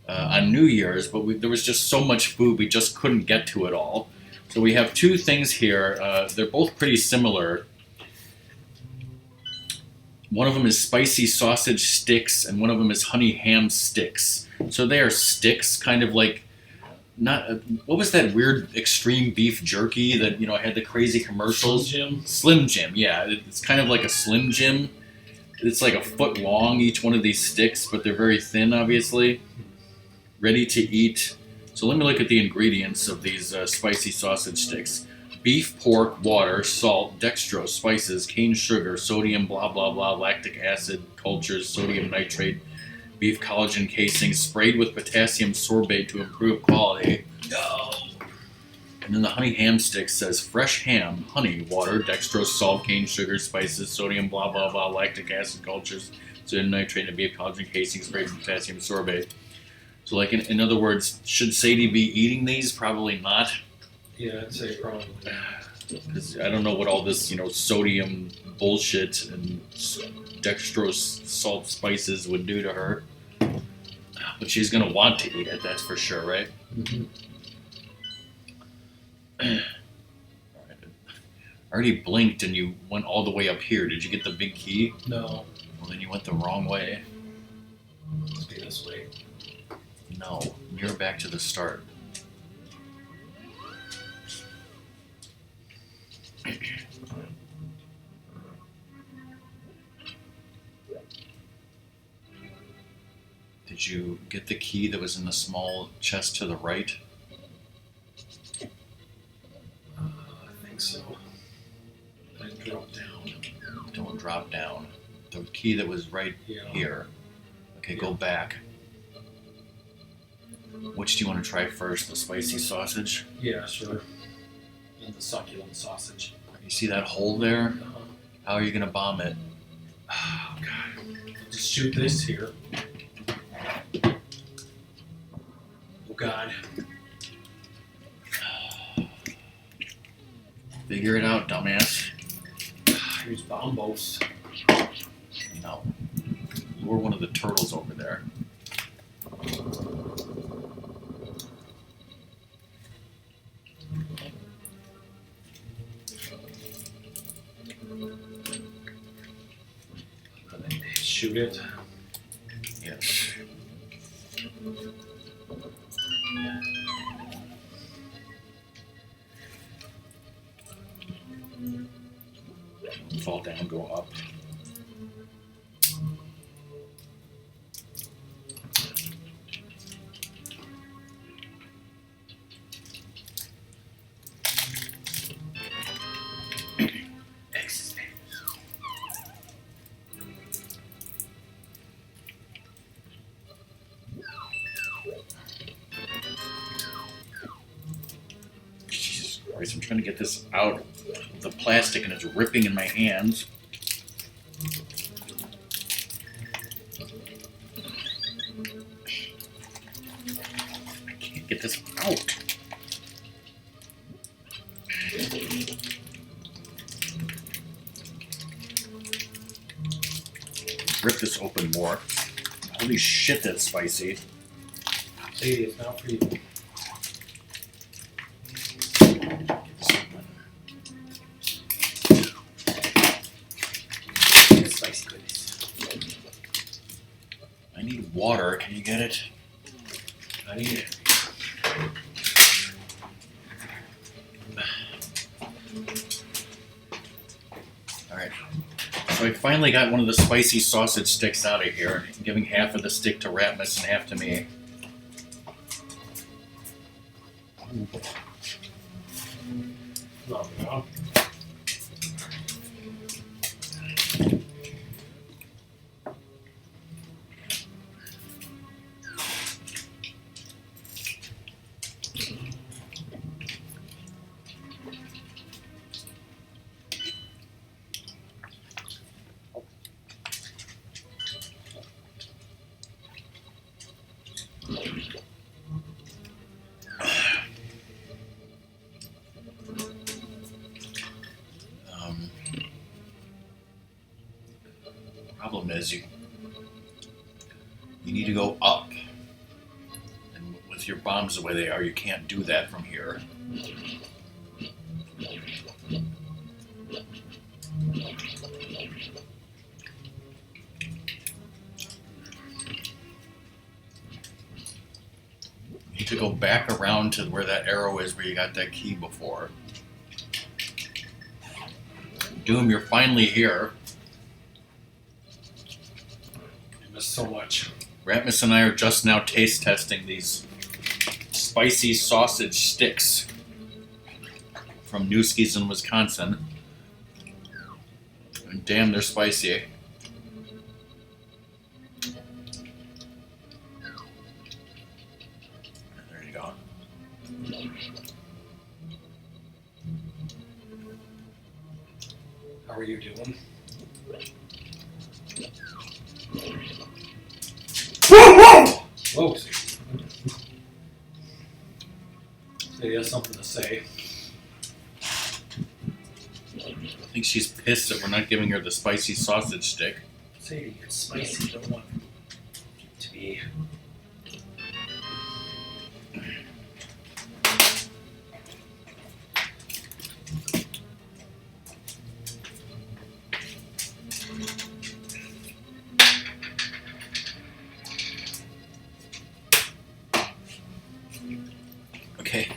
on New Year's, but there was just so much food, we just couldn't get to it all. So we have two things here. They're both pretty similar. One of them is spicy sausage sticks, and one of them is honey ham sticks. So they are sticks, kind of like what was that weird extreme beef jerky that had the crazy commercials? Slim Jim, yeah. It's kind of like a Slim Jim. It's like a foot long, each one of these sticks, but they're very thin, obviously. Ready to eat. So let me look at the ingredients of these spicy sausage sticks. Beef, pork, water, salt, dextrose, spices, cane sugar, sodium, blah, blah, blah, lactic acid, cultures, sodium nitrate, beef collagen casing, sprayed with potassium sorbate to improve quality. No. And then the honey ham stick says fresh ham, honey, water, dextrose, salt, cane sugar, spices, sodium, blah, blah, blah, lactic acid, cultures, sodium nitrate, and beef collagen casing, sprayed with potassium sorbate. So, like, in other words, should Sadie be eating these? Probably not. Yeah, I'd say probably. Because I don't know what all this, sodium bullshit and dextrose salt spices would do to her. But she's going to want to eat it, that's for sure, right? Mm-hmm. All right. I already blinked and you went all the way up here. Did you get the big key? No. Well, then you went the wrong way. Let's do this way. No, you're back to the start. Did you get the key that was in the small chest to the right? I think so. I dropped down. Don't drop down. The key that was right here. Okay, go back. Which do you want to try first? The spicy sausage? Yeah, sure. And the succulent sausage. You see that hole there? Uh-huh. How are you going to bomb it? Oh, God. Just shoot this here. Oh, God. Figure it out, dumbass. Here's bombos. No. Lure one of the turtles over there. Shoot it. Yes. up. Jesus Christ, I'm trying to get this out of the plastic and it's ripping in my hands. I can't get this out. Rip this open more. Holy shit, that's spicy. Sadie, it's not for you. Spicy goodness. I need water. Can you get it? I need it. Alright. So I finally got one of the spicy sausage sticks out of here. I'm giving half of the stick to Ratmus and half to me. Oh, no. Problem is you need to go up. And with your bombs the way they are, you can't do that from here. You need to go back around to where that arrow is where you got that key before. Doom, you're finally here. So much. Ratmus and I are just now taste testing these spicy sausage sticks from Newski's in Wisconsin. And damn, they're spicy. There you go. How are you doing? Whoa! Sadie has something to say. I think she's pissed that we're not giving her the spicy sausage stick. Sadie, it's spicy. Don't want it to be. Okay,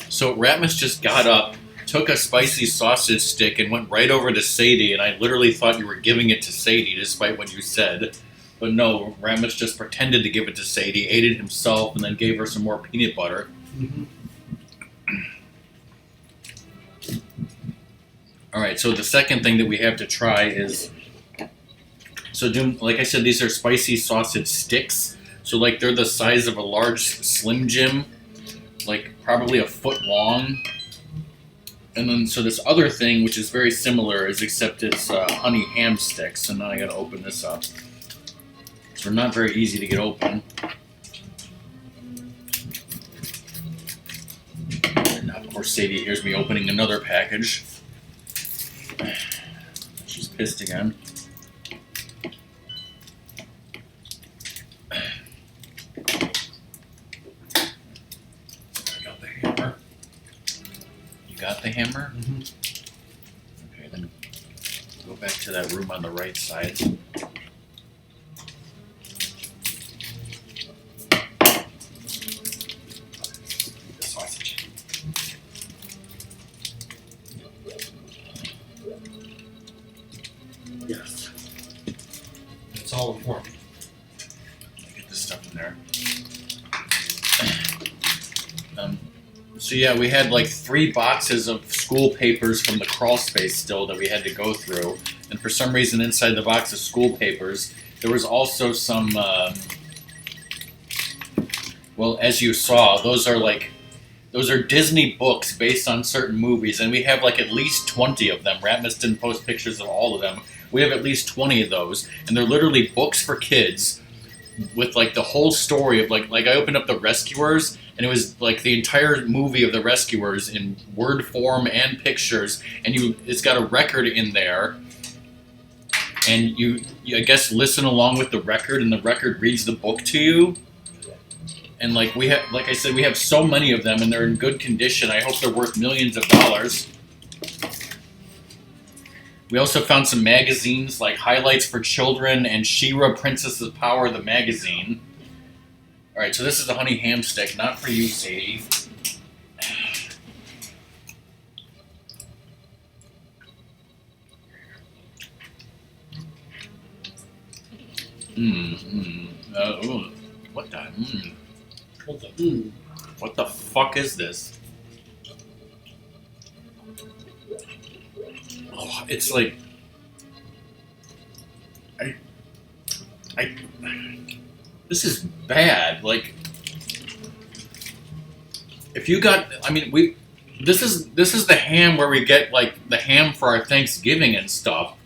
so Ratmus just got up, took a spicy sausage stick, and went right over to Sadie, and I literally thought you were giving it to Sadie, despite what you said. But no, Ratmus just pretended to give it to Sadie, ate it himself, and then gave her some more peanut butter. Mm-hmm. Alright, so the second thing that we have to try is... So, Doom, like I said, these are spicy sausage sticks. So, like, they're the size of a large Slim Jim. Like, probably a foot long. And then, so this other thing, which is very similar, is except it's honey ham sticks. And now I gotta open this up. So they're not very easy to get open. And now, of course, Sadie hears me opening another package. She's pissed again. Got the hammer? Mm-hmm. Okay, then go back to that room on the right side. The sausage. Yes. It's all important. Get this stuff in there. So yeah, we had like 3 boxes of school papers from the crawl space still that we had to go through, and for some reason inside the box of school papers there was also some. Well, as you saw, those are Disney books based on certain movies, and we have like at least 20 of them. Ratmus didn't post pictures of all of them. We have at least 20 of those, and they're literally books for kids with like the whole story of like I opened up The Rescuers, and it was like the entire movie of The Rescuers in word form and pictures, and it's got a record in there, and you I guess listen along with the record, and the record reads the book to you. And like I said, we have so many of them, and they're in good condition. I hope they're worth millions of dollars. We also found some magazines like Highlights for Children and She-Ra Princess of Power, the magazine. All right, so this is the honey ham stick, not for you, Sadie. Ooh, what the? What the fuck is this? Oh, it's like this is bad. Like, if you got, I mean, this is the ham where we get like the ham for our Thanksgiving and stuff,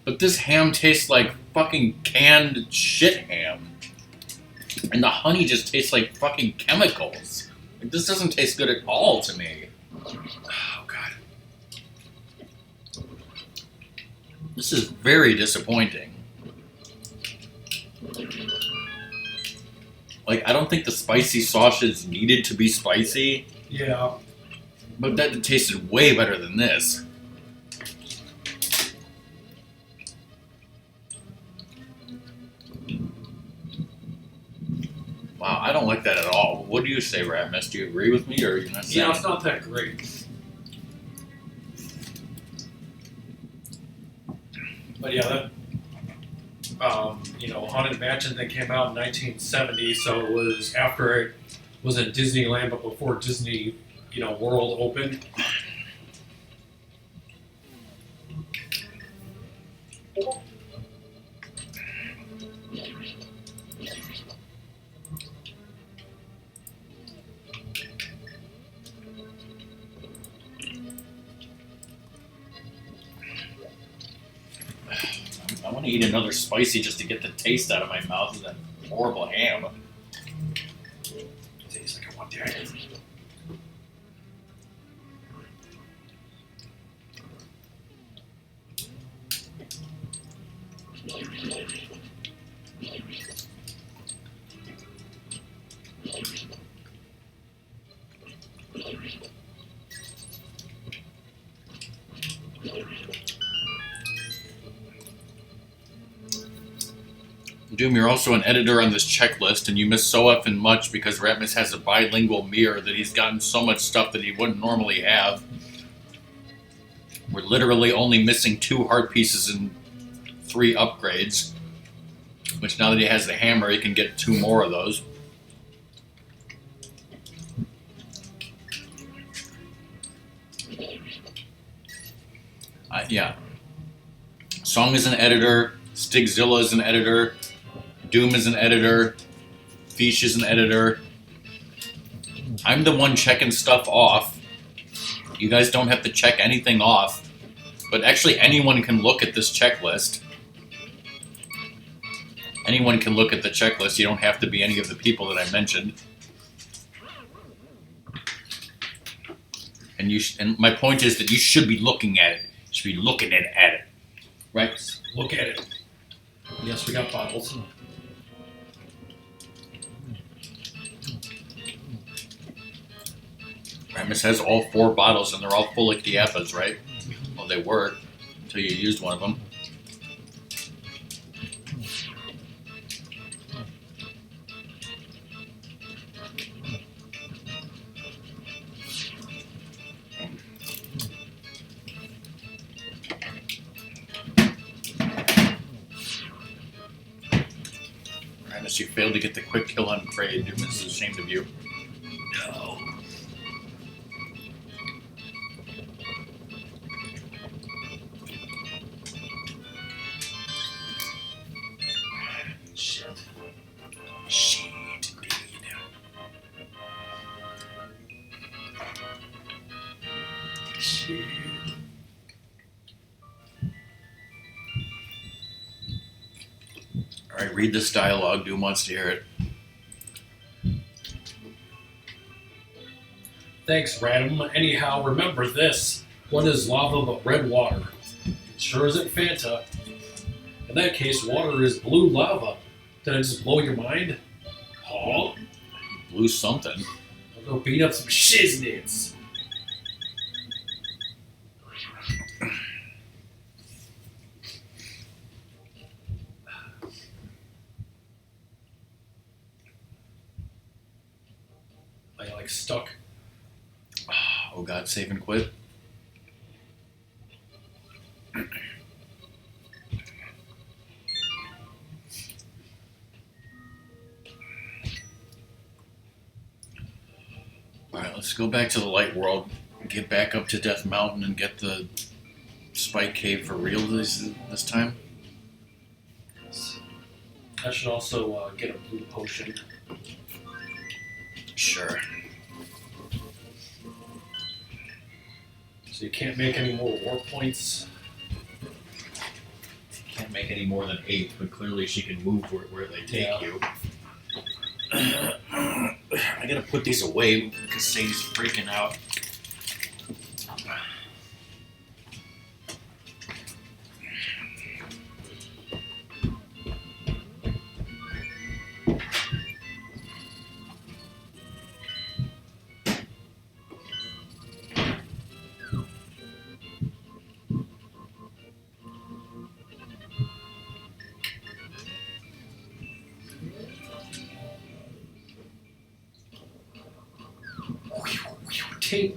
but this ham tastes like fucking canned shit ham. And the honey just tastes like fucking chemicals. Like, this doesn't taste good at all to me. Oh, God. This is very disappointing. Like, I don't think the spicy sausage needed to be spicy. Yeah. But that tasted way better than this. Wow, I don't like that at all. What do you say, Ratmus? Do you agree with me, or are you not saying? Yeah, it's not that great. But yeah, that Haunted Mansion thing came out in 1970, so it was after it was at Disneyland, but before Disney, World opened. I want to eat another spicy just to get the taste out of my mouth of that horrible ham. It tastes like I want that. Doom, you're also an editor on this checklist, and you miss so effing much because Ratmus has a bilingual mirror that he's gotten so much stuff that he wouldn't normally have. We're literally only missing 2 heart pieces and 3 upgrades, which now that he has the hammer, he can get 2 more of those. Yeah. Song is an editor, Stigzilla is an editor, Doom is an editor, FEESH is an editor. I'm the one checking stuff off. You guys don't have to check anything off, but actually anyone can look at this checklist. Anyone can look at the checklist. You don't have to be any of the people that I mentioned. And my point is that you should be looking at it. You should be looking at it. Right? Look at it. Yes, we got bottles. Ratmus has all 4 bottles, and they're all full of Chiappas, right? Well, they were, until you used one of them. Ratmus, you failed to get the quick kill on Kraid. Doomans is ashamed of you. No. Shit. Shit, indeed. Shit. Alright, read this dialogue. Doom wants to hear it. Thanks, Radum. Anyhow, remember this. What is lava but red water? It sure isn't Fanta. In that case, water is blue lava. Did I just blow your mind? Huh? Blew something. I'll go beat up some shiznits. Are you like stuck? Oh god, save and quit. Alright, let's go back to the light world. Get back up to Death Mountain and get the Spike Cave for real this time. I should also get a blue potion. Sure. So you can't make any more war points. Can't make any more than 8, but clearly she can move where they take Yeah. you. I gotta put these away because Sadie's freaking out. Tape.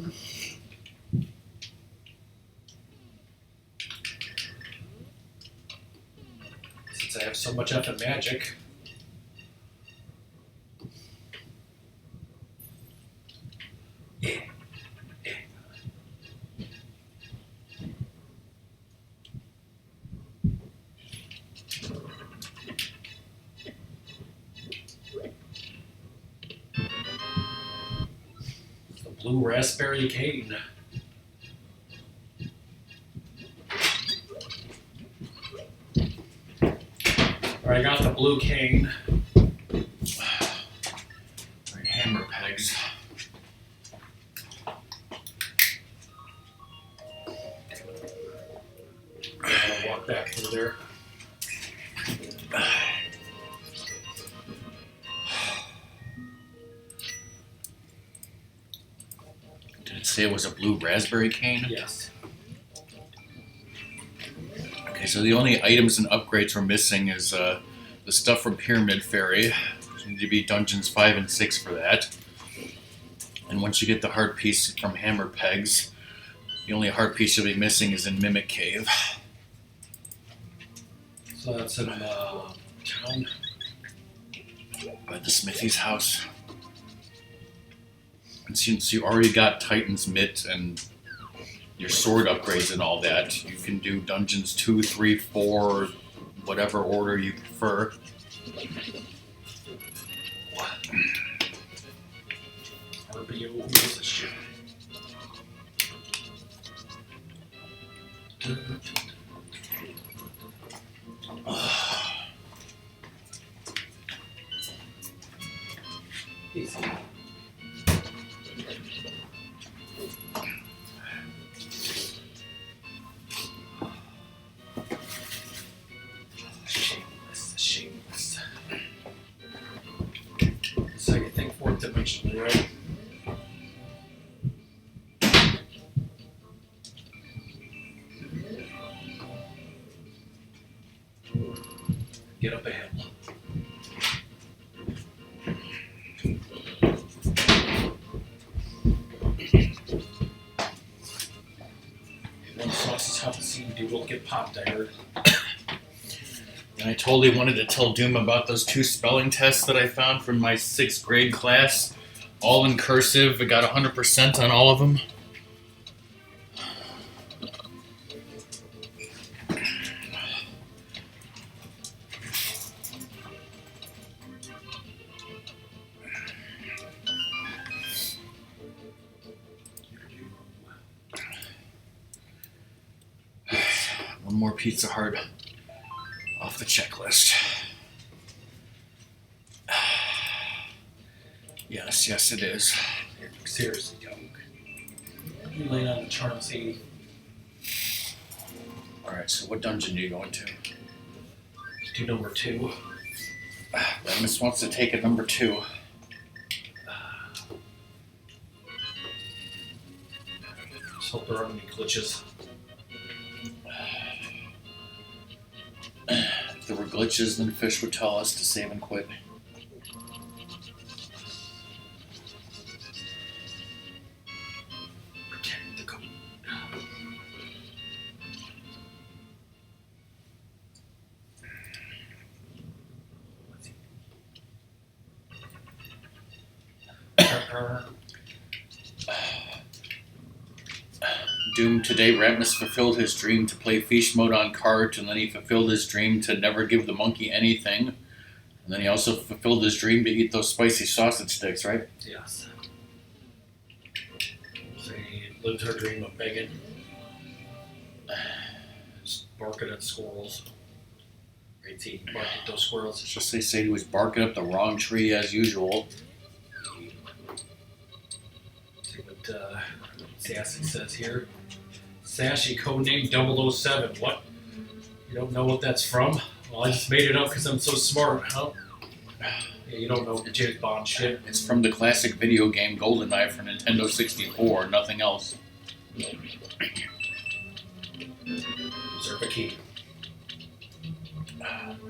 Since I have so much effing magic. Blue raspberry cane. Alright, I got the blue cane. Alright, hammer pegs. I'll walk back through there. Did it say it was a blue raspberry cane? Yes. Okay, so the only items and upgrades we're missing is the stuff from Pyramid Fairy. You need to be dungeons 5 and 6 for that. And once you get the heart piece from Hammer Pegs, the only heart piece you'll be missing is in Mimic Cave. So that's in town. By the Smithy's house. And since you already got Titan's Mitt and your sword upgrades and all that, you can do dungeons 2, 3, 4, whatever order you prefer. RBO piece of shit. Easy. Shameless. That's how you think fourth dimensionally, right? Get up a hill. One sauce's house seemed to will get popped, I heard. And I totally wanted to tell Doom about those 2 spelling tests that I found from my 6th grade class. All in cursive. I got 100% on all of them. One more Pizza Hut off the checklist. Yes, it is. Seriously, Doug. You lay on the charm scene. Alright, so what dungeon do you go into? Do number 2. Ratmus wants to take it number 2. Just hope there aren't any glitches. If there were glitches, then Fish would tell us to save and quit. Protect the code. Doom, today Ratmus fulfilled his dream to play FEESH Mode on cart, and then he fulfilled his dream to never give the monkey anything. And then he also fulfilled his dream to eat those spicy sausage sticks, right? Yes. So he lived her dream of begging. Just barking at squirrels. Great he barked at those squirrels. It's just they say he was barking up the wrong tree as usual. See what Sassy says here. Sassy, codename 007. What? You don't know what that's from? Well, I just made it up because I'm so smart, huh? Yeah, you don't know James Bond shit. It's from the classic video game GoldenEye for Nintendo 64, nothing else. Reserve a key.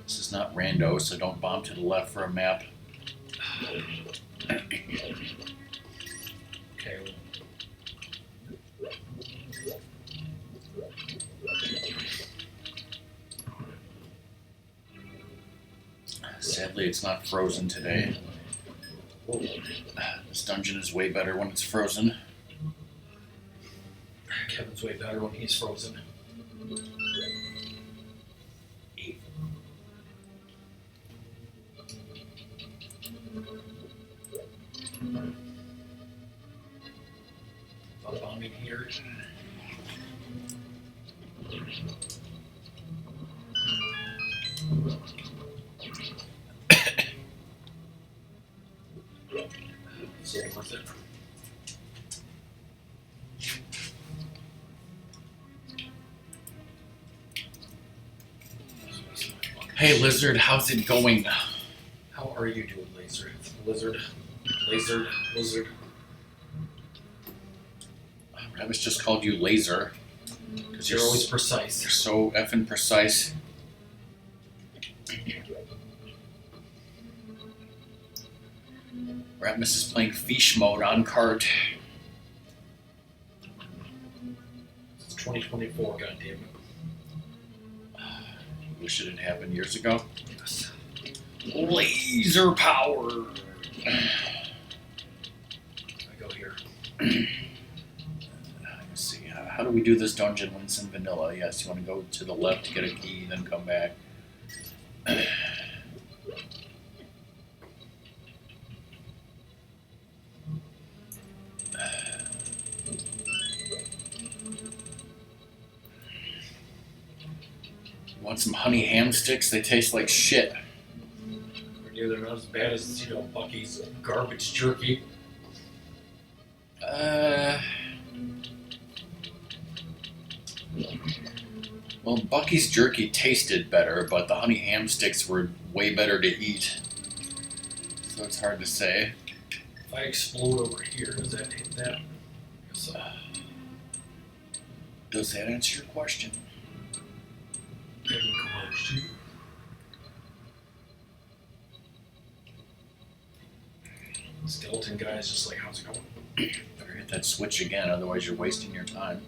This is not rando, so don't bomb to the left for a map. Okay. Sadly, it's not frozen today. This dungeon is way better when it's frozen. Kevin's way better when he's frozen. Bombing here. So worth it. Hey, Lizard, how's it going? How are you doing, Lizard? Lizard. Ratmus just called you Laser. Because You're always precise. You're so effing precise. Ratmus is playing FEESH Mode on cart. It's 2024, goddammit. Wish it had happened years ago. Yes. Laser power! I go here. Let's see, how do we do this dungeon when it's in vanilla? Yes, you want to go to the left to get a key, then come back. Want some honey ham sticks? They taste like shit. Yeah, they're not as bad as, Bucky's garbage jerky. Well, Bucky's jerky tasted better, but the honey ham sticks were way better to eat. So it's hard to say. If I explode over here, does that hit that? So, Does that answer your question? Skeleton guy is just like, how's it going? Better hit that switch again, otherwise you're wasting your time.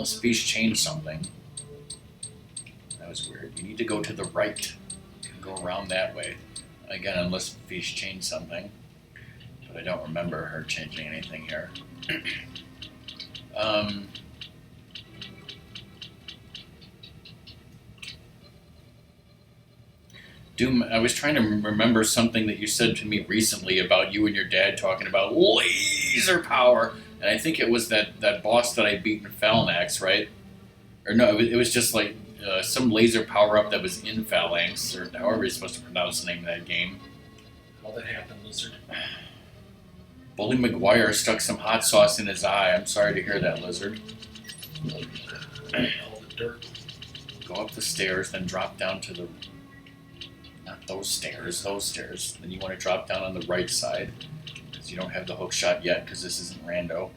Unless FEESH changed something. That was weird. You need to go to the right. You can go around that way. Again, unless FEESH changed something. But I don't remember her changing anything here. Doom, I was trying to remember something that you said to me recently about you and your dad talking about laser power. And I think it was that boss that I beat in Phalanx, right? Or no, it was just like some laser power-up that was in Phalanx, or however you're supposed to pronounce the name of that game. How that happened, Lizard? Bully McGuire stuck some hot sauce in his eye. I'm sorry to hear that, Lizard. All the dirt. Go up the stairs, then drop down to the... Not those stairs, those stairs. Then you want to drop down on the right side, because you don't have the hook shot yet, because this isn't rando.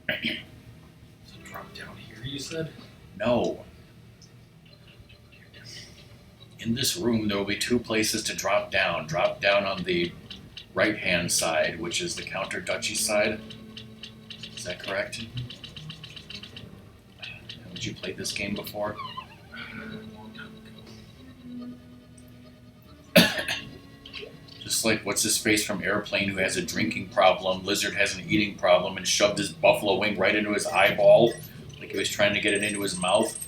So drop down here, you said? No. In this room, there will be two places to drop down. Drop down on the right-hand side, which is the counter duchy side. Is that correct? Haven't you played this game before? Just like what's-his-face from Airplane, who has a drinking problem, Lizard has an eating problem, and shoved his buffalo wing right into his eyeball, like he was trying to get it into his mouth.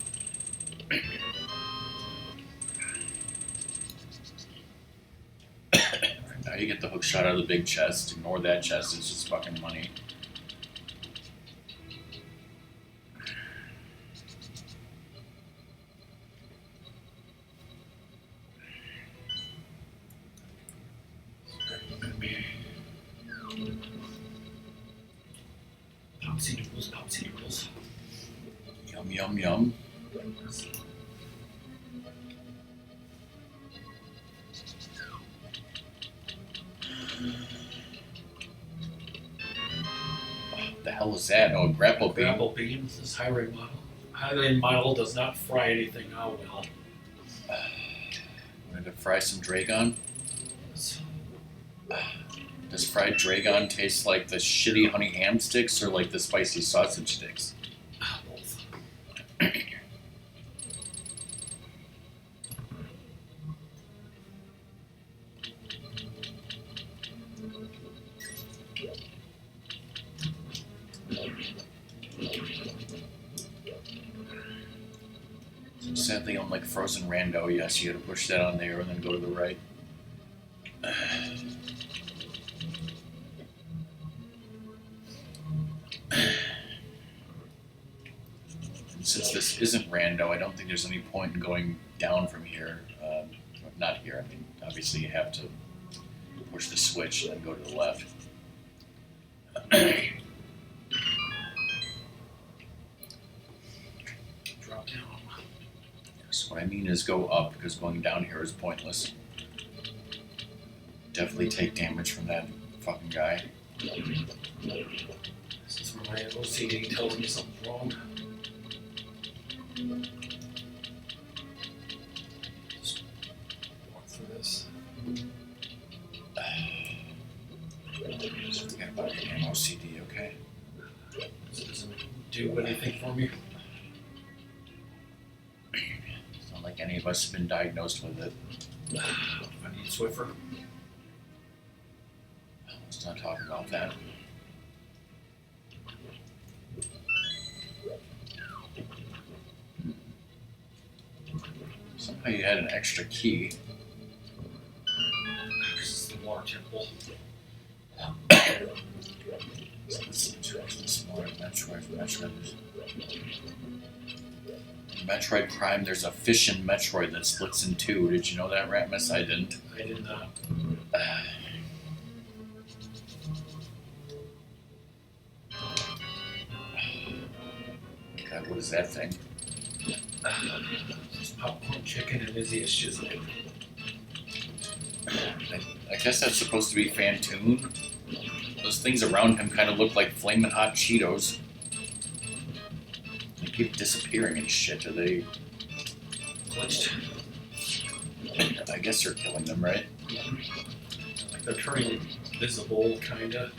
Now you get the hook shot out of the big chest. Ignore that chest, it's just fucking money. Popsy noodles. Yum, yum, yum. What the hell is that? Oh, grapple beam. Grapple beams. This high-rank model does not fry anything out well. Wanted to fry some Dragon? Does fried Dragon taste like the shitty honey ham sticks or like the spicy sausage sticks? Both. Sadly, on like frozen rando, yes, you gotta push that on there and then go to the right. And since this isn't rando, I don't think there's any point in going down from here. Not here, I mean, obviously you have to push the switch and then go to the left. Drop down. So what I mean is go up, because going down here is pointless. Definitely take damage from that fucking guy. This is where my OCD tells me something's wrong. Just walk through this. Just forget about your OCD, okay? This doesn't do anything for me. It's not like any of us have been diagnosed with it. I need Swiffer. Let's not talk about that. Somehow you had an extra key. This is the water temple. Metroid Prime, there's a fish in Metroid that splits in two. Did you know that, Ratmus? I didn't. I did not. God, what is that thing? This popcorn chicken and Izzy is chiseling. I guess that's supposed to be Fantoon. Those things around him kind of look like flamin' hot Cheetos. They keep disappearing and shit. Are they... Glitched. I guess you're killing them, right? Like they're turning visible, kinda.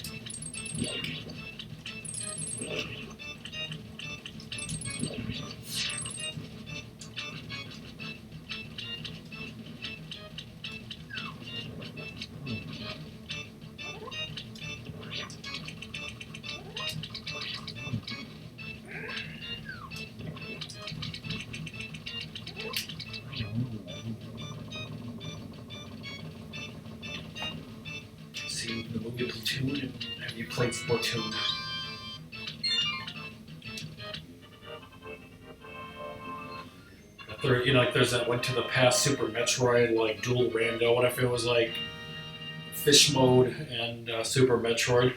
movie Platoon, and have you played Splatoon? There, you know, like there's that Link to the Past Super Metroid, like Dual Rando. What if it was like FEESH Mode and Super Metroid?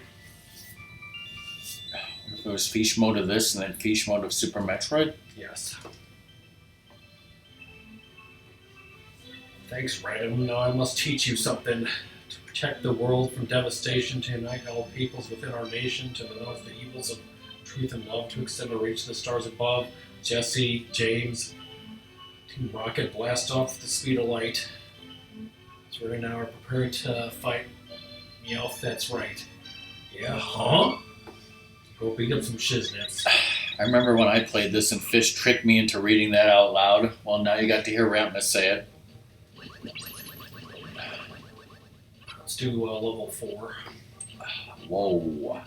If it was FEESH Mode of this and then FEESH Mode of Super Metroid? Yes. Thanks, Random. Now I must teach you something. To protect the world from devastation, to unite all peoples within our nation, to denounce the evils of truth and love, to extend the reach of the stars above. Jesse, James, Team Rocket blast off at the speed of light. So right now we're prepared to fight Meowth, that's right. Yeah, huh? Go beat up some shiznits. I remember when I played this and Fish tricked me into reading that out loud. Well, now you got to hear Ratmus say it. Let's do level 4. Whoa.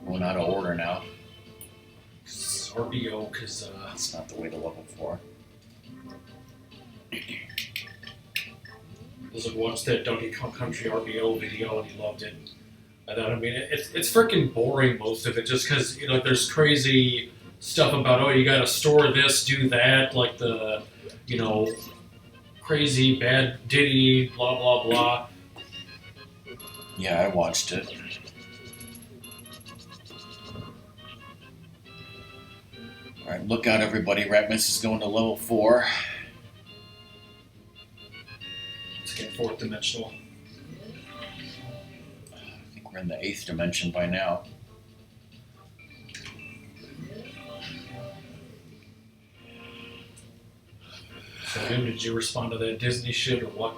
Going out of order now. RBO, because That's not the way to level 4. those have watched that Donkey Kong Country RBO video and he loved it. And I mean, it's freaking boring, most of it, just because, you know, there's crazy stuff about, oh, you gotta store this, do that, like the, you know, crazy bad Diddy, blah, blah, blah. Yeah, I watched it. Alright, look out everybody. Ratmus is going to level 4. Let's get 4th dimensional. I think we're in the 8th dimension by now. So, Jim, did you respond to that Disney shit or what?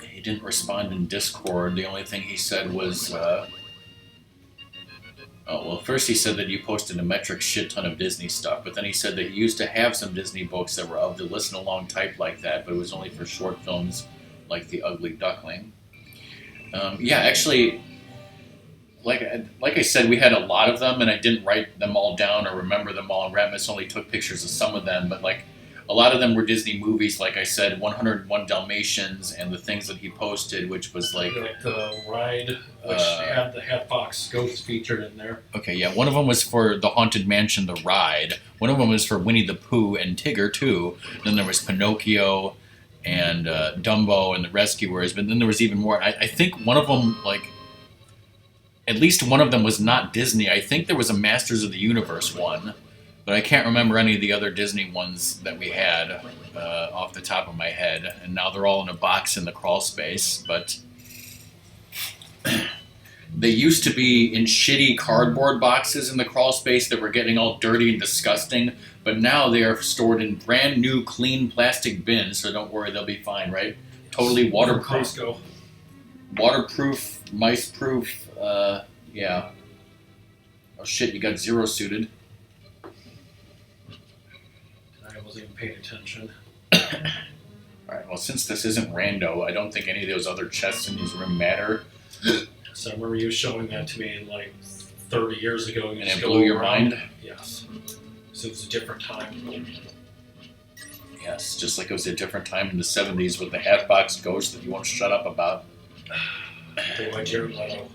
He didn't respond in Discord. The only thing he said was, oh, well, first he said that you posted a metric shit ton of Disney stuff, but then he said that he used to have some Disney books that were of the listen-along type like that, but it was only for short films like The Ugly Duckling. Yeah, actually, like I said, we had a lot of them, and I didn't write them all down or remember them all, and Ratmus only took pictures of some of them, but like, a lot of them were Disney movies, like I said, 101 Dalmatians, and the things that he posted, which was like the ride, which had the Hatbox Ghost featured in there. Okay, yeah, one of them was for the Haunted Mansion, the ride. One of them was for Winnie the Pooh and Tigger, too. Then there was Pinocchio and Dumbo and the Rescuers, but then there was even more. I think one of them, like, at least one of them was not Disney. I think there was a Masters of the Universe one, but I can't remember any of the other Disney ones that we had off the top of my head. And now they're all in a box in the crawl space, but they used to be in shitty cardboard boxes in the crawl space that were getting all dirty and disgusting, but now they are stored in brand new clean plastic bins, so don't worry, they'll be fine, right? Totally waterproof. Costco. Waterproof, mice-proof, yeah. Oh shit, you got Zero suited. I wasn't even paying attention. Alright, well since this isn't rando, I don't think any of those other chests in his room matter. So I remember you showing that to me like 30 years ago. And it blew your mind? Yes. So it was a different time. Yes, just like it was a different time in the 70s with the Hatbox Ghost that you won't shut up about. Boy, Jared Leto.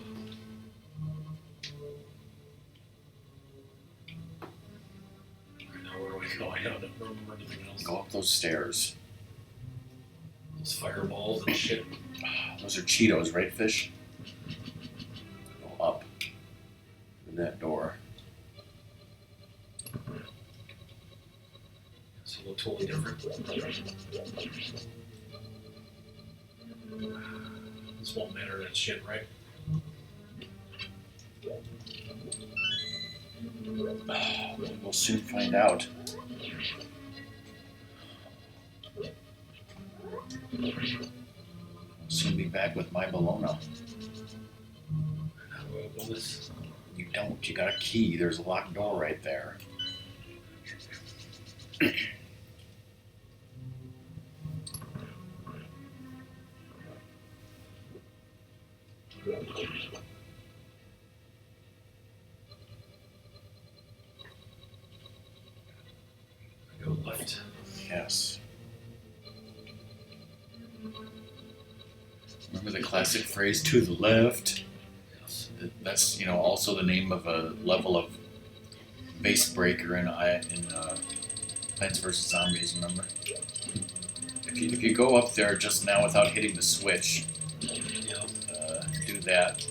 Now where do I go? I don't remember anything else. Go up those stairs. Those fireballs and shit. Those are Cheetos, right, Fish? Go up through that door. It's a little totally different. This won't matter, that shit, right? We'll soon find out. We'll soon be back with my Bologna. How do I open this? You don't. You got a key. There's a locked door right there. I go left. Yes. Remember the classic phrase, to the left? Yes. That's, also the name of a level of base breaker in Plants vs. Zombies, remember? If you go up there just now without hitting the switch, Yeah. do that.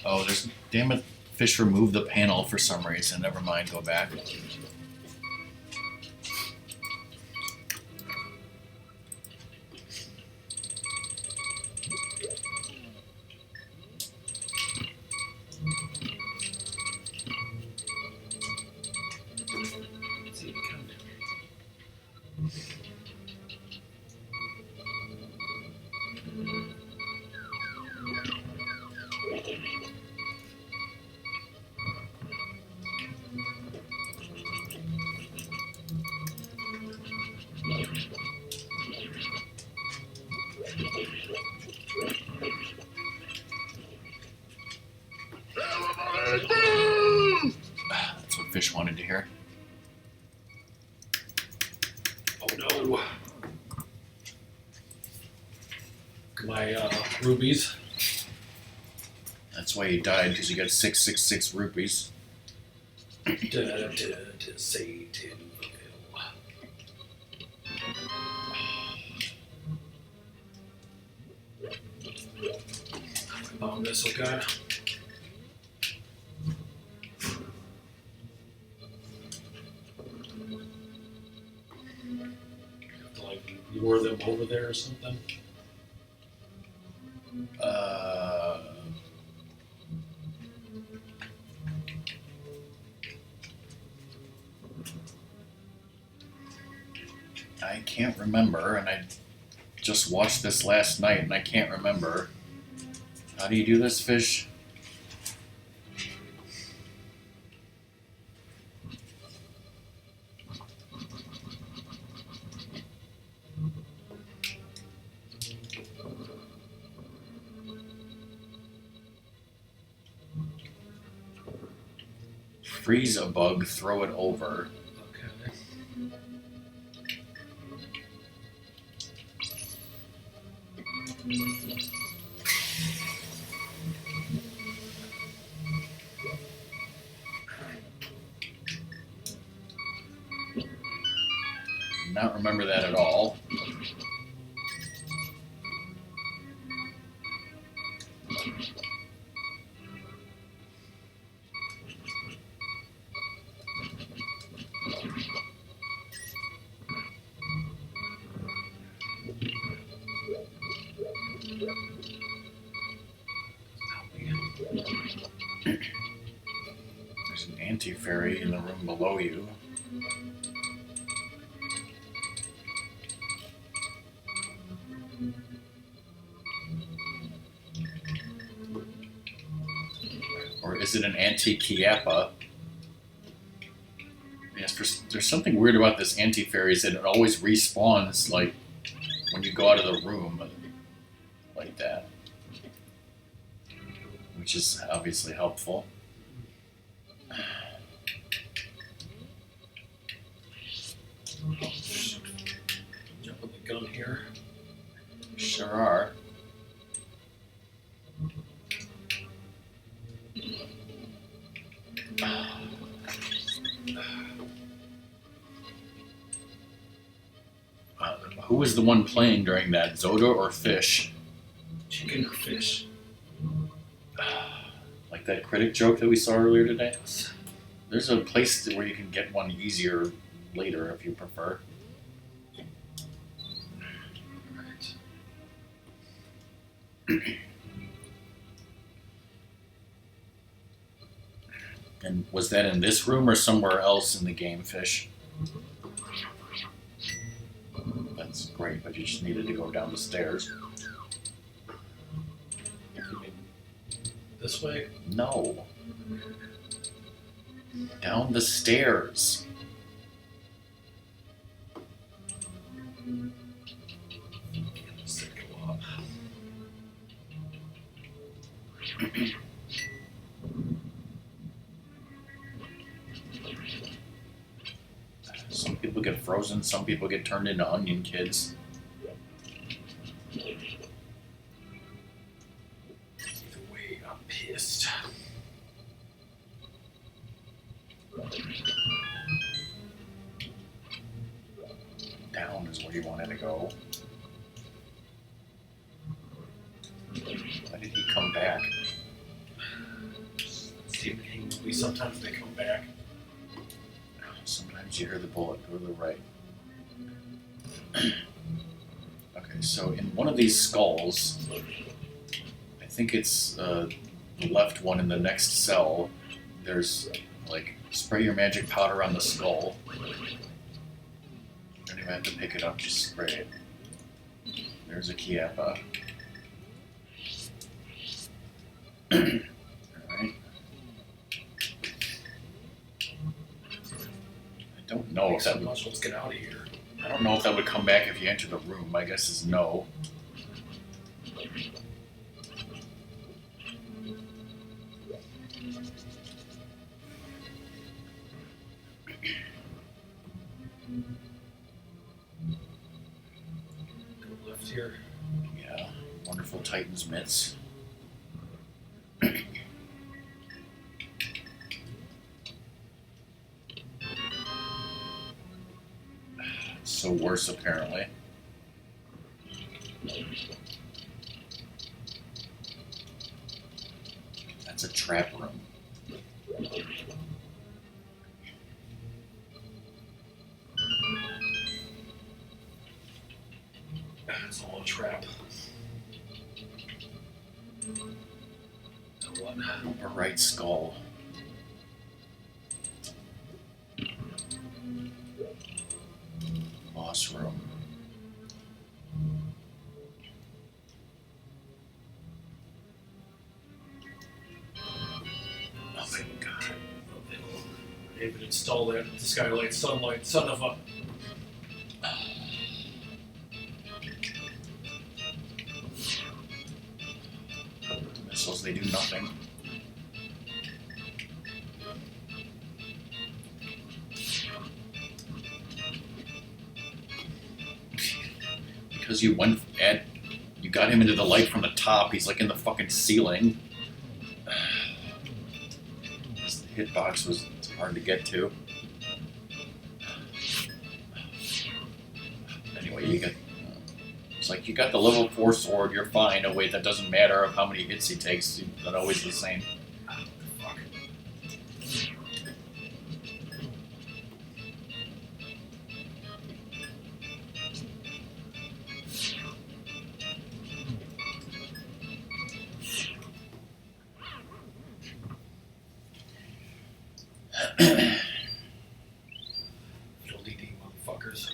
Oh, damn it, Fish removed the panel for some reason. Never mind, go back. That's what Fish wanted to hear. Oh no. My rubies. That's why he died, because he got 666 rupees. Satan. Bomb missile guy. Have to like lure them over there or something. I can't remember, and I just watched this last night, and I can't remember. How do you do this, Fish? Freeze a bug, throw it over. Okay. Not remember that at all. There's an anti-fairy in the room below you. Or is it an anti-Kiappa? Yes, there's something weird about this anti-fairy, is that it always respawns, like, when you go out of the room, like that. Which is obviously helpful. Jump with the gun here. Sure are. Who was the one playing during that, Zoda or Fish? Chicken or fish? Like that critic joke that we saw earlier today? There's a place where you can get one easier later if you prefer. Right. And was that in this room or somewhere else in the game, Fish? That's great, but you just needed to go down the stairs. You mean this way? No. Down the stairs. This thing go up. Some people people get frozen, some people get turned into onion kids. Either way, I'm pissed. Down is where you wanted to go. Why did he come back? Stephen King movies, sometimes they come back. Sometimes you hear the bullet go to the right. Okay, so in one of these skulls, I think it's the left one in the next cell, there's like spray your magic powder on the skull. You don't even have to pick it up, just spray it. There's a Kiappa. Alright. I don't know if that would, Let's get out of here. I don't know if that would come back if you enter the room. My guess is no. Go left here. Yeah, wonderful Titan's mitts. So worse, apparently. That's a trap room. It's all a trap. Now what? A right skull. Boss room. Oh my god. David, install that skylight, sunlight, son of a. The missiles, they do nothing. Because you got him into the light from the top, he's like in the fucking ceiling. This hitbox was hard to get to. Anyway, you get. It's like you got the level 4 sword, you're fine. Oh wait, that doesn't matter of how many hits he takes, they're always the same. Fuck. LDD motherfuckers.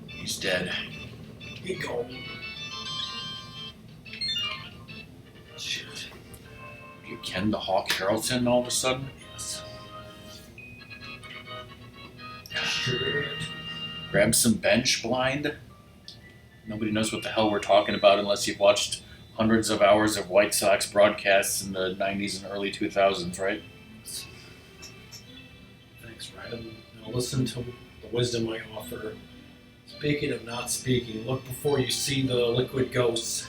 He's dead. He go. Shit. You Ken the Hawk Harrelson all of a sudden? Yes. Grab some bench blind. Nobody knows what the hell we're talking about unless you've watched hundreds of hours of White Sox broadcasts in the 90s and early 2000s, right? Thanks, Ryan. Now listen to the wisdom I offer. Speaking of not speaking, look before you see the liquid ghosts.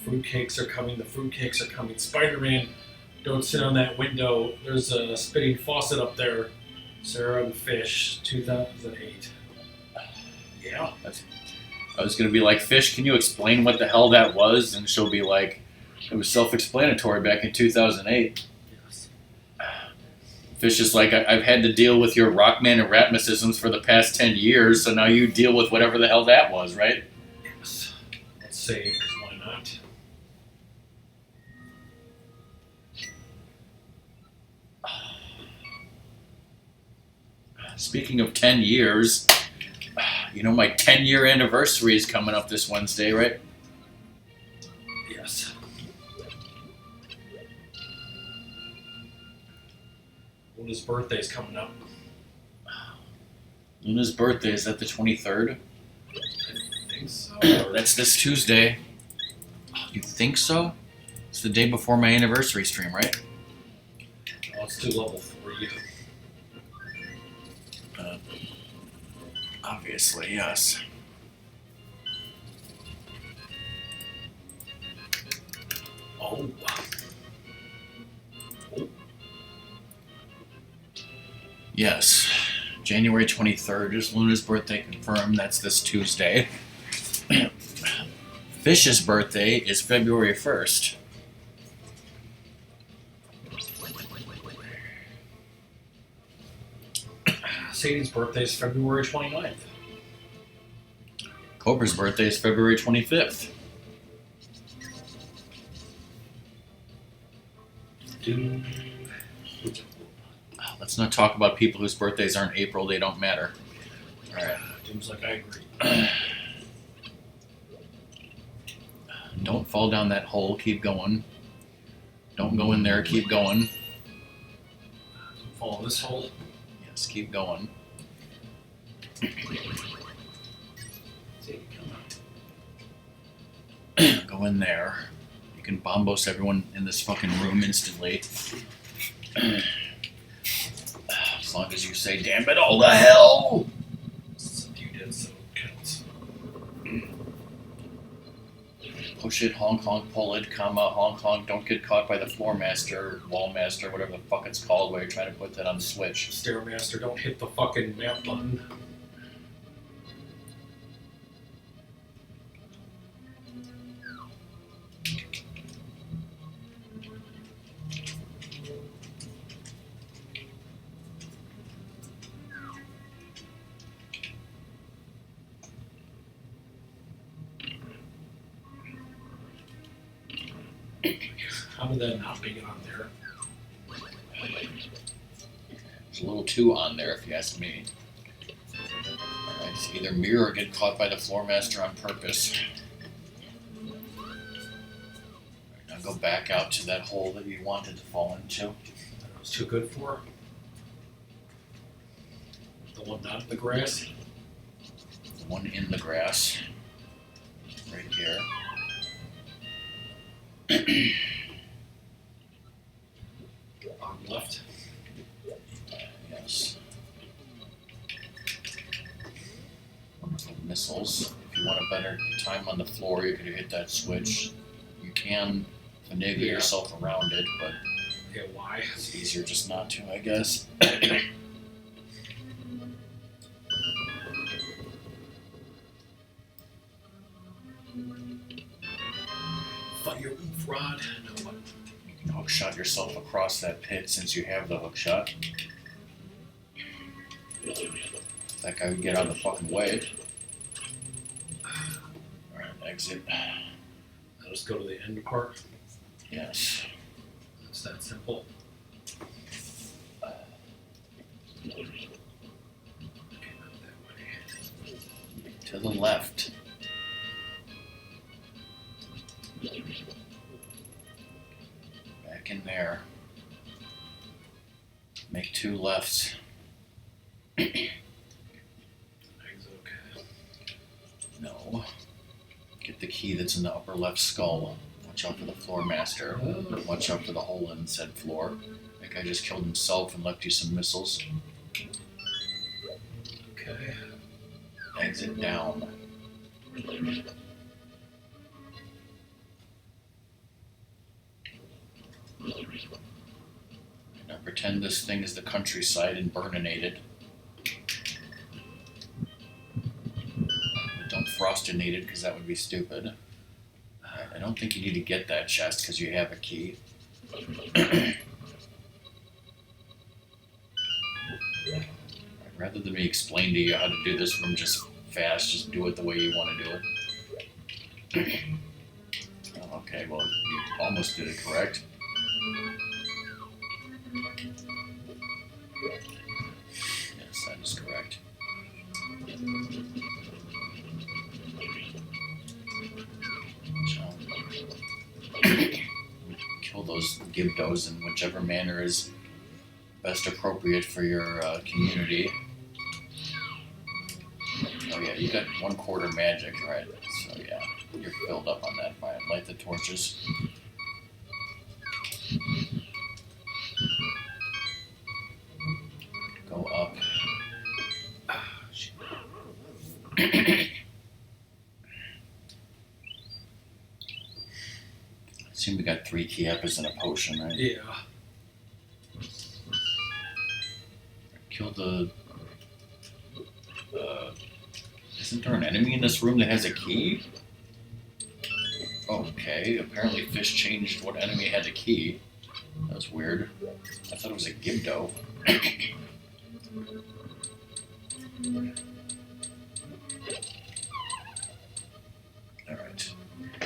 Fruitcakes are coming. The fruitcakes are coming. Spider-Man, don't sit on that window. There's a spitting faucet up there. Sarah and Fish, 2008. Yeah. I was going to be like, Fish, can you explain what the hell that was? And she'll be like, it was self-explanatory back in 2008. Yes. Fish is like, I've had to deal with your Rockman and Ratmusisms for the past 10 years, so now you deal with whatever the hell that was, right? Yes. Let's say, because why not? Speaking of 10 years, you know my 10-year anniversary is coming up this Wednesday, right? Yes. When his birthday's coming up. Luna's birthday is that the 23rd? I think so. That's this Tuesday. You think so? It's the day before my anniversary stream, right? Let's do level 3. Obviously, yes. Oh. Yes. January 23rd is Luna's birthday confirmed. That's this Tuesday. Fish's birthday is February 1st. Sadie's birthday is February 29th. Cobra's birthday is February 25th. Let's not talk about people whose birthdays aren't April. They don't matter. Alright. Seems like I agree. Don't fall down that hole. Keep going. Don't go in there. Keep going. Follow this hole. Yes, keep going. Sadie, come on. Go in there. You can bombos everyone in this fucking room instantly. As long as you say, damn it all to hell! You did, so it counts. Push it, honk honk, pull it, comma, honk honk, don't get caught by the floor master, wall master, whatever the fuck it's called, while you're trying to put that on the switch. Stairmaster, don't hit the fucking map button. How did that not be on there? There's a little too on there, if you ask me. Alright, it's either mirror or get caught by the floor master on purpose. Alright, now go back out to that hole that you wanted to fall into. That was too good for. The one not in the grass. The one in the grass. Right here. On left. Yes. Wonderful missiles. If you want a better time on the floor, you could hit that switch. You can finagle yourself around it, but Yeah, why? it's easier just not to, I guess. Fire oof rod. No, what? You can hook shot yourself across that pit since you have the hook shot. That guy would get out of the fucking way. Alright, exit. I'll just go to the end part. Yes. It's that simple. Okay, not that way. To the left. Back in there. Make 2 lefts. Eggs okay. No. Get the key that's in the upper left skull. Watch out for the floor master. Watch out for the hole in said floor. That guy just killed himself and left you some missiles. Okay. Exit down. Now pretend this thing is the countryside and burninate it. But don't frostinate it because that would be stupid. I don't think you need to get that chest because you have a key. Rather than me explain to you how to do this from just fast, just do it the way you want to do it. Oh, okay, well, you almost did it correct. Yes, that is correct. Kill those Gibdos in whichever manner is best appropriate for your community. Oh yeah, you got 1/4 magic, right? So yeah, you're filled up on that. Fine. Light the torches. Go up. Assume we got 3 key apples and a potion, right? Yeah. Kill the. Isn't there an enemy in this room that has a key? Okay, apparently Fish changed what enemy had the key. That was weird. I thought it was a Gibdo. Alright.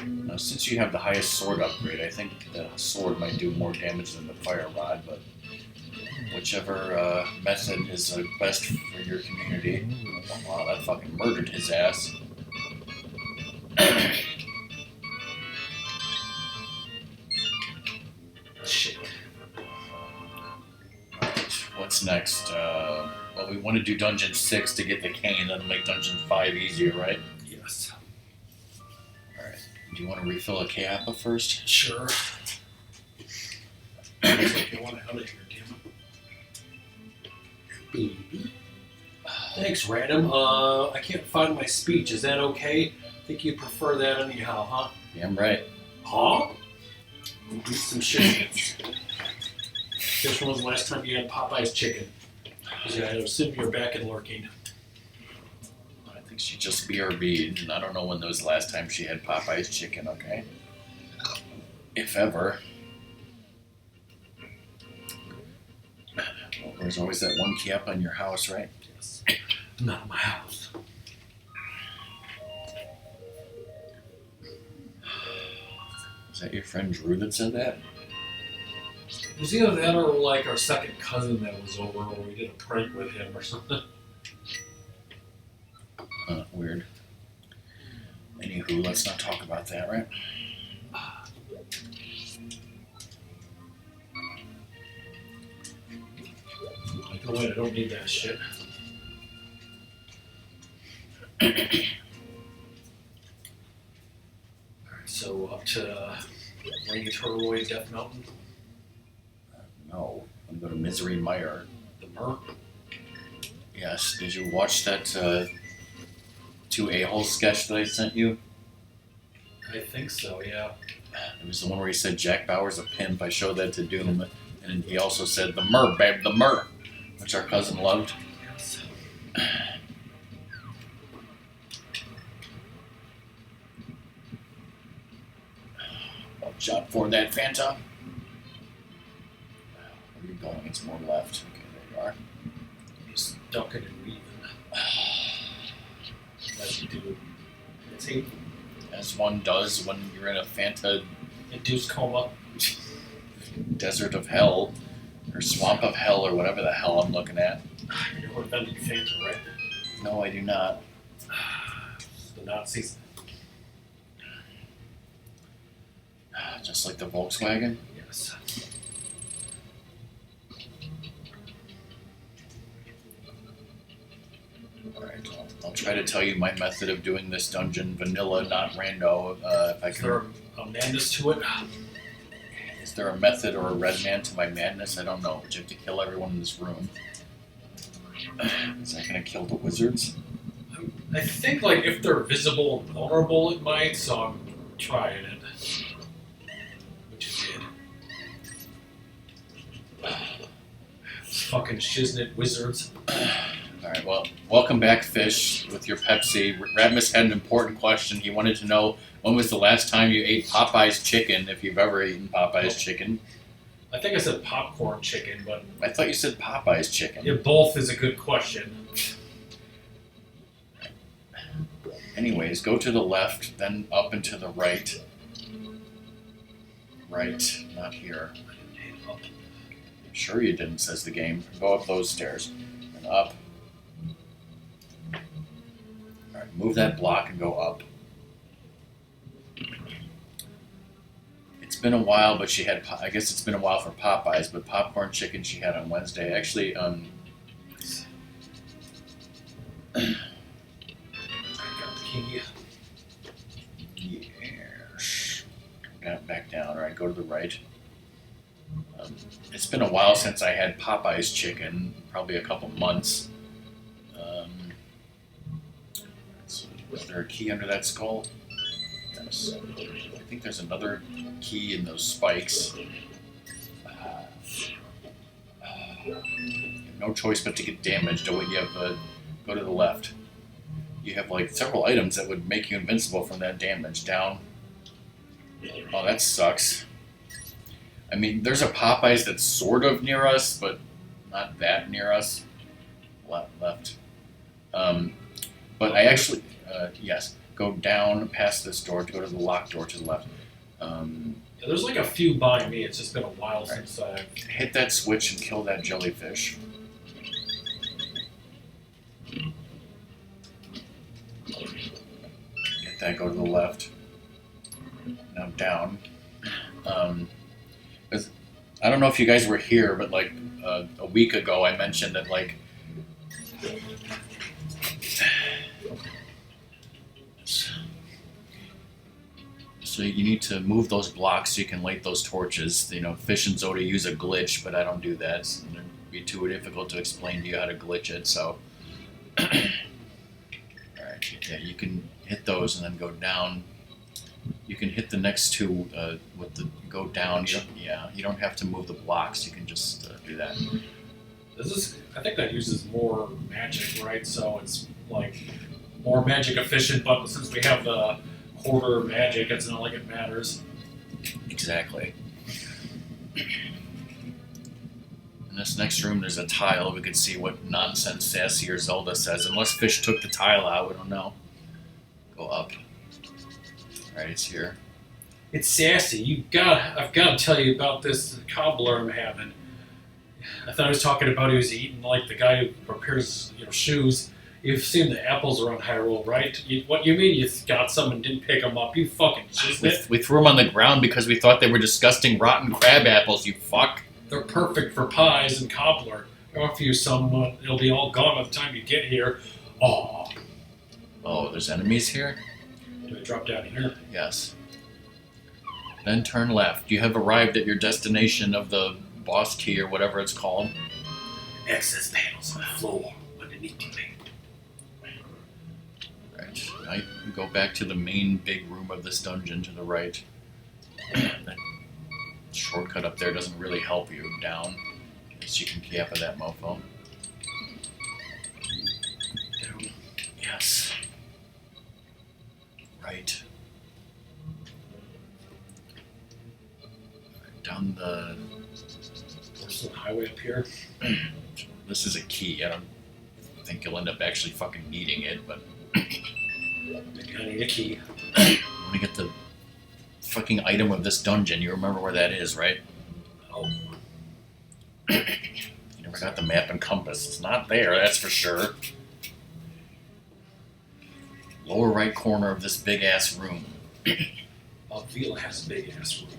Now, since you have the highest sword upgrade, I think the sword might do more damage than the fire rod, but whichever method is best for your community. Wow, that fucking murdered his ass. Shit. Alright, what's next? Well, we want to do Dungeon 6 to get the cane, that'll make Dungeon 5 easier, right? Yes. Alright. Do you want to refill a K-Appa first? Sure. Looks like you want to out of here, damn it. Baby. Thanks, Random. I can't find my speech. Is that okay? I think you prefer that anyhow, huh? Damn right. Huh? Eat some shit. Guess when was the last time you had Popeye's chicken? Because I assume you're back and lurking. I think she just BRB'd, and I don't know when was the last time she had Popeye's chicken, okay? If ever. Well, there's always that one key up on your house, right? Yes. Not my house. Is that your friend Drew that said that? It was either that or like our second cousin that was over, or we did a prank with him or something. Weird. Anywho, let's not talk about that, right? Like, oh wait, I don't need that shit. Alright, so up to Rainy Turtleroy, Death Mountain, No. I'm going to Misery Mire. the Mer. Yes. Did you watch that 2 a-hole sketch that I sent you? I think so, yeah. It was the one where he said Jack Bauer's a pimp. I showed that to Doom, and he also said the Mer, babe, the Mer, which our cousin loved. Yes. Well, job for that, Fanta. Where are you going? It's more left. Okay, there you are. Just ducking and weaving. As you do. See, As one does when you're in a Fanta induced coma. desert of hell, or swamp of hell, or whatever the hell I'm looking at. You know what invented Fanta, right? No, I do not. The Nazis. Just like the Volkswagen. Yes. Alright, I'll try to tell you my method of doing this dungeon vanilla, not rando. If I Is can. there a madness to it? Is there a method or a red man to my madness? I don't know. But you have to kill everyone in this room. Is that gonna kill the wizards? I think like if they're visible and vulnerable it might, so I'm trying it. Which is it. These fucking shiznit wizards. Alright, well, welcome back, Fish, with your Pepsi. Ratmus had an important question. He wanted to know when was the last time you ate Popeye's chicken, if you've ever eaten Popeye's chicken. I think I said popcorn chicken, but I thought you said Popeye's chicken. yeah, both is a good question. Anyways, go to the left, then up and to the right. Right, not here. Sure you didn't, says the game. Go up those stairs. And up. Alright, move that block and go up. It's been a while, but she had, I guess it's been a while for Popeyes, but popcorn chicken she had on Wednesday. Actually, to the right. It's been a while since I had Popeye's chicken, probably a couple months. So is there a key under that skull? Yes. I think there's another key in those spikes. You have no choice but to get damaged. You have go to the left. You have like several items that would make you invincible from that damage. Down. Oh, that sucks. I mean, there's a Popeyes that's sort of near us, but not that near us. Left. But I actually, yes, go down past this door to go to the locked door to the left. Yeah, there's like a few by me. It's just been a while since I hit that switch and kill that jellyfish. Get that, go to the left. Now down. I don't know if you guys were here, but like a week ago I mentioned that like so you need to move those blocks so you can light those torches. You know, Fish and Zoda use a glitch, but I don't do that. It'd be too difficult to explain to you how to glitch it, so alright, yeah, you can hit those and then go down. You can hit the next two with the go down. You don't have to move the blocks. You can just do that. I think that uses more magic, right? So it's like more magic efficient, but since we have the quarter magic, it's not like it matters. Exactly. In this next room, there's a tile. We could see what nonsense Sassy or Zelda says. Unless Fish took the tile out, we don't know. Go up. Alright, it's here. It's Sassy. I've got to tell you about this cobbler I'm having. I thought I was talking about he was eating like the guy who prepares shoes. You've seen the apples around Hyrule, right? What you mean you got some and didn't pick them up? You fucking shiznit. We threw them on the ground because we thought they were disgusting, rotten crab apples, you fuck. They're perfect for pies and cobbler. I'll offer you some. It'll be all gone by the time you get here. Aw. Oh, there's enemies here? Do I drop down here? Yes. Then turn left. You have arrived at your destination of the boss key or whatever it's called. Access panels on the floor underneath me. Right. Now you go back to the main big room of this dungeon to the right. That shortcut up there doesn't really help you. Down. So you can cap of that mofo. Down. Yes. Right. Down the... There's the highway up here. This is a key. I don't think you'll end up actually fucking needing it, but... Maybe I need a key. I want to get the fucking item of this dungeon. You remember where that is, right? Oh. You never got the map and compass. It's not there, that's for sure. Lower right corner of this big-ass room. Vila has a big-ass room.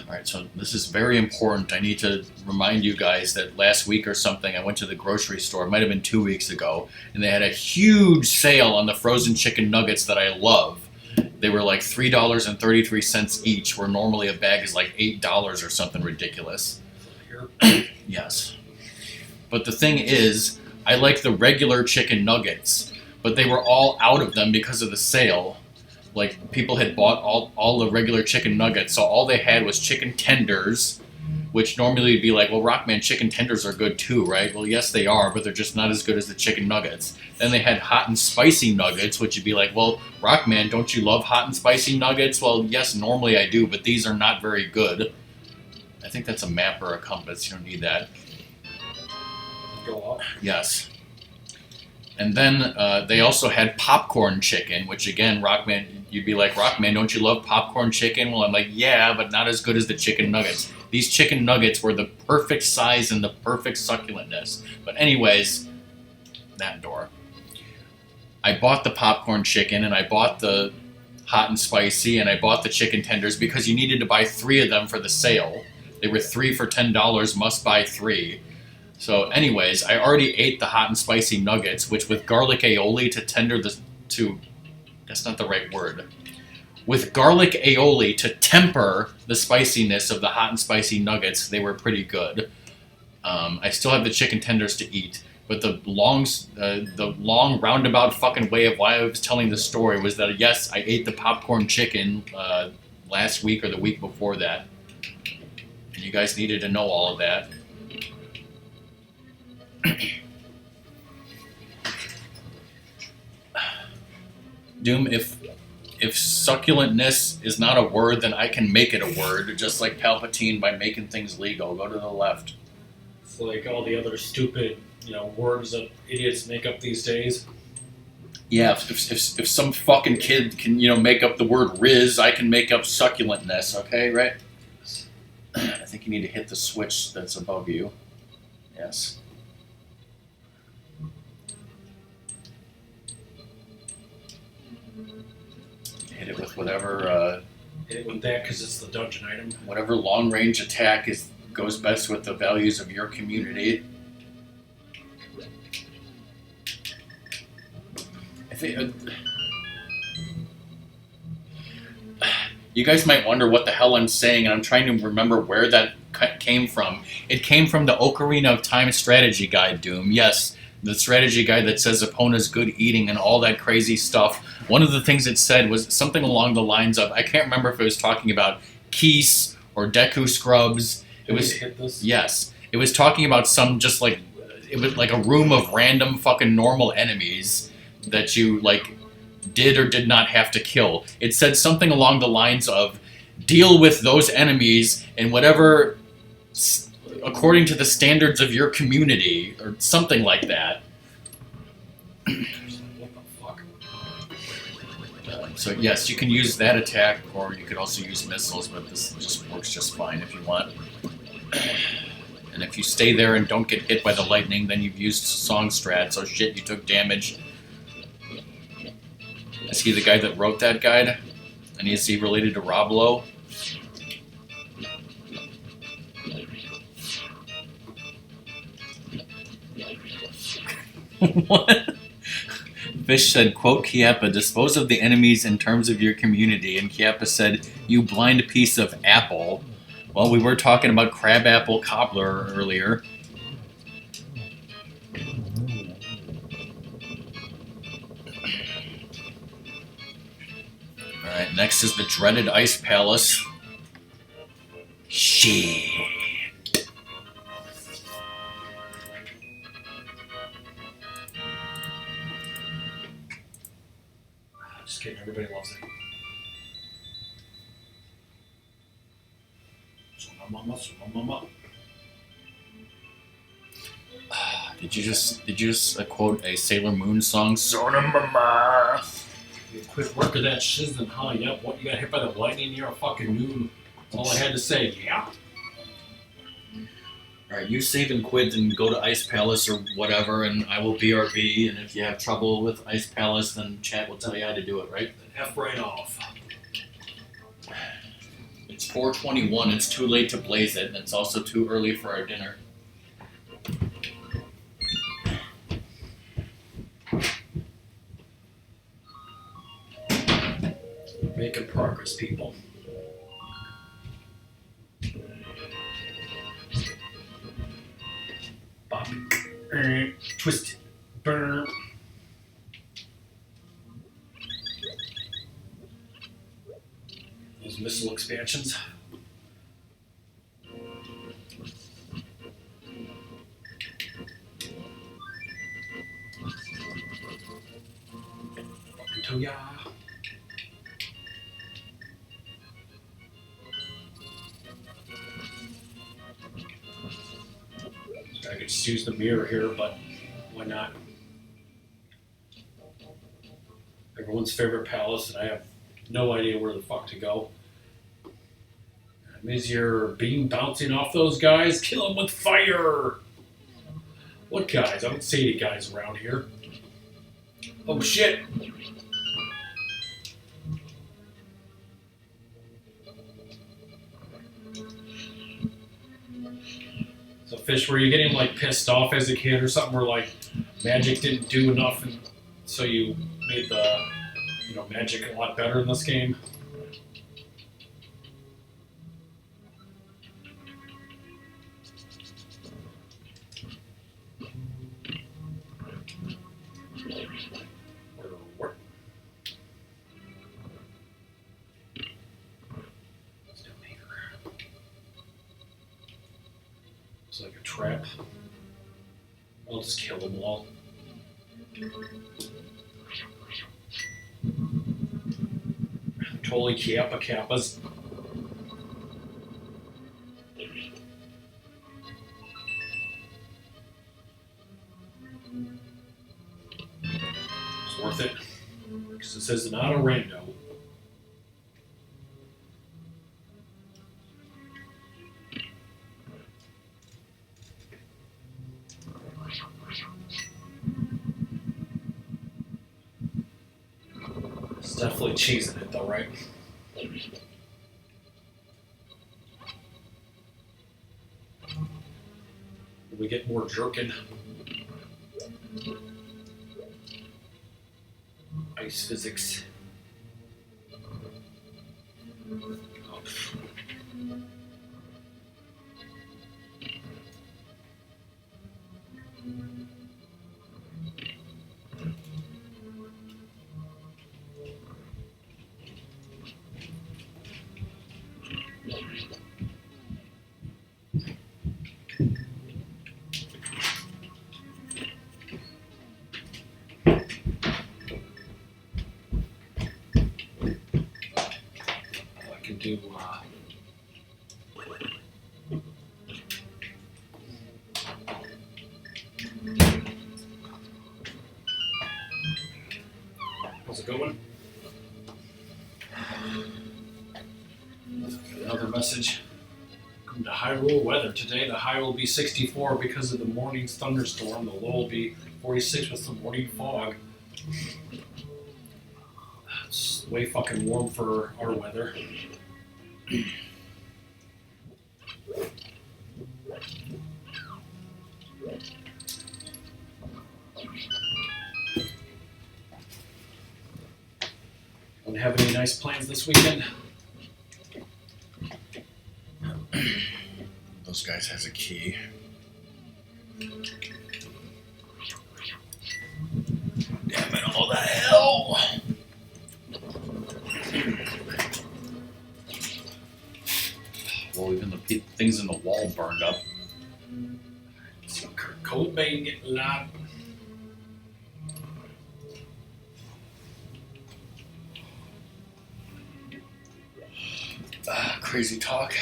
Alright, so this is very important. I need to remind you guys that last week or something I went to the grocery store, it might have been 2 weeks ago, and they had a huge sale on the frozen chicken nuggets that I love. They were like $3.33 each, where normally a bag is like $8 or something ridiculous. Here. Yes. But the thing is, I like the regular chicken nuggets, but they were all out of them because of the sale. Like, people had bought all the regular chicken nuggets, so all they had was chicken tenders, which normally would be like, well, Rockman, chicken tenders are good too, right? Well, yes, they are, but they're just not as good as the chicken nuggets. Then they had hot and spicy nuggets, which would be like, well, Rockman, don't you love hot and spicy nuggets? Well, yes, normally I do, but these are not very good. I think that's a map or a compass. You don't need that. Go up. Yes. And then they also had popcorn chicken, which again, Rockman, you'd be like, Rockman, don't you love popcorn chicken? Well, I'm like, yeah, but not as good as the chicken nuggets. These chicken nuggets were the perfect size and the perfect succulentness. But anyways, that door. I bought the popcorn chicken, and I bought the hot and spicy, and I bought the chicken tenders because you needed to buy 3 of them for the sale. They were 3 for $10, must buy 3. So anyways, I already ate the hot and spicy nuggets, which with garlic aioli to tender the... to... That's not the right word. with garlic aioli to temper the spiciness of the hot and spicy nuggets. They were pretty good. I still have the chicken tenders to eat, but the long roundabout fucking way of why I was telling the story was that yes, I ate the popcorn chicken last week or the week before that, and you guys needed to know all of that. Doom, if succulentness is not a word, then I can make it a word, just like Palpatine by making things legal. Go to the left. It's like all the other stupid, words that idiots make up these days. Yeah, if some fucking kid can, make up the word Riz, I can make up succulentness, okay, right? I think you need to hit the switch that's above you. Yes. Hit it with whatever... hit it with that because it's the dungeon item. Whatever long-range attack goes best with the values of your community. I think... you guys might wonder what the hell I'm saying, and I'm trying to remember where that came from. It came from the Ocarina of Time strategy guide, Doom. Yes, the strategy guide that says Epona's good eating and all that crazy stuff. One of the things it said was something along the lines of, I can't remember if it was talking about Keese or Deku Scrubs. It was hit this? Yes. It was talking about some just like, it was like a room of random fucking normal enemies that you like did or did not have to kill. It said something along the lines of, deal with those enemies in whatever, according to the standards of your community, or something like that. What the fuck? So yes, you can use that attack, or you could also use missiles, but this just works just fine if you want. And if you stay there and don't get hit by the lightning, then you've used song strat, so shit, you took damage. Is he the guy that wrote that guide? And is he related to Rob Lowe? What? Fish said, quote, Kiappa, dispose of the enemies in terms of your community. And Kiappa said, you blind piece of apple. Well, we were talking about crabapple cobbler earlier. Alright, next is the dreaded Ice Palace. Shit. Just kidding, everybody loves it. Mama. Did you just quote a Sailor Moon song? Sona Mama. You quit working that shiznit, huh? Yep. What, you got hit by the lightning? You're a fucking noob. That's all I had to say. Yeah. Alright, you save and quit and go to Ice Palace or whatever, and I will BRB, and if you have trouble with Ice Palace, then chat will tell you how to do it, right? Then F right off. It's 4:21, it's too late to blaze it, and it's also too early for our dinner. Making progress, people. Bop. Twist it. Burn. Those missile expansions. Fucking Toya. I could just use the mirror here, but why not? Everyone's favorite palace, and I have no idea where the fuck to go. Is your beam bouncing off those guys? Kill them with fire! What guys? I don't see any guys around here. Oh shit! So Fish, were you getting like pissed off as a kid or something where like magic didn't do enough and so you made the magic a lot better in this game? It's like a trap. I'll just kill them all. Totally kappas. It's worth it. Because it says not a rando. It's definitely cheesing it though, right? We get more jerkin. Ice physics. Oh. I can do how's it going? Another message. Welcome to Hyrule weather. Today the high will be 64 because of the morning's thunderstorm. The low will be 46 with the morning fog. It's way fucking warm for our weather. Don't have any nice plans this weekend? Those guys has a key. Damn it, all the hell! Well, even the things in the wall burned up. Some Kurt Cobain getting loud. Crazy talk.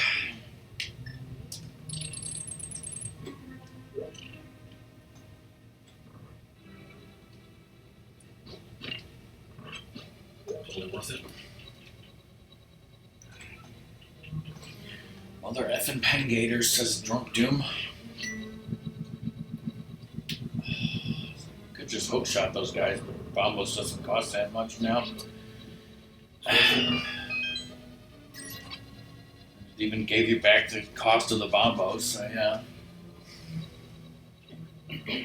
Totally worth it. Mother effing pen gators, says Drunk Doom. Could just hookshot those guys, but bombos doesn't cost that much now. Even gave you back the cost of the bombos, so yeah.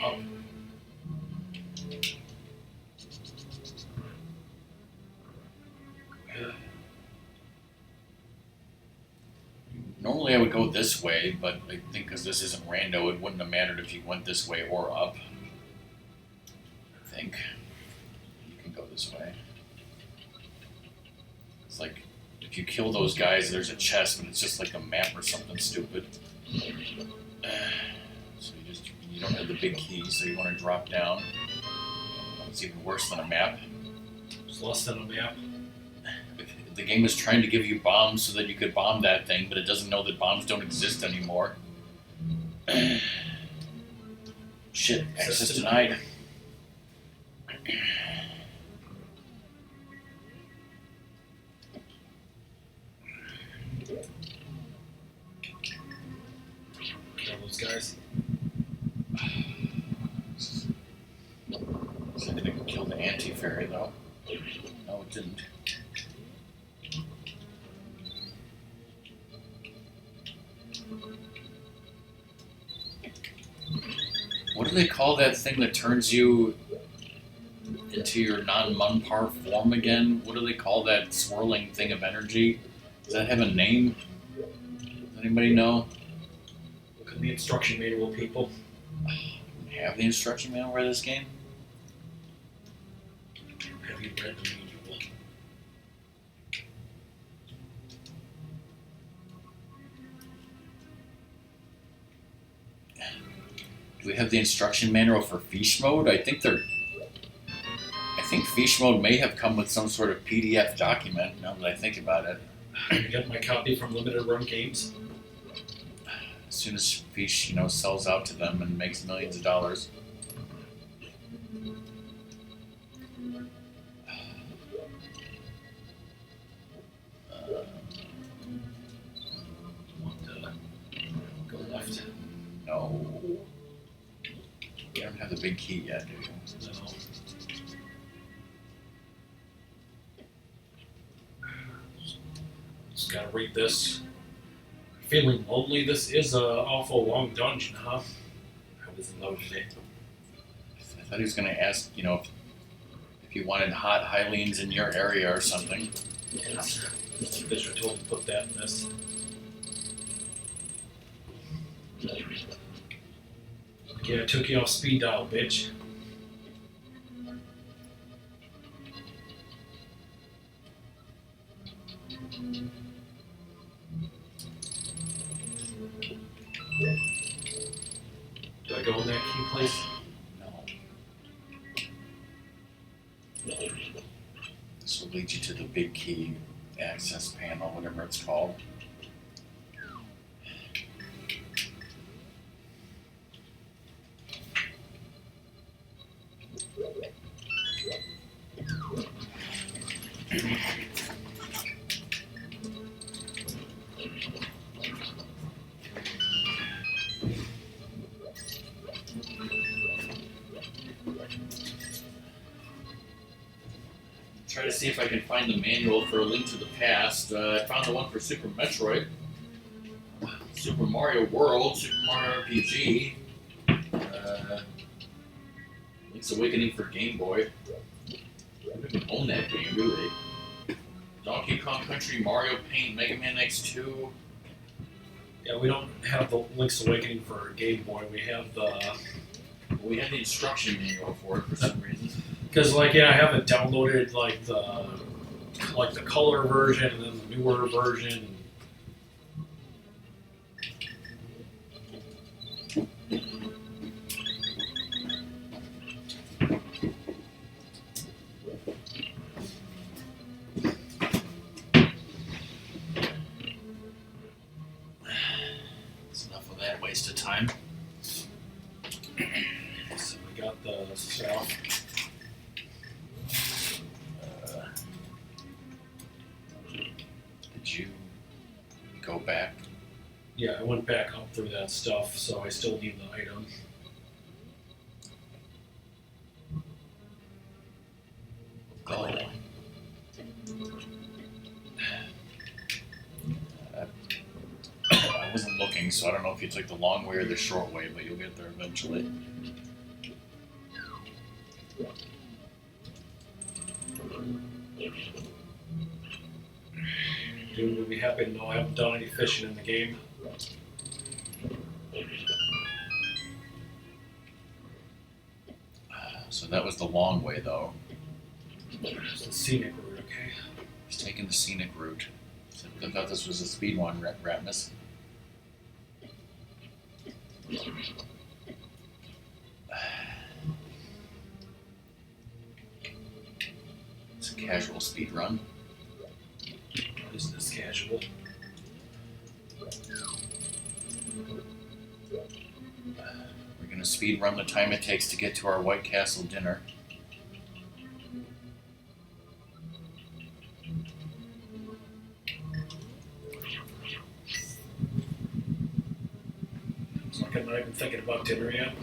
Up. Normally I would go this way, but I think because this isn't rando, it wouldn't have mattered if you went this way or up. I think. You can go this way. It's like, if you kill those guys, there's a chest, but it's just like a map or something stupid. So you don't have the big key, so you want to drop down. It's even worse than a map. It's less than a map. The game is trying to give you bombs so that you could bomb that thing, but it doesn't know that bombs don't exist anymore. Shit, access denied. Kill those guys. So I think it killed the anti-fairy though. No, it didn't. What do they call that thing that turns you into your non-Munpar form again? What do they call that swirling thing of energy? Does that have a name? Does anybody know? Look at the instruction manual, people. Have the instruction manual for this game? Have you read the manual? we have the instruction manual for FEESH Mode? I think FEESH Mode may have come with some sort of PDF document. Now that I think about it, I got my copy from Limited Run Games. as soon as FEESH, sells out to them and makes millions of dollars. Go left. No. You don't have the big key yet, do you? No. Just gotta read this. Feeling lonely? This is a awful long dungeon, huh? I was loving it. I thought he was going to ask, if you wanted hot Hylians in your area or something. Yes. They should totally put that in this. Yeah, I took you off speed dial, bitch. Do I go in that key place? No. This will lead you to the big key access panel, whatever it's called. Try to see if I can find the manual for A Link to the Past. I found the one for Super Metroid, Super Mario World, Super Mario RPG, Link's Awakening for Game Boy. I don't even own that game, do they? Donkey Kong Country, Mario Paint, Mega Man X2. Yeah, we don't have the Link's Awakening for Game Boy. We have the... We had the instruction manual for it for some reason. Because, I haven't downloaded, the color version and then the newer version. That's enough of that waste of time. So we got the stuff. Did you go back? Yeah, I went back up through that stuff, so I still need the item. Oh. I wasn't looking, so I don't know if you took the long way or the short way, but you'll get there eventually. Dude would be happy to know I haven't done any fishing in the game. So that was the long way, though. It's the scenic route, okay? He's taking the scenic route. I thought this was a speed one, Ratmus. It's a casual speed run. Isn't this casual? We're going to speed run the time it takes to get to our White Castle dinner. So I'm not even thinking about dinner yet.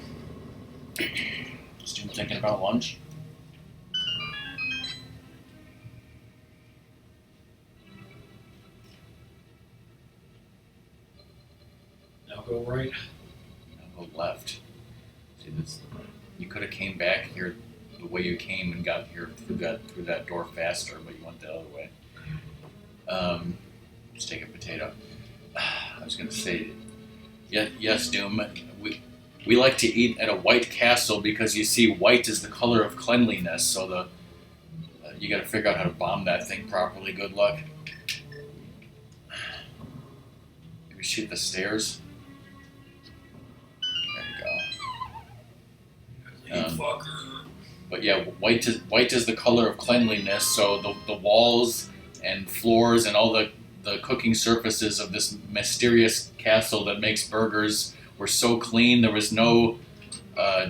Still thinking about lunch? Now go right. Now go left. See, you could have came back here the way you came and got here through that door faster, but you went the other way. Just take a potato. I was going to say, yes, Doom. We like to eat at a White Castle because you see, white is the color of cleanliness. So you got to figure out how to bomb that thing properly. Good luck. Maybe shoot the stairs. There you go. Motherfucker. But yeah, white is the color of cleanliness. So the walls and floors and all the cooking surfaces of this mysterious castle that makes burgers were so clean. There was no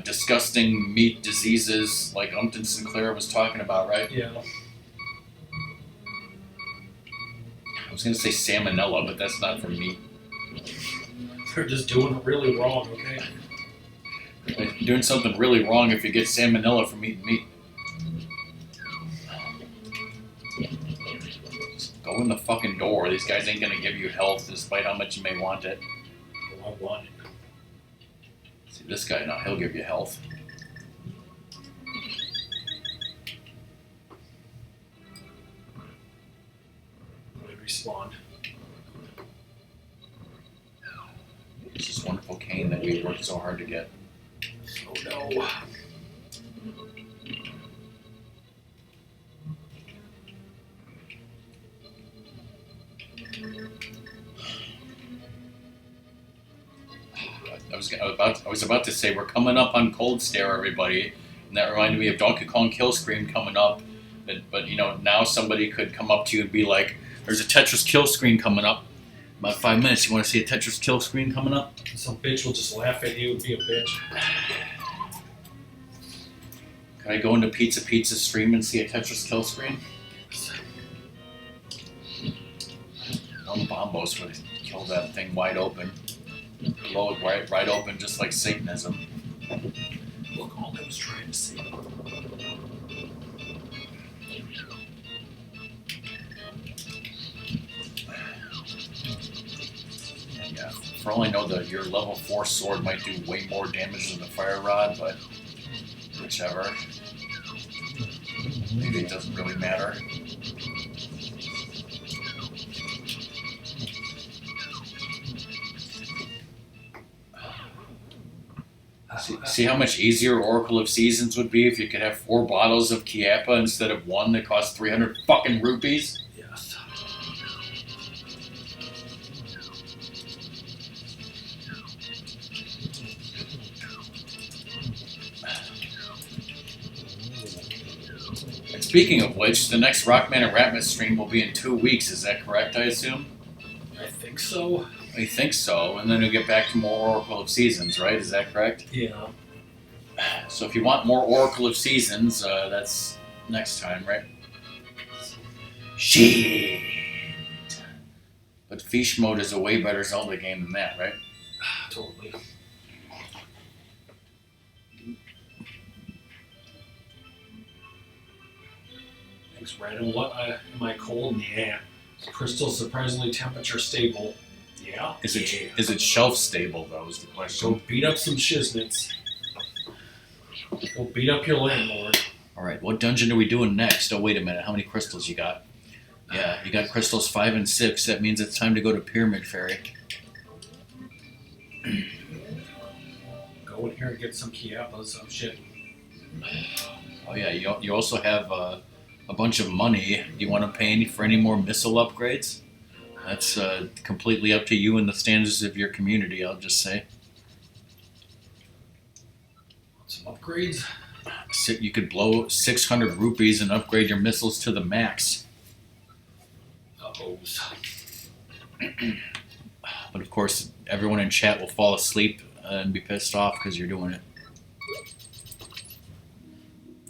disgusting meat diseases like Upton Sinclair was talking about, right? Yeah. I was gonna say salmonella, but that's not from meat. They're just doing it really wrong, okay? You're doing something really wrong if you get salmonella from eating meat. Just go in the fucking door. These guys ain't gonna give you health despite how much you may want it. Oh, I want it. See this guy now, he'll give you health. I respawned. It's this wonderful cane that we worked so hard to get. Oh no. I was about to say we're coming up on Cold Stare, everybody, and that reminded me of Donkey Kong Kill Screen coming up. But you know, now somebody could come up to you and be like, "There's a Tetris Kill Screen coming up. About 5 minutes. You want to see a Tetris Kill Screen coming up?" Some bitch will just laugh at you and be a bitch. Can I go into Pizza stream and see a Tetris Kill Screen? One bombos would kill that thing wide open. Blow it right open, just like Satanism. Look, all I was trying to say. Yeah, for all I know, your level 4 sword might do way more damage than the fire rod, but whichever. Maybe it doesn't really matter. See how much easier Oracle of Seasons would be if you could have 4 bottles of Chiappa instead of 1 that costs 300 fucking rupees? Yes. And speaking of which, the next Rockman and Ratmus stream will be in 2 weeks, is that correct, I assume? I think so. I think so, and then we'll get back to more Oracle of Seasons, right? Is that correct? Yeah. So if you want more Oracle of Seasons, that's next time, right? Shit! But FEESH Mode is a way better Zelda game than that, right? Totally. Thanks, Random. What? Am I cold? Yeah. Crystal surprisingly temperature stable. Yeah. Is it shelf stable though? Is the question. Go beat up some shiznits. Go beat up your landlord. All right. What dungeon are we doing next? Oh, wait a minute. How many crystals you got? Yeah, you got crystals 5 and 6. That means it's time to go to Pyramid Fairy. Go in here and get some Chiappas. Oh shit. Oh yeah. You also have a bunch of money. Do you want to pay for any more missile upgrades? That's completely up to you and the standards of your community, I'll just say. Some upgrades? You could blow 600 rupees and upgrade your missiles to the max. Uh-oh. But of course, everyone in chat will fall asleep and be pissed off because you're doing it.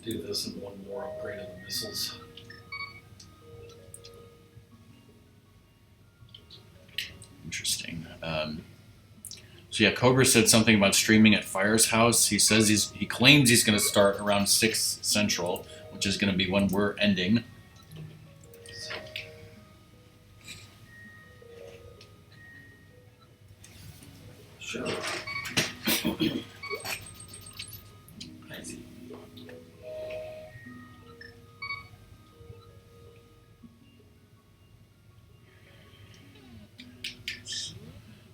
Do this and one more upgrade of the missiles. Interesting. So yeah, Cobra said something about streaming at Fire's house. He says he claims he's going to start around 6 Central, which is going to be when we're ending. Sure. I see.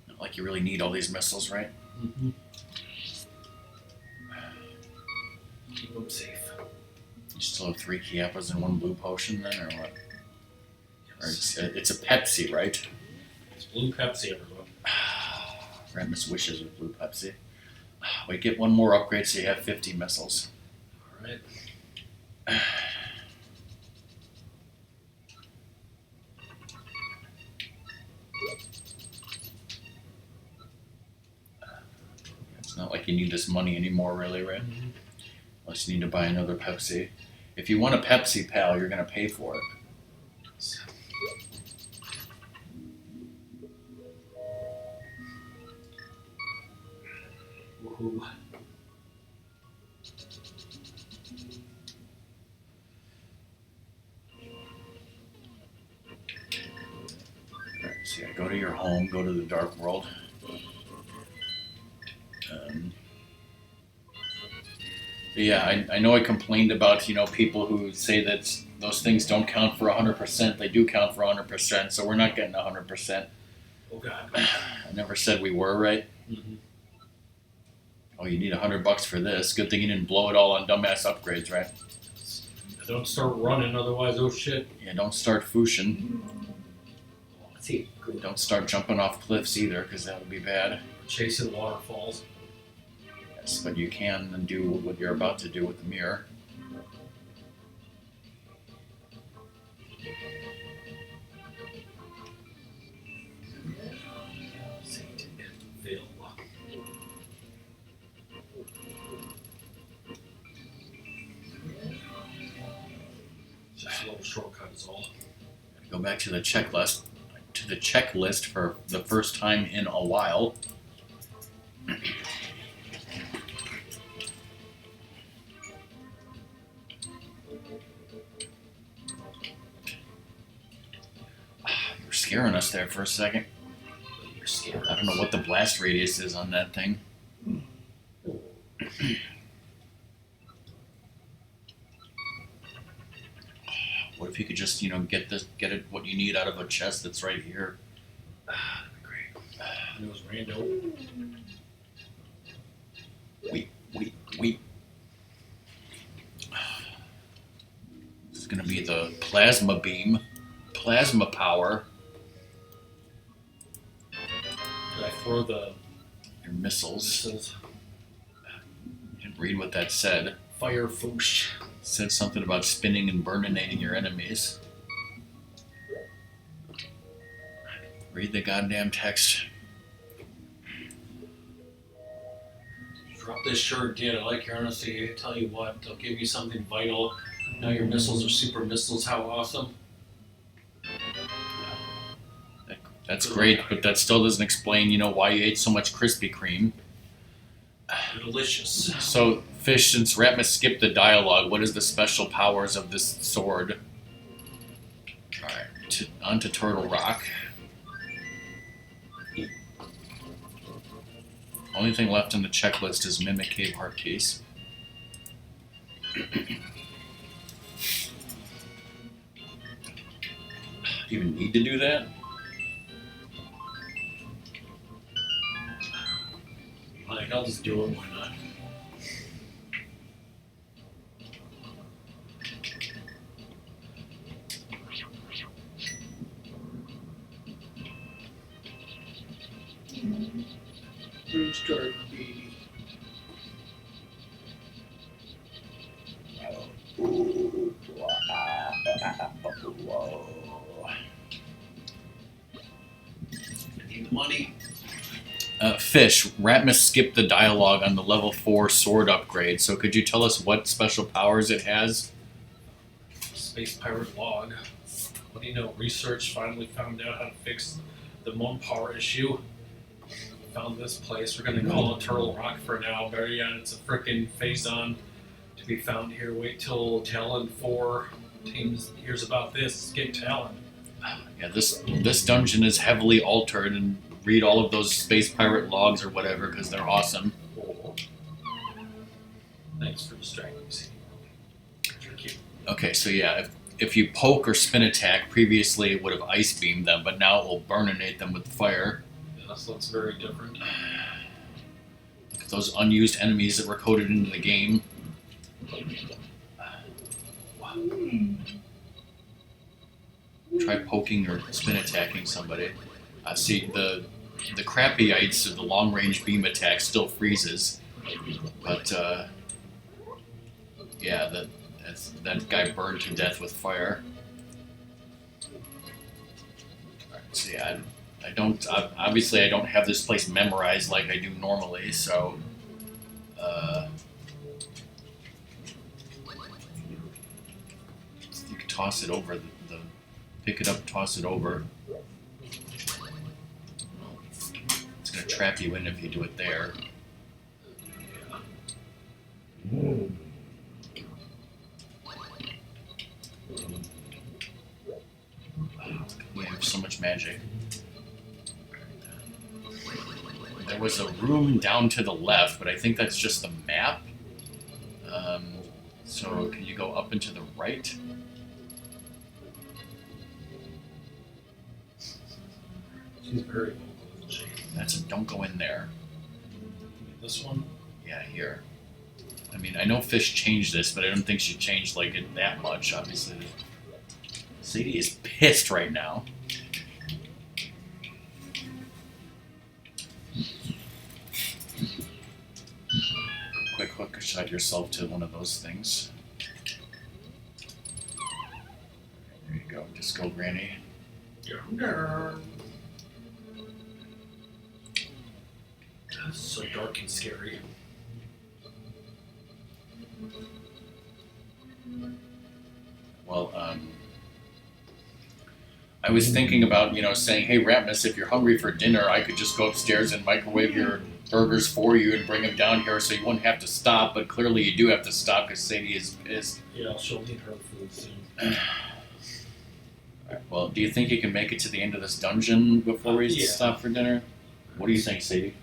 Not like you really need all these missiles, right? Mm-hmm. Keep them safe. You still have 3 Chiappas and 1 blue potion then, or what? Or Yes. it's a Pepsi, right? It's blue Pepsi, everyone. Ratmus wishes with blue Pepsi. We get one more upgrade, so you have 50 missiles. Alright. It's not like you need this money anymore, really, right? Mm-hmm. Unless you need to buy another Pepsi. If you want a Pepsi, pal, you're going to pay for it. Woohoo. Right, so yeah, go to your home, go to the dark world. Yeah, I know I complained about, people who say that those things don't count for 100%. They do count for 100%, so we're not getting 100%. Oh god. I never said we were, right? Mm-hmm. Oh, you need $100 for this. Good thing you didn't blow it all on dumbass upgrades, right? Don't start running, otherwise, oh shit. Yeah, don't start fooshin'. See, Don't start jumping off cliffs either, because that would be bad. chasing waterfalls. Yes, but you can do what you're about to do with the mirror. Saintville. Just a little shortcut is all. Go back to the checklist. For the first time in a while. You're scaring us there for a second. You're scared. I don't know what the blast radius is on that thing. What if you could just, get it what you need out of a chest that's right here? Great. And it was random. Wait. This is gonna be the plasma beam, plasma power. Did I throw the Your missiles. missiles? You didn't read what that said. Fire foosh. It said something about spinning and burninating your enemies. Read the goddamn text. Drop this shirt, dude. I like your honesty. I tell you what, they'll give you something vital. Now your missiles are super missiles. How awesome. That's great, but that still doesn't explain, why you ate so much Krispy Kreme. Delicious. So, Fish, since Ratmus skipped the dialogue, what is the special powers of this sword? Alright, onto Turtle Rock. Only thing left on the checklist is Mimic Cave Heart Case. Do you even need to do that? Like, I'll just do it. Why not? Restart B. I need the money. Fish, Ratmus skipped the dialogue on the level 4 sword upgrade, so could you tell us what special powers it has? Space pirate log. What do you know? Research finally found out how to fix the moon power issue. Found this place. We're gonna call it Turtle Rock for now. Better yet, it's a frickin' phazon to be found here. Wait till Talon 4 teams hears about this. Get Talon. Yeah, this dungeon is heavily altered, and read all of those space pirate logs or whatever, because they're awesome. Oh. Thanks for distracting me. Thank you. Okay, so yeah, if you poke or spin attack, previously it would have ice beamed them, but now it will burninate them with fire. This looks very different. Look at those unused enemies that were coded into the game. Try poking or spin attacking somebody. See, the crappyites of the long range beam attack still freezes. But yeah, that guy burned to death with fire. Alright, so yeah, I don't obviously I don't have this place memorized like I do normally, so you can toss it over the pick it up, toss it over. It's gonna trap you in if you do it there. We have so much magic. There was a room down to the left, but I think that's just the map. So can you go up and to the right? She's very vocal, isn't she? That's a don't go in there. This one? Yeah, here. I mean, I know Fish changed this, but I don't think she changed like it that much. Obviously, Sadie is pissed right now. Quick hook shot yourself to one of those things. There you go. Just go, Granny. That's so dark and scary. Well, I was thinking about, saying, hey, Ratmus, if you're hungry for dinner, I could just go upstairs and microwave your burgers for you and bring them down here so you wouldn't have to stop, but clearly you do have to stop because Sadie is pissed. Yeah, she'll need her food soon. Alright, well, do you think you can make it to the end of this dungeon before we Yeah. stop for dinner? What do you think, Sadie?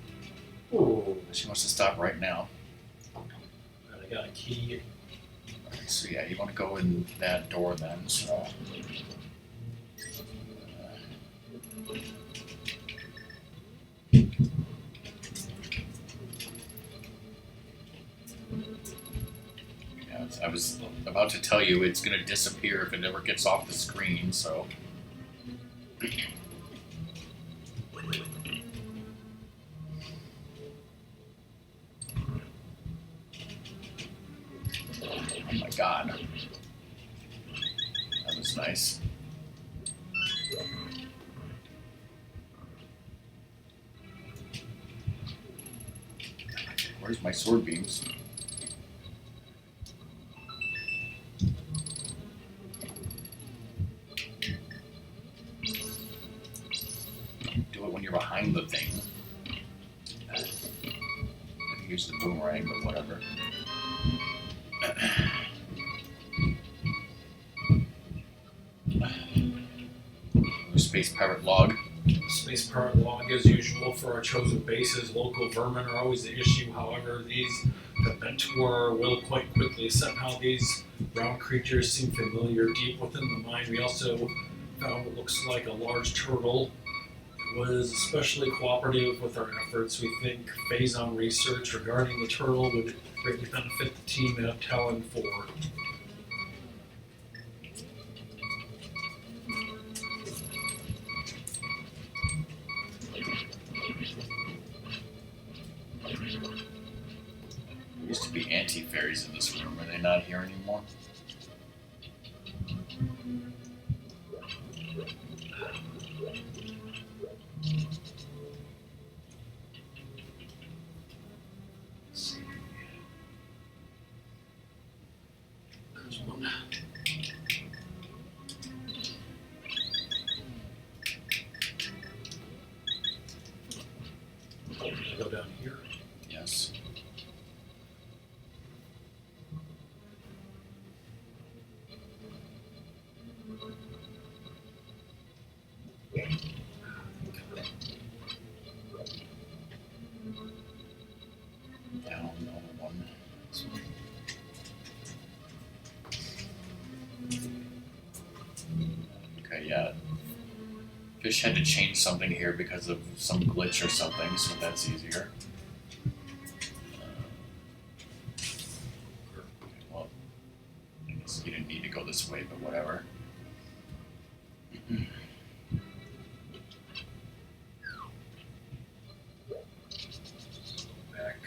Oh, She wants to stop right now. I got a key. Alright, so yeah, you want to go in that door then, so... I was about to tell you it's going to disappear if it never gets off the screen, so... Oh my god. That was nice. Where's my sword beams? Do it when you're behind the thing. I can use the boomerang, but whatever. Space pirate log. Space pirate log as usual for our chosen bases. Local vermin are always the issue. However, these Dementor will quite quickly. Somehow these brown creatures seem familiar deep within the mine. We also found what looks like a large turtle. It was especially cooperative with our efforts. We think phase-on research regarding the turtle would greatly benefit the team at Talon 4. There used to be anti-fairies in this room. Are they not here anymore? Let's see. There's one. Go down here. Yes. Down, another one. This one. Okay, yeah. Fish had to change something here because of some glitch or something, so that's easier. Well, I guess you didn't need to go this way, but whatever. Back.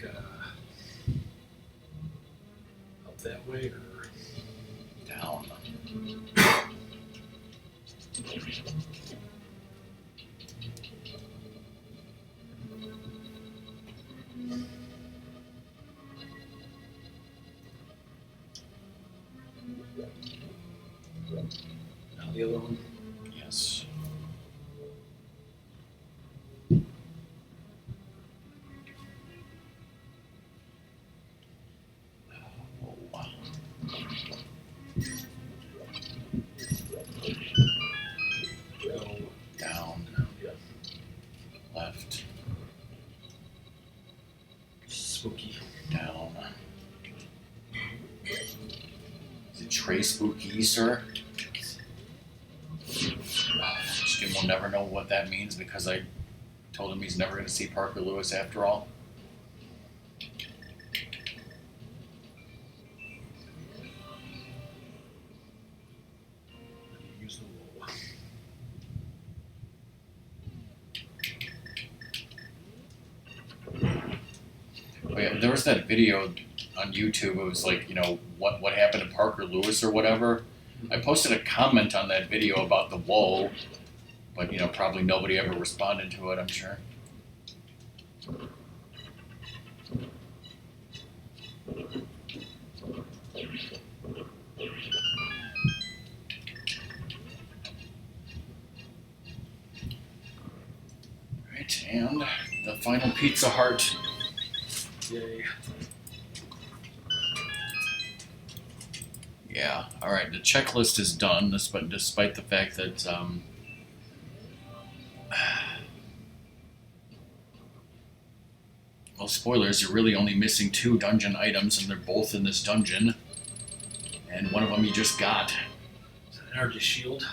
that way or Down. now the other one? Yes. Oh, wow. Go Down. yeah. Left. Spooky. Down. Is it Trey Spooky, sir? Jim will never know what that means because I told him he's never going to see Parker Lewis after all. Use the low. Oh yeah, there was that video on YouTube. It was like, you know, what happened to Parker Lewis or whatever. I posted a comment on that video about the whoa, but you know, probably nobody ever responded to it, I'm sure. Right, and the final Pizza Hut. Yay. Yeah, alright, the checklist is done, despite the fact that, well, spoilers, you're really only missing 2 dungeon items, and they're both in this dungeon. And one of them you just got. It's an energy shield.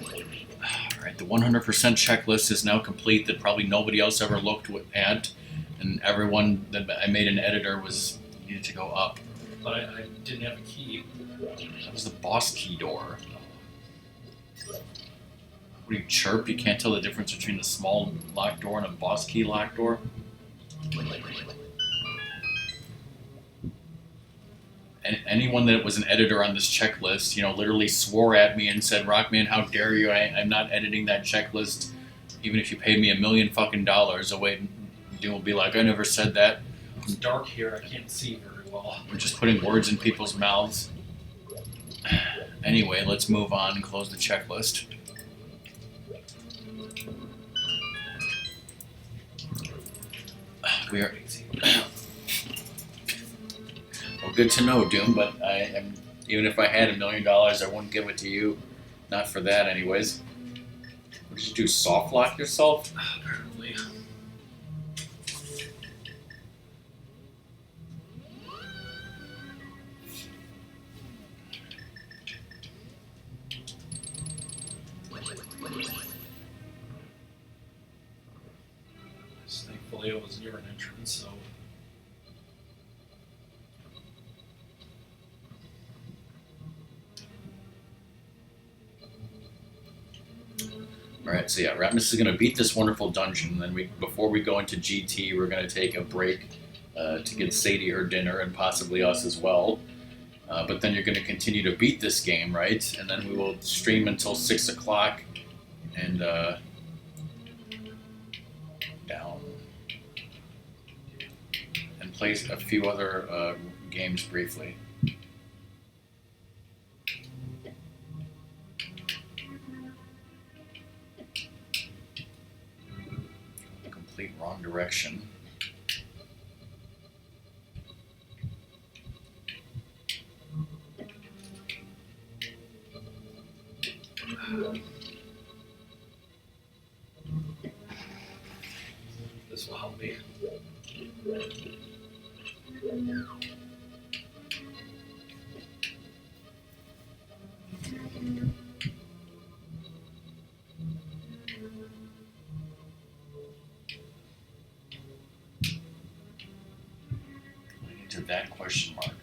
Alright, the 100% checklist is now complete that probably nobody else ever looked at, and everyone that I made an editor was needed to go up. But I didn't have a key. That was the boss key door. What do you chirp? You can't tell the difference between a small locked door and a boss key locked door? And anyone that was an editor on this checklist, you know, literally swore at me and said, "Rockman, how dare you? I'm not editing that checklist. Even if you paid me $1 million fucking dollars." Oh wait, you will be like, "I never said that." It's dark here. I can't see very well. We're just putting words in people's mouths. Anyway, let's move on and close the checklist. We are. Well, good to know, Doom. But even if I had $1 million, I wouldn't give it to you. Not for that, anyways. What did you do? Soft lock yourself? Apparently. Thankfully, it was near an entrance, so. All right, so yeah, Ratmus is going to beat this wonderful dungeon. Then before we go into GT, we're going to take a break to get Sadie her dinner and possibly us as well. But then you're going to continue to beat this game, right? And then we will stream until 6 o'clock and down and play a few other games briefly. Complete wrong direction. This will help me. To that question mark.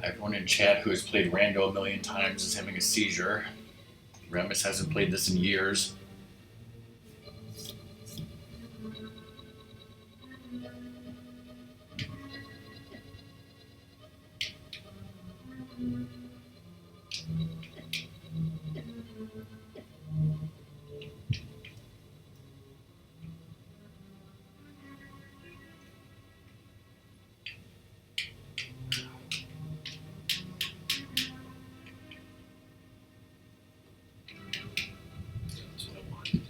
Everyone in chat who has played Rando a million times is having a seizure. Ratmus hasn't played this in years. That's what I wanted to do.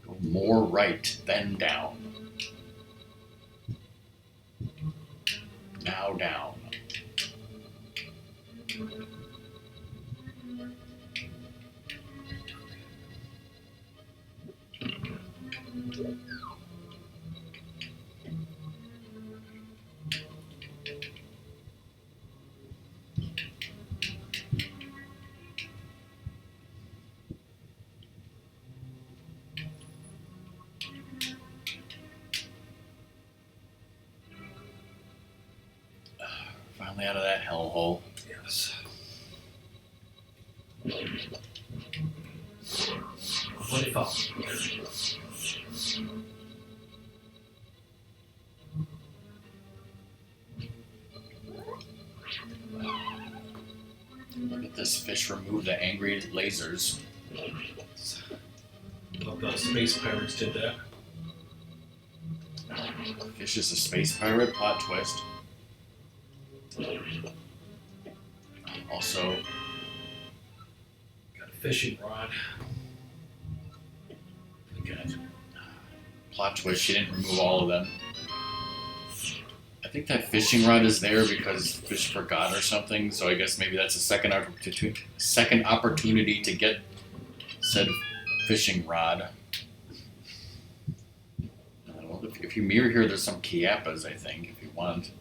Go more right than down. Now down. Finally out of that hellhole. Yes. What if Look at this fish remove the angry lasers. Love the space pirates did that. Fish is a space pirate, plot twist. Also, Got a fishing rod. again, plot twist, she didn't remove all of them. I think that fishing rod is there because fish forgot or something, so I guess maybe that's a second opportunity to get said fishing rod. Well, if you mirror here, there's some Chiappas, I think, if you want.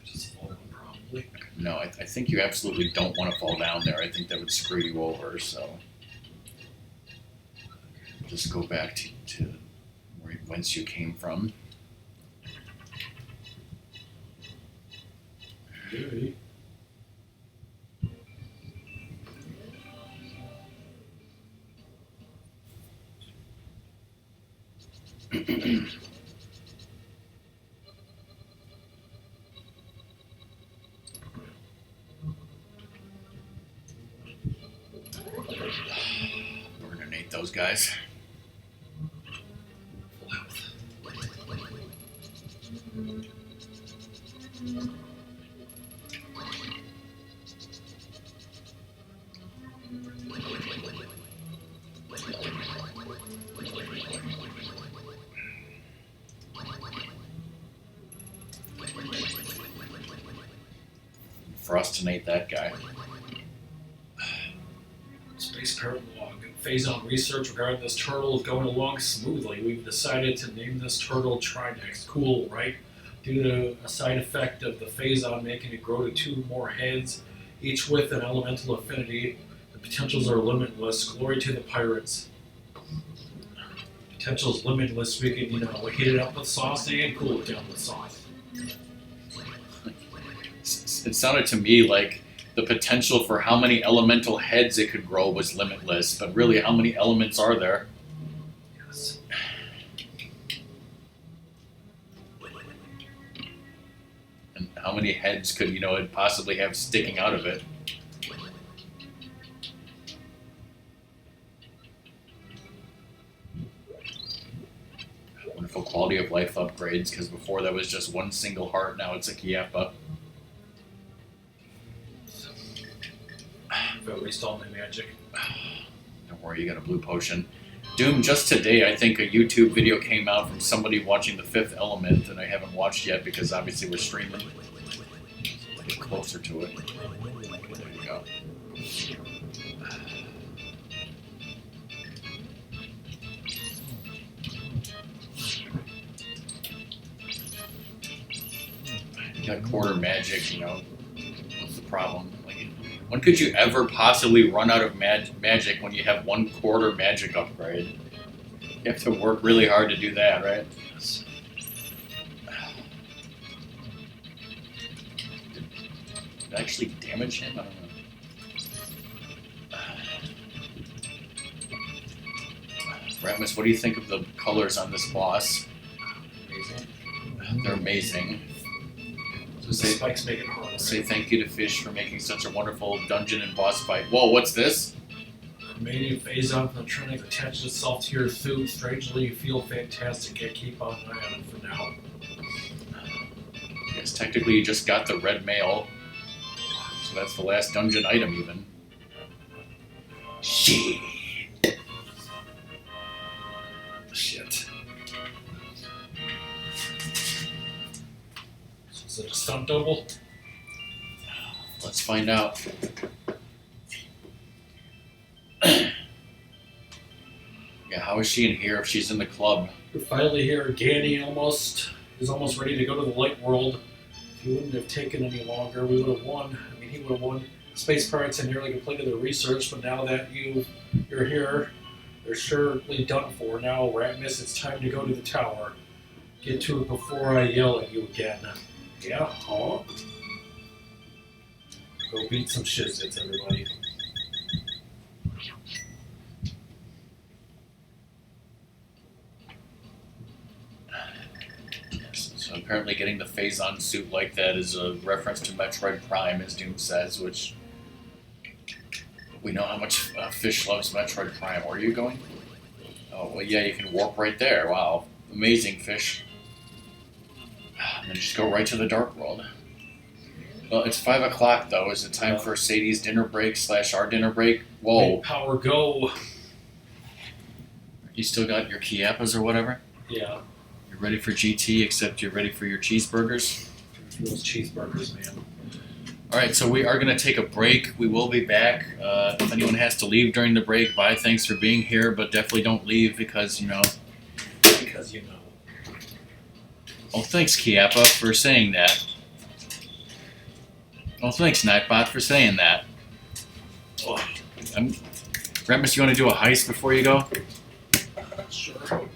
Just falling probably. No, I think you absolutely don't want to fall down there. I think that would screw you over, so just go back to whence you came from. Okay. We're gonna nade those guys. Full health. Frostinate that guy. Space Parrot log. Phase on research regarding this turtle is going along smoothly. We've decided to name this turtle Trinex. Cool, right? Due to a side effect of the phase-on making it grow to 2 more heads, each with an elemental affinity. The potentials are limitless. Glory to the pirates. Potential's limitless. We can, heat it up with sauce and cool it down with sauce. It sounded to me like the potential for how many elemental heads it could grow was limitless, but really, how many elements are there? Yes. And how many heads could, it possibly have sticking out of it? Wonderful quality of life upgrades, because before that was just one single heart, now it's a Chiappa. If I waste all my magic. Don't worry, you got a blue potion. Doom, just today, I think a YouTube video came out from somebody watching The Fifth Element, and I haven't watched yet because obviously we're streaming. Get closer to it. Okay, there you go. got quarter magic, you know, what's the problem? Like, when could you ever possibly run out of magic when you have 1/4 magic upgrade? You have to work really hard to do that, right? Yes. Did it actually damage him? I don't know. Ratmus, what do you think of the colors on this boss? Amazing. They're amazing. So The say, spikes make it hard. say thank you to FEESH for making such a wonderful dungeon and boss fight. Whoa, what's this? Remaining phase up and trying to attach itself to your food. Strangely, you feel fantastic. Yet keep on that for now. Yes, technically you just got the red mail. So that's the last dungeon item even. Shit. Shit. Is it a stunt double? Let's find out. Yeah, how is she in here if she's in the club? We're finally here. Ganny is almost ready to go to the light world. If he wouldn't have taken any longer, we would have won. I mean, he would have won. Space pirates had nearly completed their research, but now that you're here, they're surely done for. Now, Ratmus, it's time to go to the tower. Get to it before I yell at you again. Yeah, huh? Go beat some shiznits, everybody. So apparently getting the Phazon suit like that is a reference to Metroid Prime, as Doom says, which we know how much FEESH loves Metroid Prime. Where are you going? Oh, well, yeah, you can warp right there. Wow. Amazing, FEESH. And then just go right to the Dark World. Well, it's 5 o'clock, though. Is it time for Sadie's dinner break / our dinner break? Whoa. Make power go. You still got your Chiappas or whatever? Yeah, You're ready for GT, except you're ready for your cheeseburgers? those cheeseburgers, man. Alright, so we are going to take a break. We will be back. If anyone has to leave during the break, bye, thanks for being here, but definitely don't leave because, you know... Because you know. Oh, thanks, Chiappa, for saying that. Oh, thanks, Nightbot, for saying that. Oh, Ratmus, you want to do a heist before you go? sure.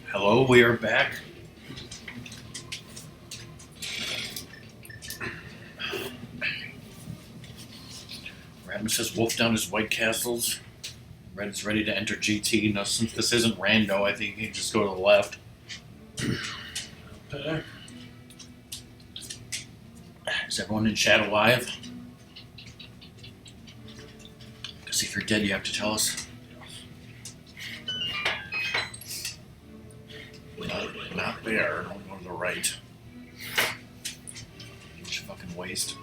Hello, we are back. Ratmus has wolfed down his White Castles. Red is ready to enter GT. Now, since this isn't rando, I think he can just go to the left. Okay. Is everyone in chat alive? Because if you're dead, you have to tell us. Not there. Don't go to the right. Huge fucking waste.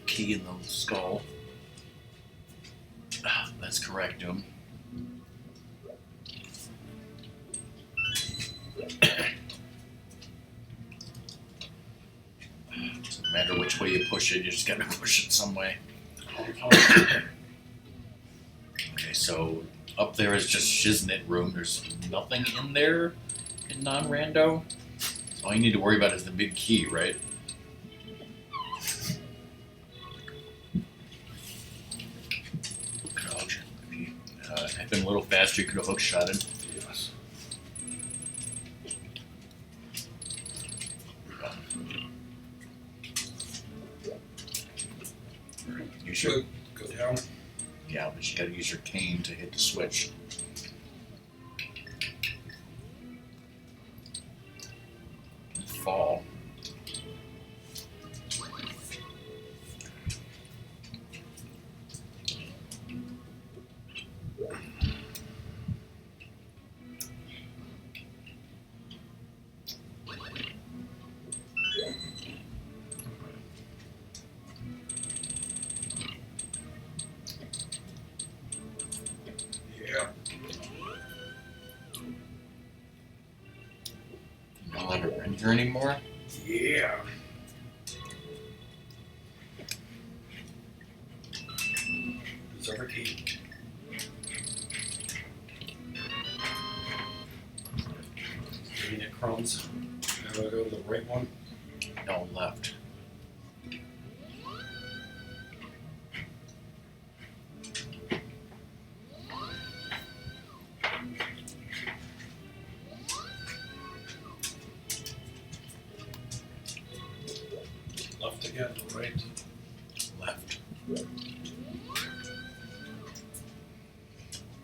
Key in the skull. That's correct, Doom. Doesn't matter which way you push it, you just gotta push it some way. Okay, so up there is just Shiznit room. There's nothing in there in non-rando. All you need to worry about is the big key, right? Had been a little faster, you could have hook shot it. Yes. You should. Go down. Yeah, but you gotta use your cane to hit the switch. Fall. Yeah. Not let her in here anymore. Yeah. Reserve a key. Giving it crumbs. Now I go to the right one. No, left. Left again, right. Left.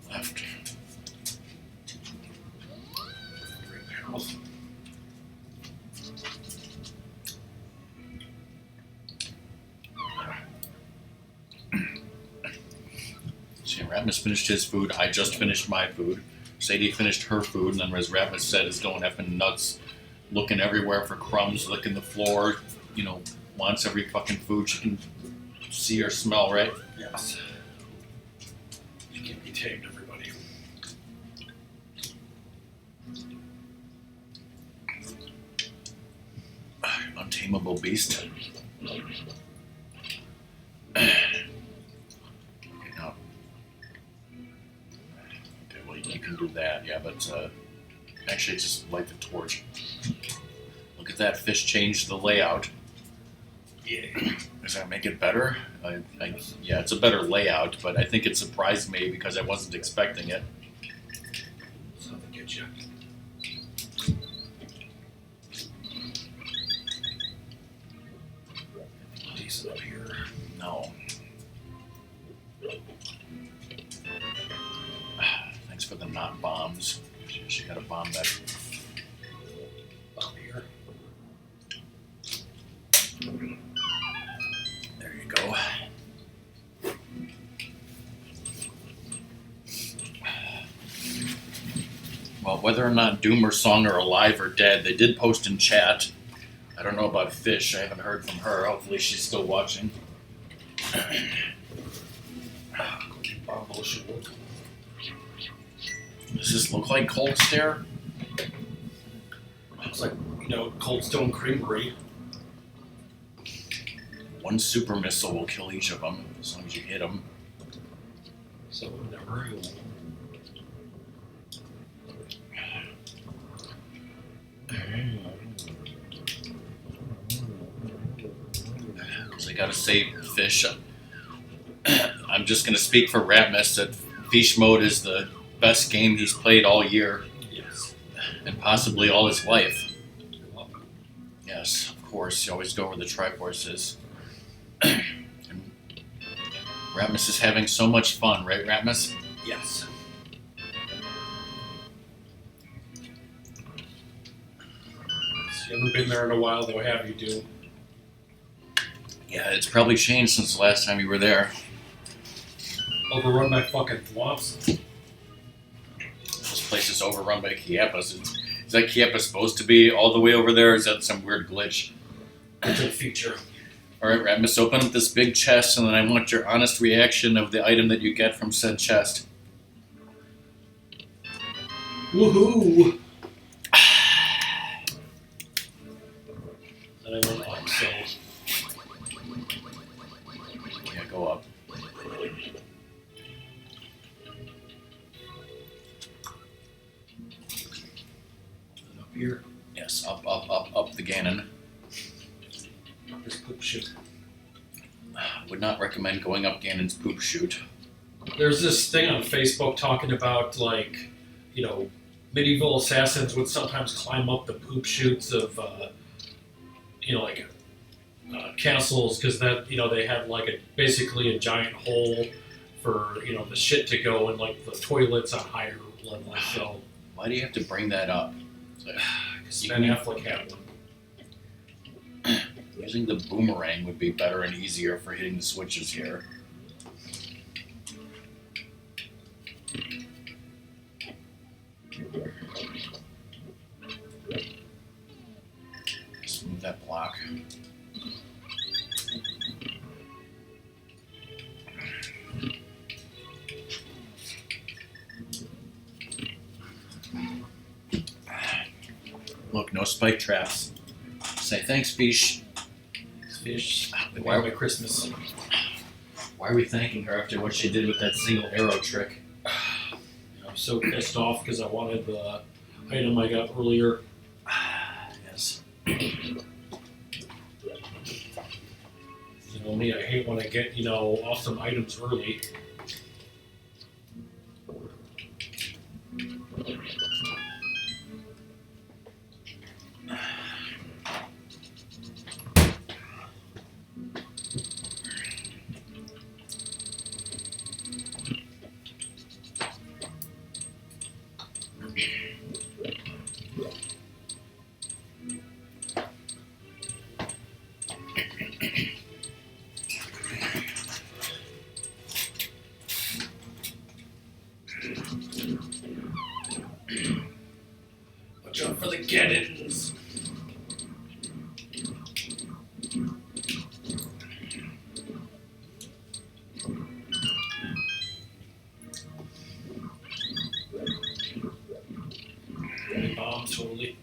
Left. Great house. See, Ratmus finished his food. I just finished my food. Sadie finished her food, and then as Ratmus said, is going effing nuts, looking everywhere for crumbs, licking the floor, you know, wants every fucking food she can see or smell, right? Yes. You can't be tamed, everybody. Untamable beast. Now, okay, well, you can do that, yeah, but actually just light the torch. Look at that, fish changed the layout. Yeah. Does that make it better? Yeah, it's a better layout, but I think it surprised me because I wasn't expecting it. Something get you. Decent up here. No. Thanks for the not bombs. She got to bomb that. Up here. There you go. Well, whether or not Doom or Song are alive or dead, they did post in chat. I don't know about Fish. I haven't heard from her. Hopefully she's still watching. Bomb bullshit. Does this look like Cold Stare? Looks like, Cold Stone Creamery. One super missile will kill each of them, as long as you hit them. So never. Looks like gotta say, Fish, I'm just gonna speak for Ratmus that FEESH Mode is the best game he's played all year Yes. and possibly all his life. You're welcome. Yes, of course. You always go where the Triforce is. And Ratmus is having so much fun, right, Ratmus? Yes. You haven't been there in a while, though, have you, dude? Yeah, it's probably changed since the last time you were there. Overrun by fucking thwomps. This place is overrun by Chiapas. Is that Chiapas supposed to be all the way over there, or is that some weird glitch? It's a feature. Alright, Ratmus, open up this big chest, and then I want your honest reaction of the item that you get from said chest. Woohoo! And I went up, so. Yeah, go up. Up here. Yes, up the Ganon. There's poop shit. Would not recommend going up Ganon's poop chute. There's this thing on Facebook talking about, like, you know, medieval assassins would sometimes climb up the poop chutes of, you know, like castles, because that, you know, they have like basically a giant hole for, you know, the shit to go, and like the toilets on higher levels. So Why do you have to bring that up? because Ben Affleck had one. Using the boomerang would be better and easier for hitting the switches here. Just move that block. Look, no spike traps. Say thanks, Fish. Fish. Why- By Christmas. Why are we thanking her after what she did with that single arrow trick? I'm so pissed off because I wanted the item I got earlier. Yes. You know me, I hate when I get, you know, awesome items early. Watch out for the cannons. Bomb, totally.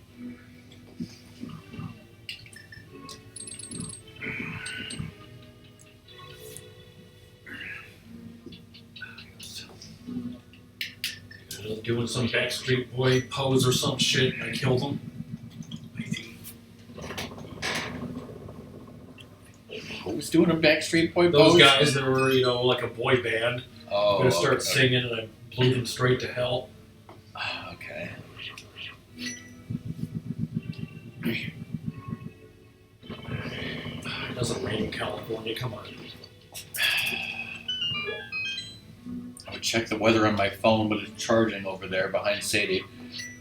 Doing some Backstreet Boy pose or some shit, and I killed him. Who's doing a Backstreet Boy Those pose? guys that were, you know, like a boy band, Oh, gonna start okay. singing, and I blew them straight to hell. Okay. It doesn't rain in California, come on. I would check the weather on my phone, but it's charging over there behind Sadie.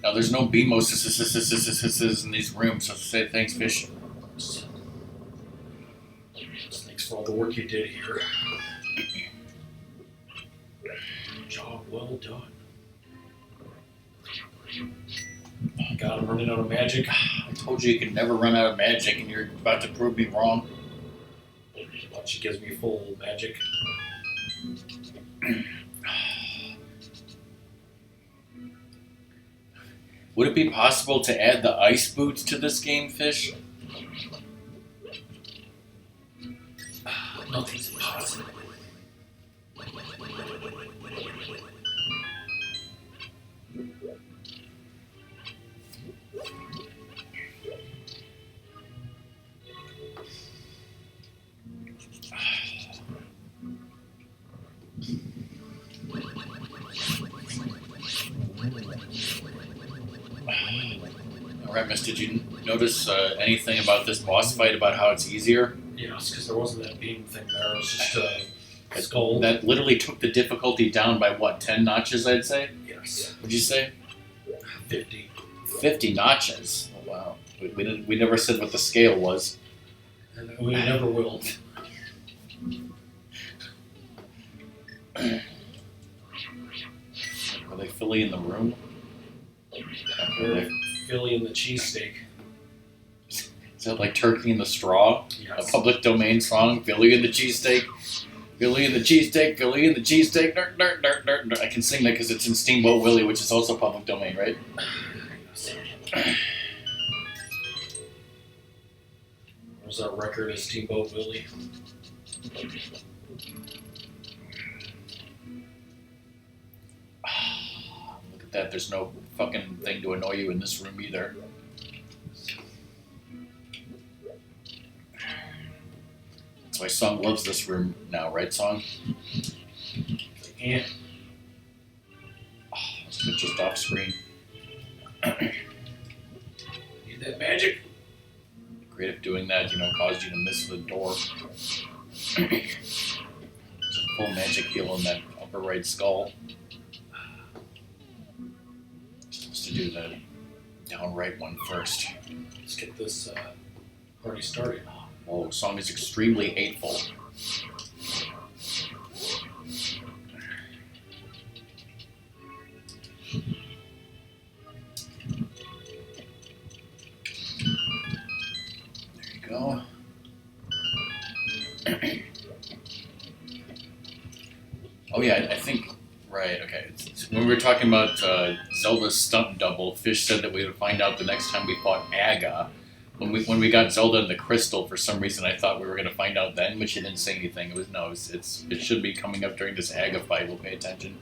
Now, there's no BMOS in these rooms, so say thanks, Fish. Thanks for all the work you did here. Job well done. God, I'm running out of magic. I told you could never run out of magic, and you're about to prove me wrong. Well, she gives me full magic. Would it be possible to add the ice boots to this game, Fish? Nothing's impossible. Ratmus, did you notice anything about this boss fight about how it's easier? Yes, because there wasn't that beam thing there. It was just a skull. That literally took the difficulty down by what, 10 notches, I'd say? Yes. Would you say? 50. 50 notches. Oh, wow. We never said what the scale was. And we never will. Are they fully in the room? We're Philly and the cheesesteak. Is that like Turkey in the Straw? Yes. A public domain song? Philly and the cheesesteak? Philly and the cheesesteak, Philly and the cheesesteak. I can sing that because it's in Steamboat Willie, which is also public domain, right? Where's our record of Steamboat Willie? Look at that, there's no fucking thing to annoy you in this room either. That's why Song loves this room now, right, Song? Yeah. It's just off screen. Need that magic? Great if doing that, caused you to miss the door. There's a full magic heal in that upper right skull. Supposed to do the down right one first. Let's get this party started. Whoa, Song is extremely hateful. There you go. Oh yeah, I think, right, okay. When we were talking about Zelda's stunt double, Fish said that we would find out the next time we fought Aga. When we got Zelda and the crystal, for some reason I thought we were going to find out then, but she didn't say anything. It should be coming up during this Aga fight. We'll pay attention.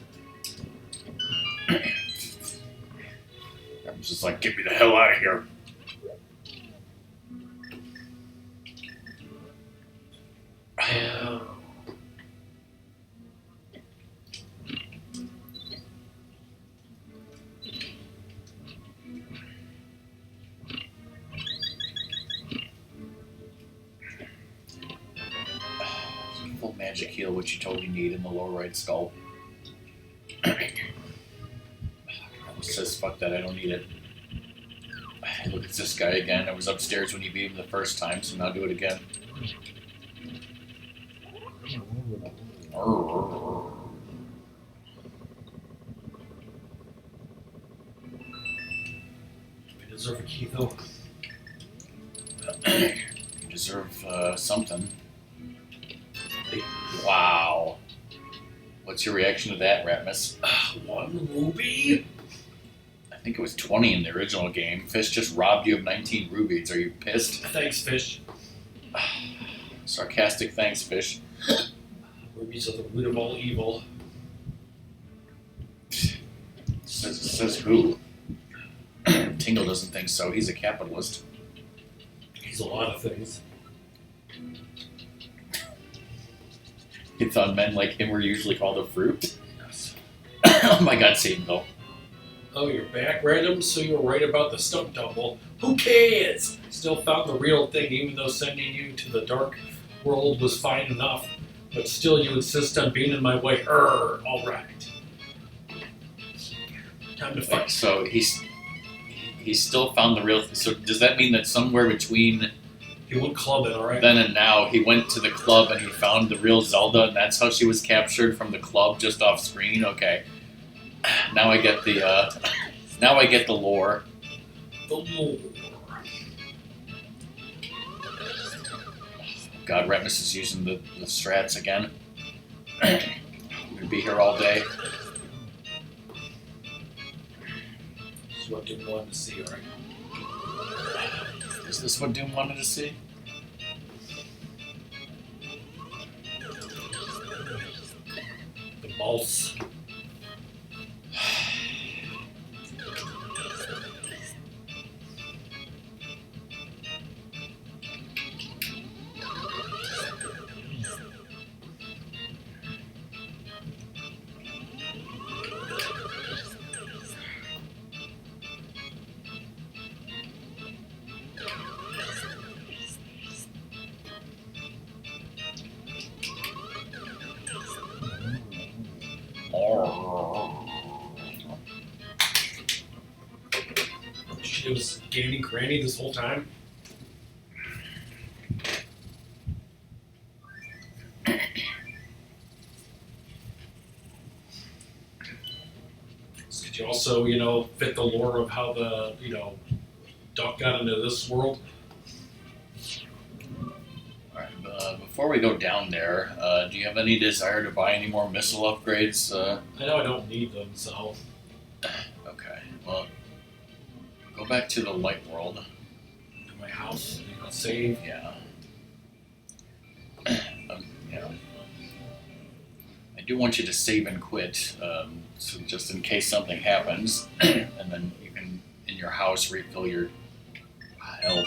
I was just like, get me the hell out of here. Full magic heal, which you totally need in the lower right skull. It says, fuck that, I don't need it. Look, it's this guy again. I was upstairs when you beat him the first time, so now do it again. We deserve a key, though. You deserve something. Wow. What's your reaction to that, Ratmus? 1 ruby? I think it was 20 in the original game. Fish just robbed you of 19 rubies. Are you pissed? Thanks, Fish. Sarcastic thanks, Fish. Rubies are the root of all evil. Says who? Tingle doesn't think so. He's a capitalist. He's a lot of things. He thought men like him were usually called a fruit. Yes. Oh my god, same though. Oh, you're back, Random? So you were right about the stunt double. Who cares? Still found the real thing, even though sending you to the dark world was fine enough. But still, you insist on being in my way. Alright. Time to fight. So he's still found the real. So does that mean that somewhere between He went clubbing, alright? then and now, he went to the club and he found the real Zelda, and that's how she was captured from the club just off screen? Okay. Now I get the lore. The lore. God, Ratmus is using the strats again. I'm gonna be here all day. This is what Doom wanted to see, alright? Is this what Doom wanted to see? The balls. She was gaining granny this whole time. Could you also, fit the lore of how the, duck got into this world? Alright, before we go down there, do you have any desire to buy any more missile upgrades? I know I don't need them, so. Okay, well, go back to the light world. To my house, save. Yeah. Yeah. I do want you to save and quit, so just in case something happens, and then you can, in your house, refill your health.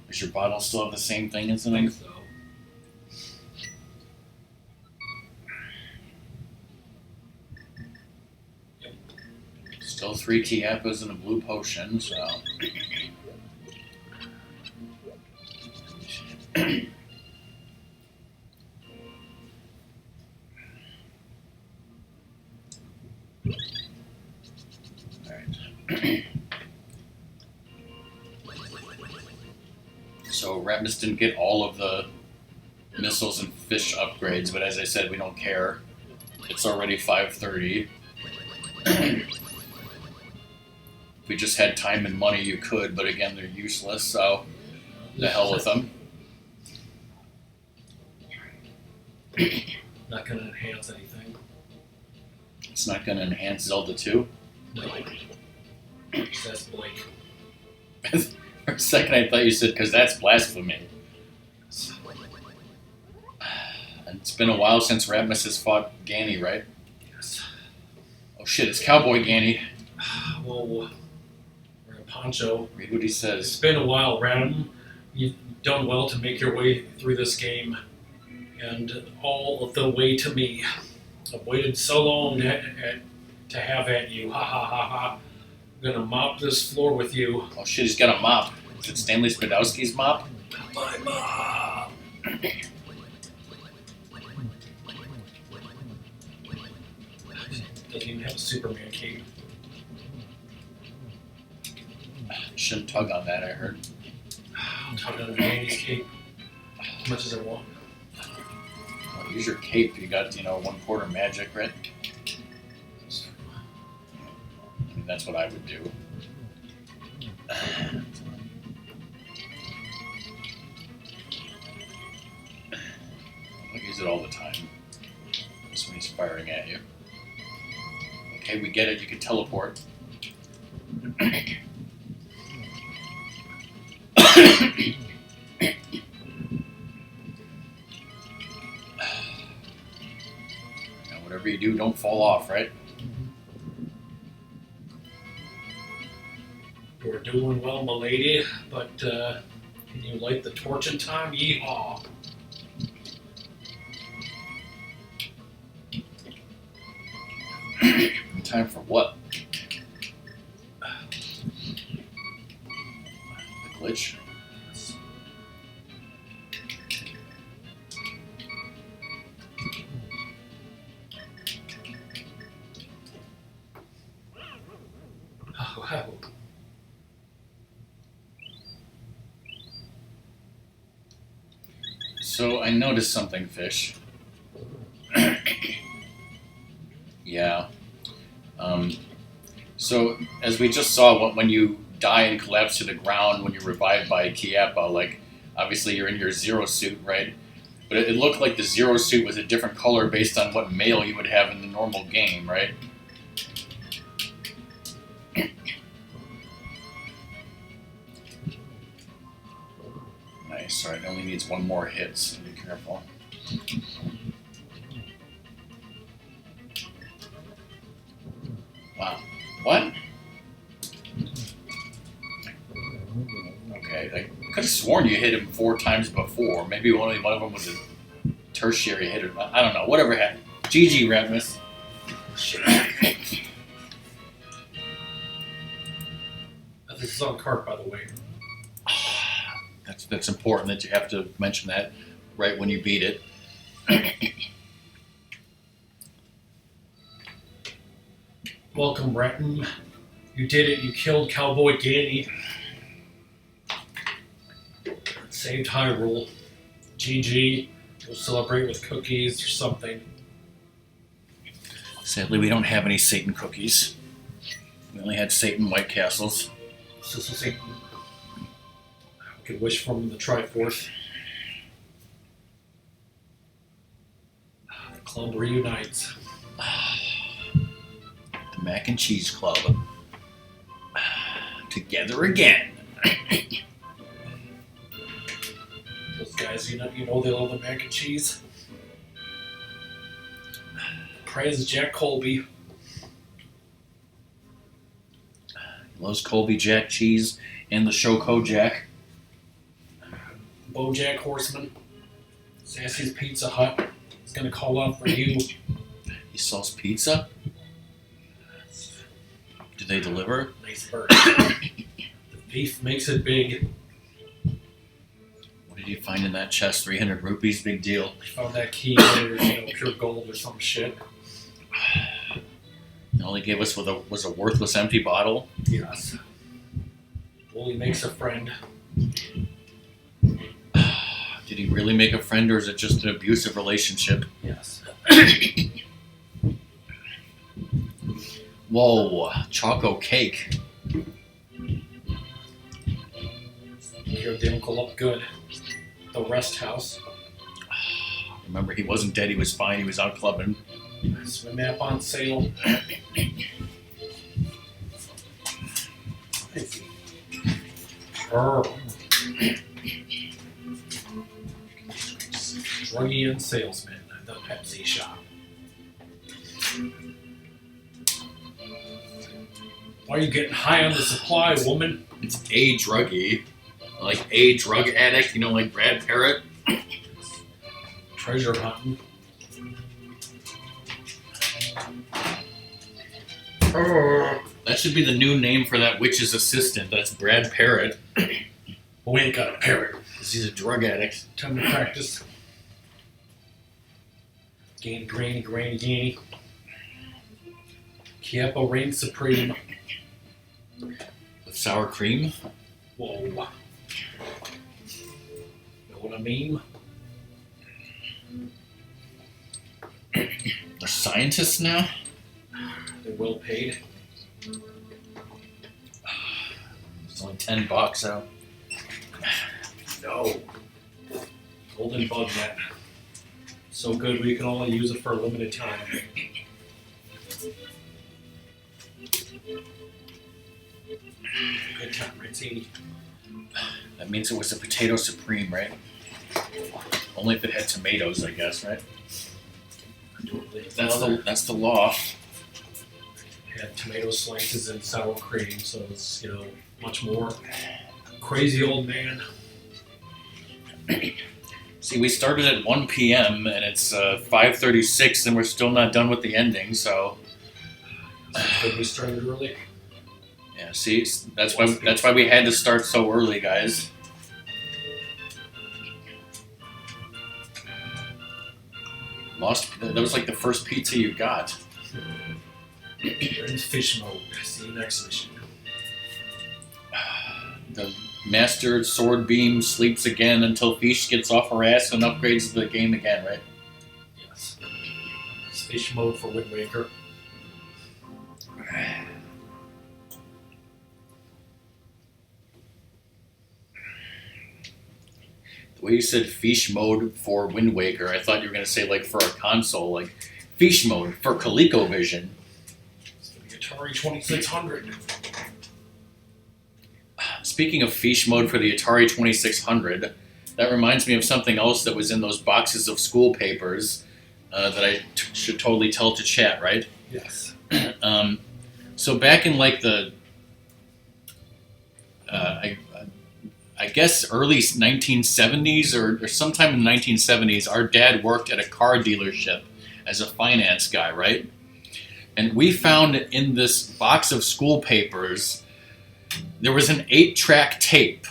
Does your bottle still have the same thing as I it? think so. Still 3 Tiapas and a blue potion, so. Alright. So Ratmus didn't get all of the missiles and fish upgrades, but as I said, we don't care. It's already 5:30. If we just had time and money, you could, but again, they're useless, so the hell with them. Not going to enhance anything. It's not going to enhance Zelda 2. No. That's Blake. For a second, I thought you said, because that's blasphemy. And it's been a while since Ratmus has fought Gani, right? Yes. Oh shit, it's Cowboy Gani. Well, we're in Poncho. Read what he It's says. been a while, Ram. You've done well to make your way through this game, and all of the way to me. I've waited so long to have at you. Ha ha ha ha. I'm gonna mop this floor with you. Oh shit, he's got a mop. Is it Stanley Spadowski's mop? My mom! Doesn't even have a Superman cape. Shouldn't tug on that, I heard. I'll tug on Danny's cape as much as I want. Well, use your cape. You got, 1/4 magic, right? I mean, that's what I would do. I'll use it all the time. Just when he's firing at you. Okay, we get it. You can teleport. Now, whatever you do, don't fall off, right? You're doing well, milady, but can you light the torch in time? Yeehaw! Time for what? The glitch? Oh, wow. So I noticed something, Fish. Yeah. So as we just saw, when you die and collapse to the ground, when you're revived by Kiappa, like obviously you're in your zero suit, right? But it looked like the zero suit was a different color based on what mail you would have in the normal game, right? Nice. Alright, it only needs one more hit, so be careful. Wow. What? Okay, I could have sworn you hit him 4 times before. Maybe only one of them was a tertiary hit. I don't know. Whatever happened. GG, Ratmus. This is on cart, by the way. That's important that you have to mention that right when you beat it. Welcome, Ratmus. You did it. You killed Cowboy Danny. Saved Hyrule. GG. We'll celebrate with cookies or something. Sadly, we don't have any Satan cookies. We only had Satan White Castles. So Satan. We could wish from the Triforce. The club reunites. The Mac and Cheese Club. Together again. Those guys, you know they love the mac and cheese. Praise Jack Colby. Loves Colby Jack cheese and the Shoko Jack. Bojack Horseman. Sassy's Pizza Hut. He's gonna call out for you. He sells pizza? Do they deliver? Nice bird. The thief makes it big. What did you find in that chest? 300 rupees? Big deal. He found that key under, pure gold or some shit. All he gave us was a worthless empty bottle. Yes. Well, he makes a friend. Did he really make a friend, or is it just an abusive relationship? Yes. Whoa, choco cake. Cured the uncle up good. The rest house. Remember, he wasn't dead, he was fine, he was out clubbing. Swim map on sale. Druggie and salesman at the Pepsi shop. Why are you getting high on the supply, woman? It's a druggie. Like a drug addict, like Brad Parrott. Treasure hunting. That should be the new name for that witch's assistant. That's Brad Parrott. We ain't got a parrot. Because he's a drug addict. Time to practice. Gain, granny. Kiepo reigns supreme. With sour cream? Whoa. Know what I mean? They're scientists now? They're well paid. It's only $10 out. No. Golden bug net. So good we can only use it for a limited time. Good time, right, Sadie? That means it was a potato supreme, right? Only if it had tomatoes, I guess, right? That's the law. Had tomato slices and sour cream, so it's, much more. Crazy old man. See, we started at 1 p.m. and it's 5:36 and we're still not done with the ending, so... Good we started early. Yeah, see, that's why we had to start so early, guys. That was like the first pizza you got. We're in FEESH Mode. See you next mission. The Master Sword Beam sleeps again until FEESH gets off her ass and upgrades the game again, right? Yes. It's FEESH Mode for Wind Waker. The way you said FEESH Mode for Wind Waker, I thought you were going to say like for a console, like FEESH Mode for ColecoVision. It's the Atari 2600. Speaking of FEESH Mode for the Atari 2600, that reminds me of something else that was in those boxes of school papers that I should totally tell to chat, right? Yes. So back in like the, I guess early 1970s or sometime in the 1970s, our dad worked at a car dealership as a finance guy, right? And we found in this box of school papers, there was an 8-track tape.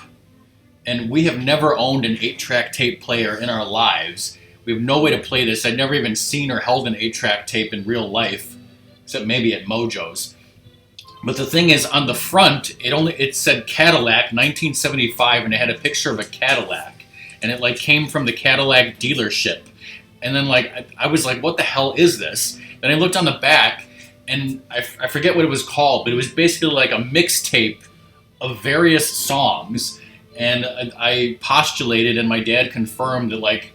And we have never owned an 8-track tape player in our lives. We have no way to play this. I'd never even seen or held an 8-track tape in real life. except maybe at Mojo's. But the thing is, on the front, it said Cadillac 1975, and it had a picture of a Cadillac, and it like came from the Cadillac dealership. And then like I was like, what the hell is this? Then I looked on the back, and I forget what it was called, but it was basically like a mixtape of various songs. And I postulated, and my dad confirmed that like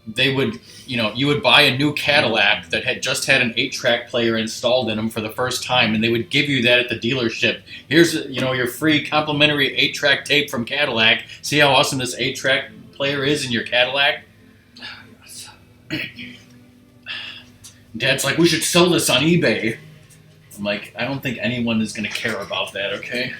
they would, you would buy a new Cadillac that had just had an 8-track player installed in them for the first time, and they would give you that at the dealership. Here's, your free complimentary 8-track tape from Cadillac. See how awesome this 8-track player is in your Cadillac? Dad's like, we should sell this on eBay. I'm like, I don't think anyone is going to care about that, okay?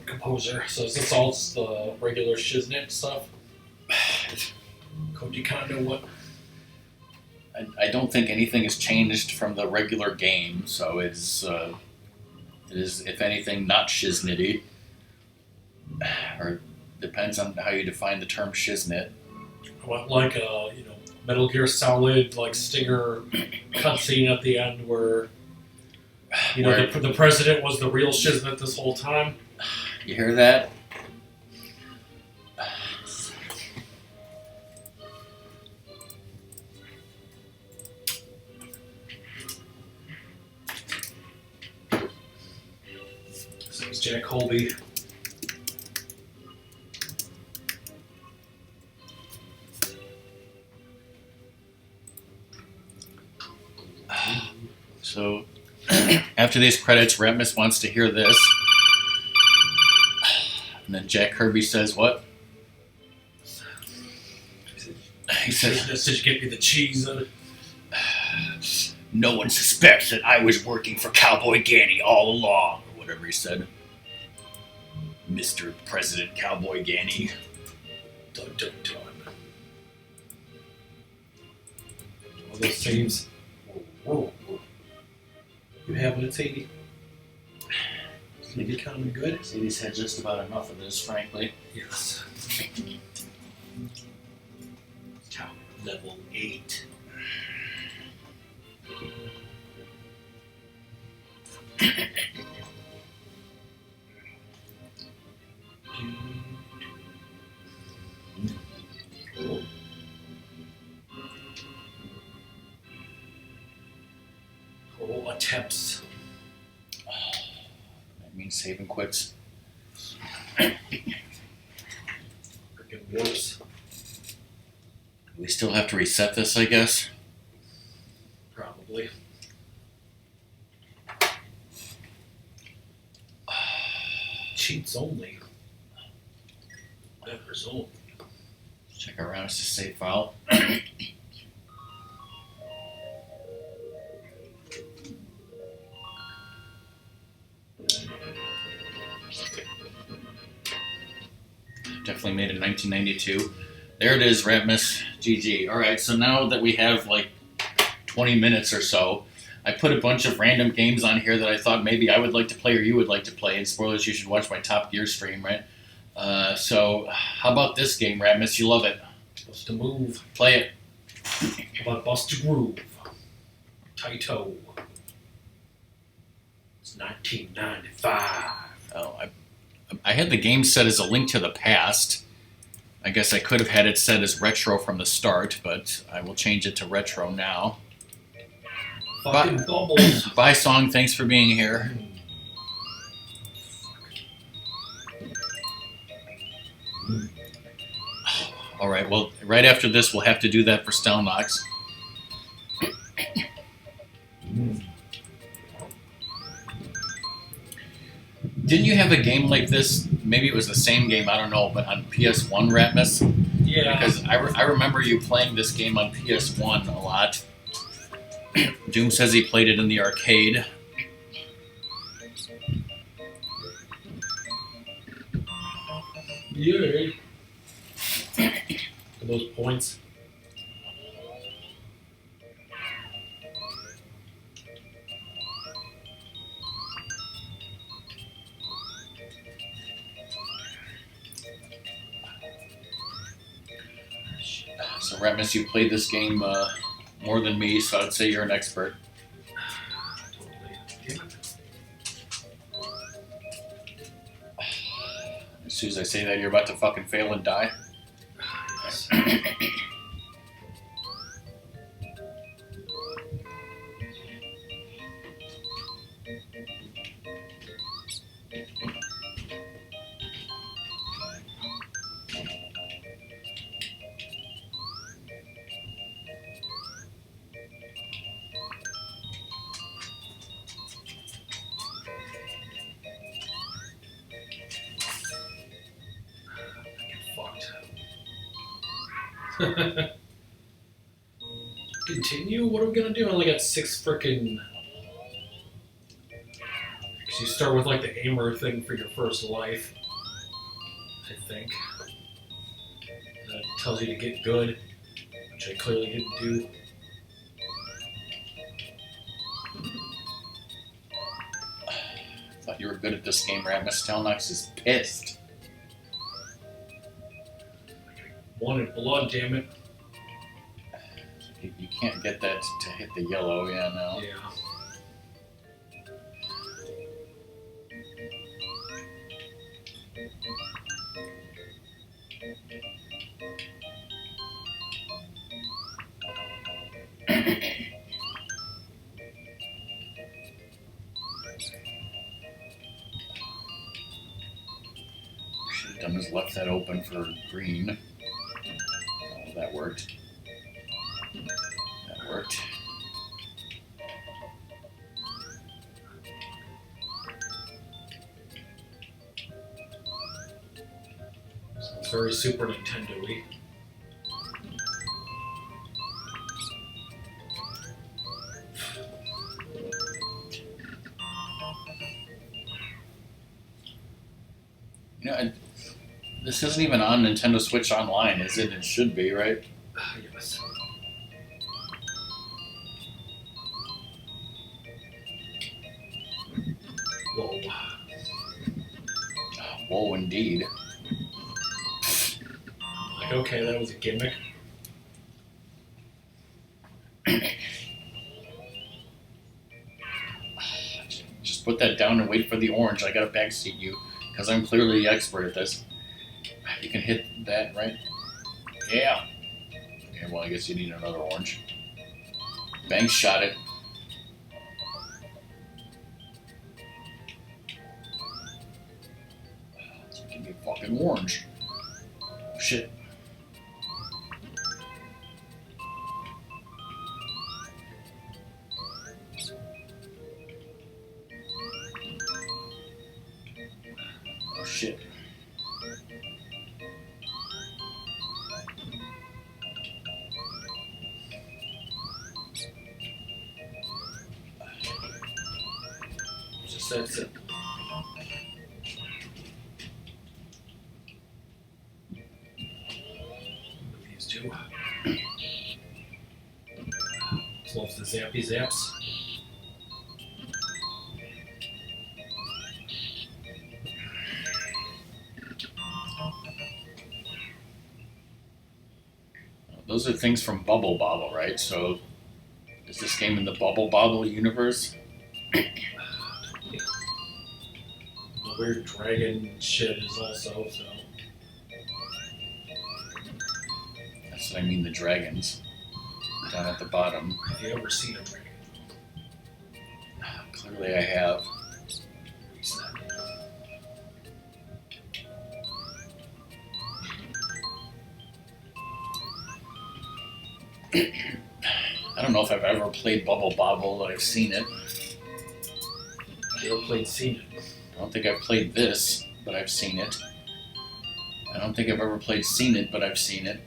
Composer. So is this all the regular shiznit stuff? Code, you kind of know what? I don't think anything has changed from the regular game, so it is, if anything, not shiznitty. Or depends on how you define the term shiznit. What, like a Metal Gear Solid like stinger cutscene at the end where the president was the real shiznit this whole time. You hear that? So it's Jack Colby. So, after these credits, Ratmus wants to hear this. And then Jack Kirby says, what? He says, "Did you get me the cheese?" No one suspects that I was working for Cowboy Ganny all along, or whatever he said. Mr. President Cowboy Ganny. Dun, dun, dun. All those saves. Whoa. You having it, Sadie? Maybe kind of good. Sadie's had just about enough of this, frankly. Yes. Level 8. Oh, attempts. That means save and quits. Freaking worse. We still have to reset this, I guess. Probably. Cheats only. Members only. Check around as to save file. Definitely made in 1992. There it is, Ratmus. GG. Alright, so now that we have like 20 minutes or so, I put a bunch of random games on here that I thought maybe I would like to play or you would like to play. And spoilers, you should watch my Top Gear stream, right? So, how about this game, Ratmus? You love it. Bust a move. Play it. How about Bust a Groove? Taito. It's 1995. Oh, I had the game set as a Link to the Past. I guess I could have had it set as retro from the start, but I will change it to retro now. Fucking bubbles. Bye, Song. Thanks for being here. All right. Well, right after this, we'll have to do that for Stelnox. Didn't you have a game like this? Maybe it was the same game. I don't know, but on PS1, Ratmus. Yeah. Because I remember you playing this game on PS1 a lot. Doom says he played it in the arcade. Yay. For those points. So Ratmus, you played this game more than me, so I'd say you're an expert. Totally. Damn it. As soon as I say that, you're about to fucking fail and die. Yes. Fucked. Continue? What are we gonna do? I only got 6 frickin'. Because you start with like the aimer thing for your first life, I think. That tells you to get good, which I clearly didn't do. I thought you were good at this game, Ratmus. Telnox is pissed. Wanted blood, damn it. You can't get that to hit the yellow, yeah, no. Yeah. Should have done is left that open for green. Oh, that worked. That worked. So it's very Super Nintendo-y. You know, this isn't even on Nintendo Switch Online, is it? It should be, right? Yes. Whoa. Whoa, indeed. Like, okay, that was a gimmick. Just put that down and wait for the orange. I gotta backseat you, because I'm clearly the expert at this. You can hit that, right? Yeah. Okay, well, I guess you need another orange. Banks shot it. Give me a fucking orange. Oh, shit. Oh, shit. Just that's it. These two. Loves the zappy zaps. Those are things from Bubble Bobble, right? So, is this game in the Bubble Bobble universe? The weird dragon shit is also, so. That's what I mean, the dragons. Down at the bottom. Have you ever seen a dragon? Clearly I have. I don't know if I've ever played Bubble Bobble, but I've seen it. You ever played Seen It? I don't think I've played this, but I've seen it. I don't think I've ever played Seen It, but I've seen it.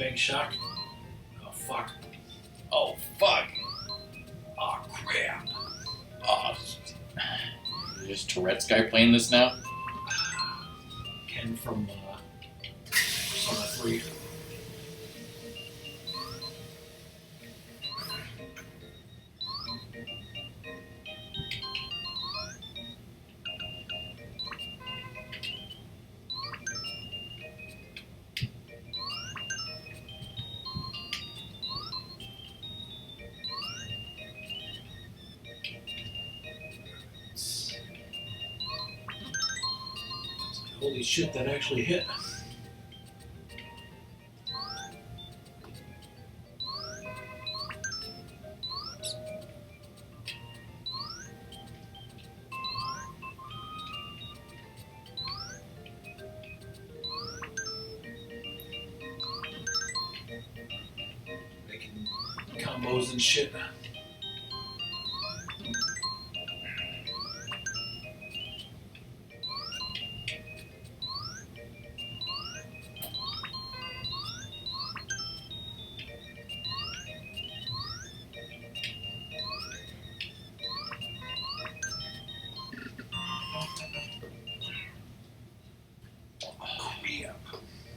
Bang Shock. Oh, fuck. Oh, fuck. Oh, crap. Oh, there's Tourette's guy playing this now? Ken from Persona 3. Holy shit, that actually hit. Making combos and shit.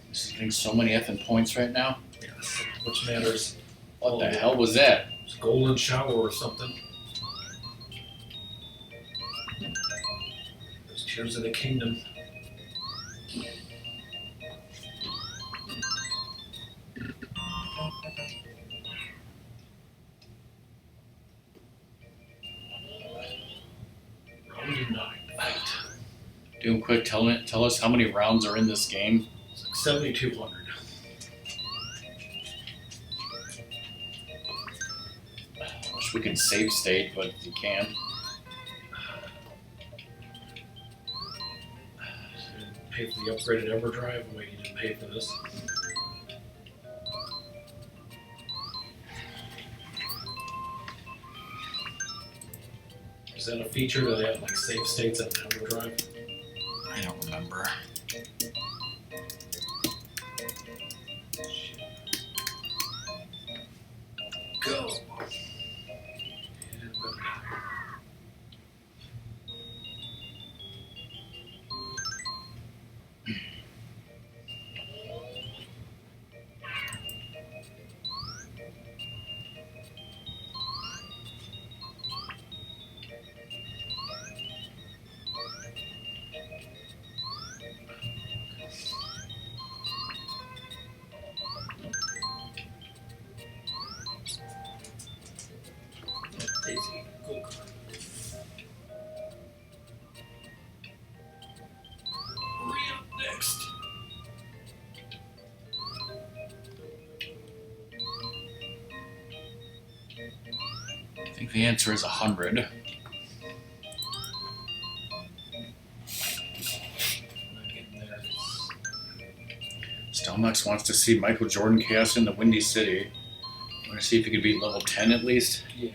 This is getting so many effing points right now. Yes. Which matters. What the hell was that? It's golden shower or something. There's Tears of the Kingdom. Round 9. Fight. Doom quick, tell us how many rounds are in this game. It's like 7,200. I wish we could save state, but you can't. Pay for the upgraded EverDrive. Wait, you didn't pay for this. Is that a feature that they have like save states at EverDrive? I don't remember. Go! Daisy, cool card. Up next. I think the answer is 100. Not getting there. Stelmax wants to see Michael Jordan chaos in the Windy City. Want to see if he could beat level 10 at least? Yeah.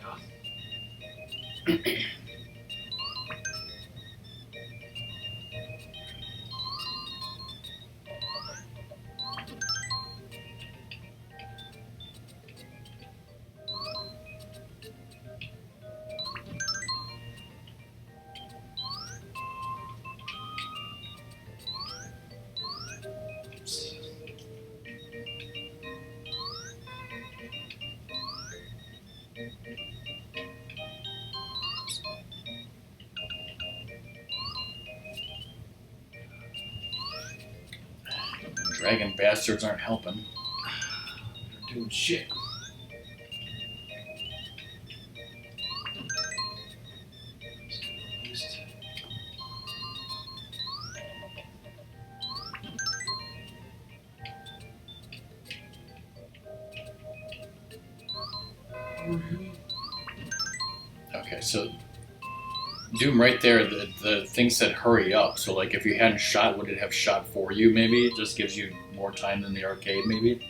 Dragon bastards aren't helping. They're doing shit. Okay, so Doom right there, the thing said hurry up. So like if you hadn't shot, would it have shot for you maybe? It just gives you more time than the arcade maybe?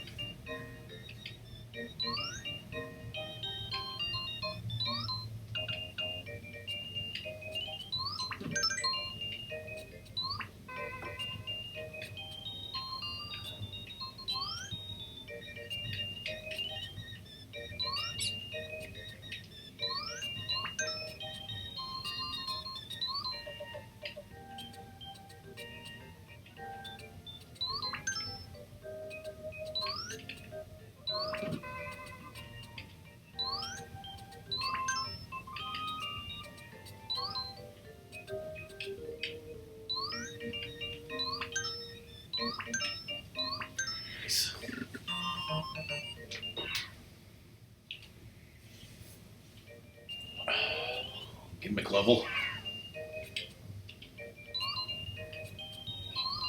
level.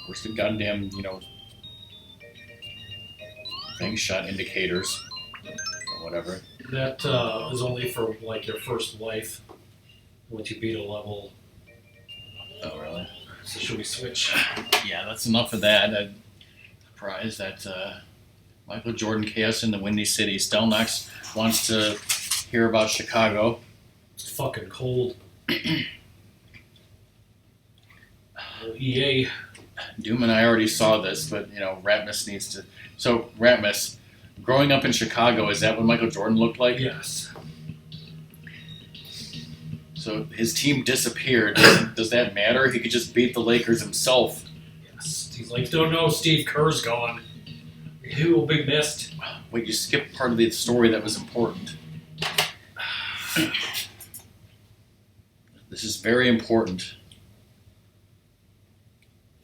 Where's the goddamn, thing shot indicators or whatever? That is only for like your first life. Once you beat a level. Oh, really? So should we switch? Yeah, that's enough of that. I'm surprised that Michael Jordan chaos in the Windy City. Stelnox wants to hear about Chicago. It's fucking cold. EA. Doom and I already saw this, but Ratmus needs to. So Ratmus, growing up in Chicago, is that what Michael Jordan looked like? Yes. So his team disappeared. Does that matter? He could just beat the Lakers himself. Yes. He's like, don't know, Steve Kerr's gone. He will be missed. Wait, you skipped part of the story that was important. This is very important.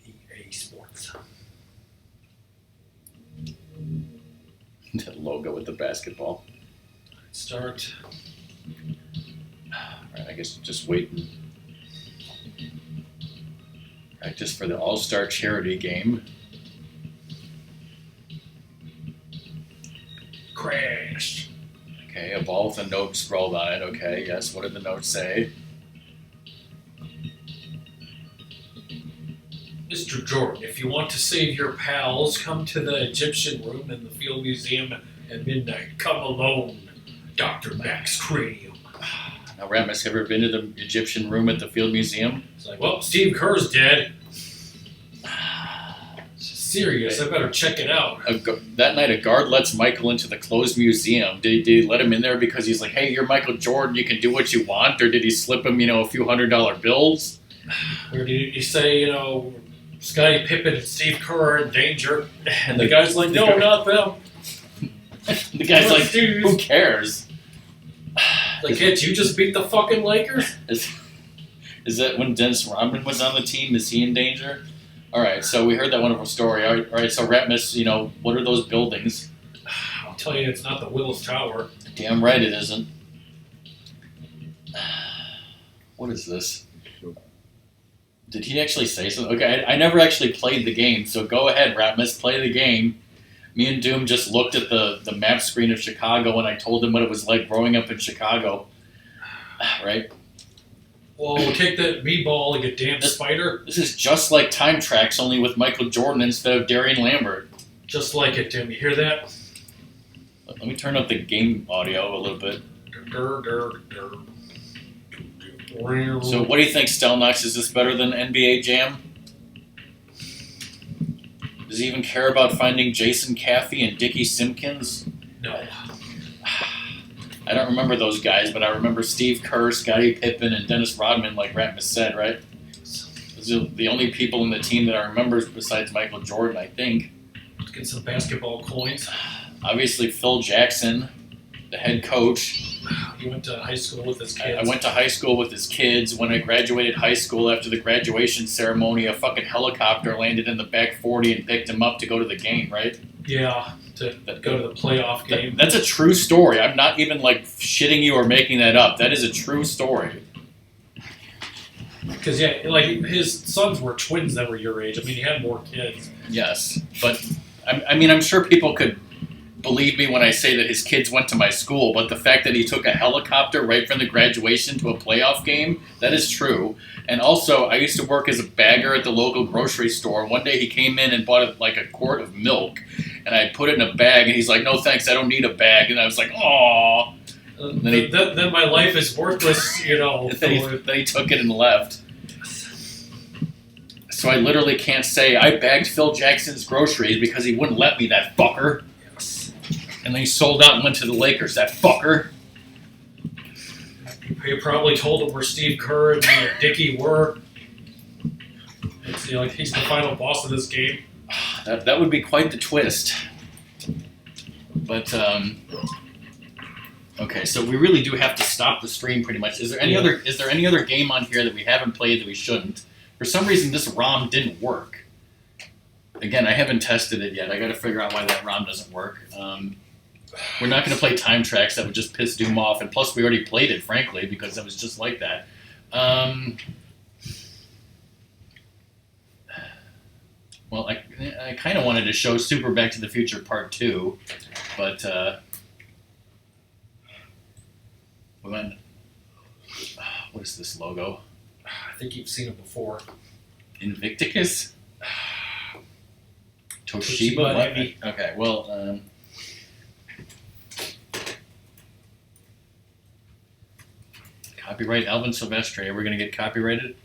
EA Sports. That logo with the basketball. Start. Alright, I guess just waiting. Practice for the All-Star Charity Game. Crash. Okay, a ball with a note scrawled on it. Okay, yes, what did the note say? Mr. Jordan, if you want to save your pals, come to the Egyptian room in the Field Museum at midnight. Come alone, Dr. Max Cranium. Now, Ratmus, have you ever been to the Egyptian room at the Field Museum? It's like, well, Steve Kerr's dead. Serious, I better check it out. That night, a guard lets Michael into the closed museum. Did he let him in there because he's like, hey, you're Michael Jordan, you can do what you want? Or did he slip him, a few $100 bills? Or did he say, Scottie Pippen and Steve Kerr are in danger? And the guy's like, no, not them. The guy's like, who cares? Like, can't you just beat the fucking Lakers? Is that when Dennis Rodman was on the team? Is he in danger? All right, so we heard that wonderful story. All right, so Ratmus, what are those buildings? I'll tell you, it's not the Willis Tower. Damn right it isn't. What is this? Did he actually say something? Okay, I never actually played the game, so go ahead, Ratmus, play the game. Me and Doom just looked at the map screen of Chicago, and I told him what it was like growing up in Chicago. Right? Well, we'll take that B-ball like a damn spider. This is just like Time Tracks, only with Michael Jordan instead of Darian Lambert. Just like it, Tim. You hear that? Let me turn up the game audio a little bit. So what do you think, Stelnox? Is this better than NBA Jam? Does he even care about finding Jason Caffey and Dickie Simpkins? No. I don't remember those guys, but I remember Steve Kerr, Scottie Pippen, and Dennis Rodman, like Ratmus said, right? Those are the only people in the team that I remember besides Michael Jordan, I think. Let's get some basketball coins. Obviously, Phil Jackson, the head coach. He went to high school with his kids. I went to high school with his kids. When I graduated high school, after the graduation ceremony, a fucking helicopter landed in the back 40 and picked him up to go to the game, right? Yeah, to go to the playoff game. That's a true story. I'm not even shitting you or making that up. That is a true story. Because his sons were twins that were your age. I mean, he had more kids. Yes, but I'm sure people could believe me when I say that his kids went to my school, but the fact that he took a helicopter right from the graduation to a playoff game, that is true. And also, I used to work as a bagger at the local grocery store. One day he came in and bought a quart of milk, and I put it in a bag, and he's like, no thanks, I don't need a bag. And I was like, aww. Then my life is worthless, Then he took it and left. So I literally can't say, I bagged Phil Jackson's groceries because he wouldn't let me, that fucker. And then he sold out and went to the Lakers, that fucker. You probably told him where Steve Kerr and Dickie were. It's, he's the final boss of this game. That would be quite the twist. But, okay, so we really do have to stop the stream pretty much. Is there any other game on here that we haven't played that we shouldn't? For some reason, this ROM didn't work. Again, I haven't tested it yet. I got to figure out why that ROM doesn't work. We're not going to play Time Tracks. That would just piss Doom off. And plus, we already played it, frankly, because it was just like that. Well, I kind of wanted to show Super Back to the Future Part 2, but we went. What is this logo? I think you've seen it before. Invicticus? Toshiba? Toshiba What? Heavy. Okay, well, copyright Alvin Silvestri. Are we going to get copyrighted?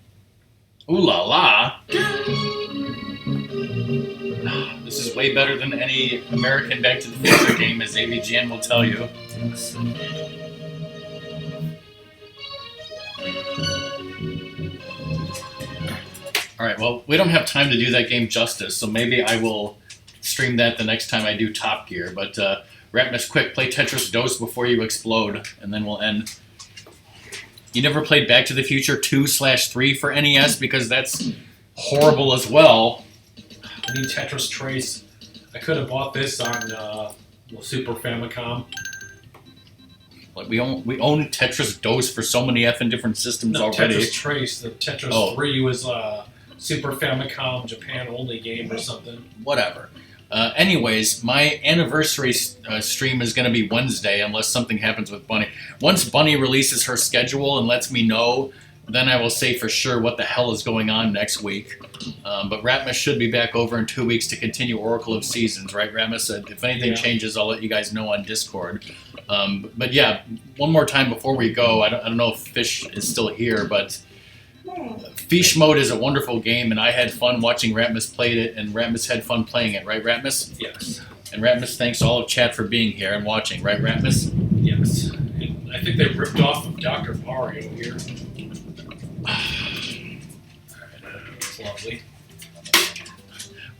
Ooh la la! This is way better than any American Back to the Future game, as AVGN will tell you. Alright, well, we don't have time to do that game justice, so maybe I will stream that the next time I do Top Gear. But, Ratmus, quick, play Tetris Dose before you explode, and then we'll end. You never played Back to the Future 2/3 for NES, because that's horrible as well. I need Tetris Trace. I could have bought this on Super Famicom. Like we own Tetris Dose for so many effing different systems No, already. Tetris Trace. The Tetris 3 was Super Famicom Japan only game or something. Whatever. Anyways, my anniversary stream is going to be Wednesday unless something happens with Bunny. Once Bunny releases her schedule and lets me know, then I will say for sure what the hell is going on next week. But Ratmus should be back over in 2 weeks to continue Oracle of Seasons, right, Ratmus? If anything changes, I'll let you guys know on Discord. But yeah, one more time before we go, I don't know if Fish is still here, but FEESH Mode is a wonderful game, and I had fun watching Ratmus play it, and Ratmus had fun playing it, right, Ratmus? Yes. And Ratmus thanks all of chat for being here and watching, right, Ratmus? Yes. And I think they ripped off of Dr. Mario here. It's lovely.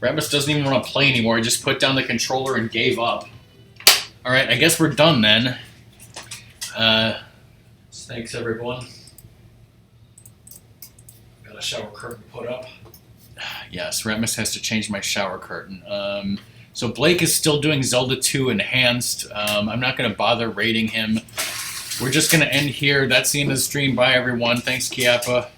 Ratmus doesn't even want to play anymore. He just put down the controller and gave up. All right, I guess we're done then. Thanks, everyone. Got a shower curtain put up. Yes, Ratmus has to change my shower curtain. So Blake is still doing Zelda 2 Enhanced. I'm not going to bother rating him. We're just going to end here. That's the end of the stream. Bye, everyone. Thanks, Kiappa.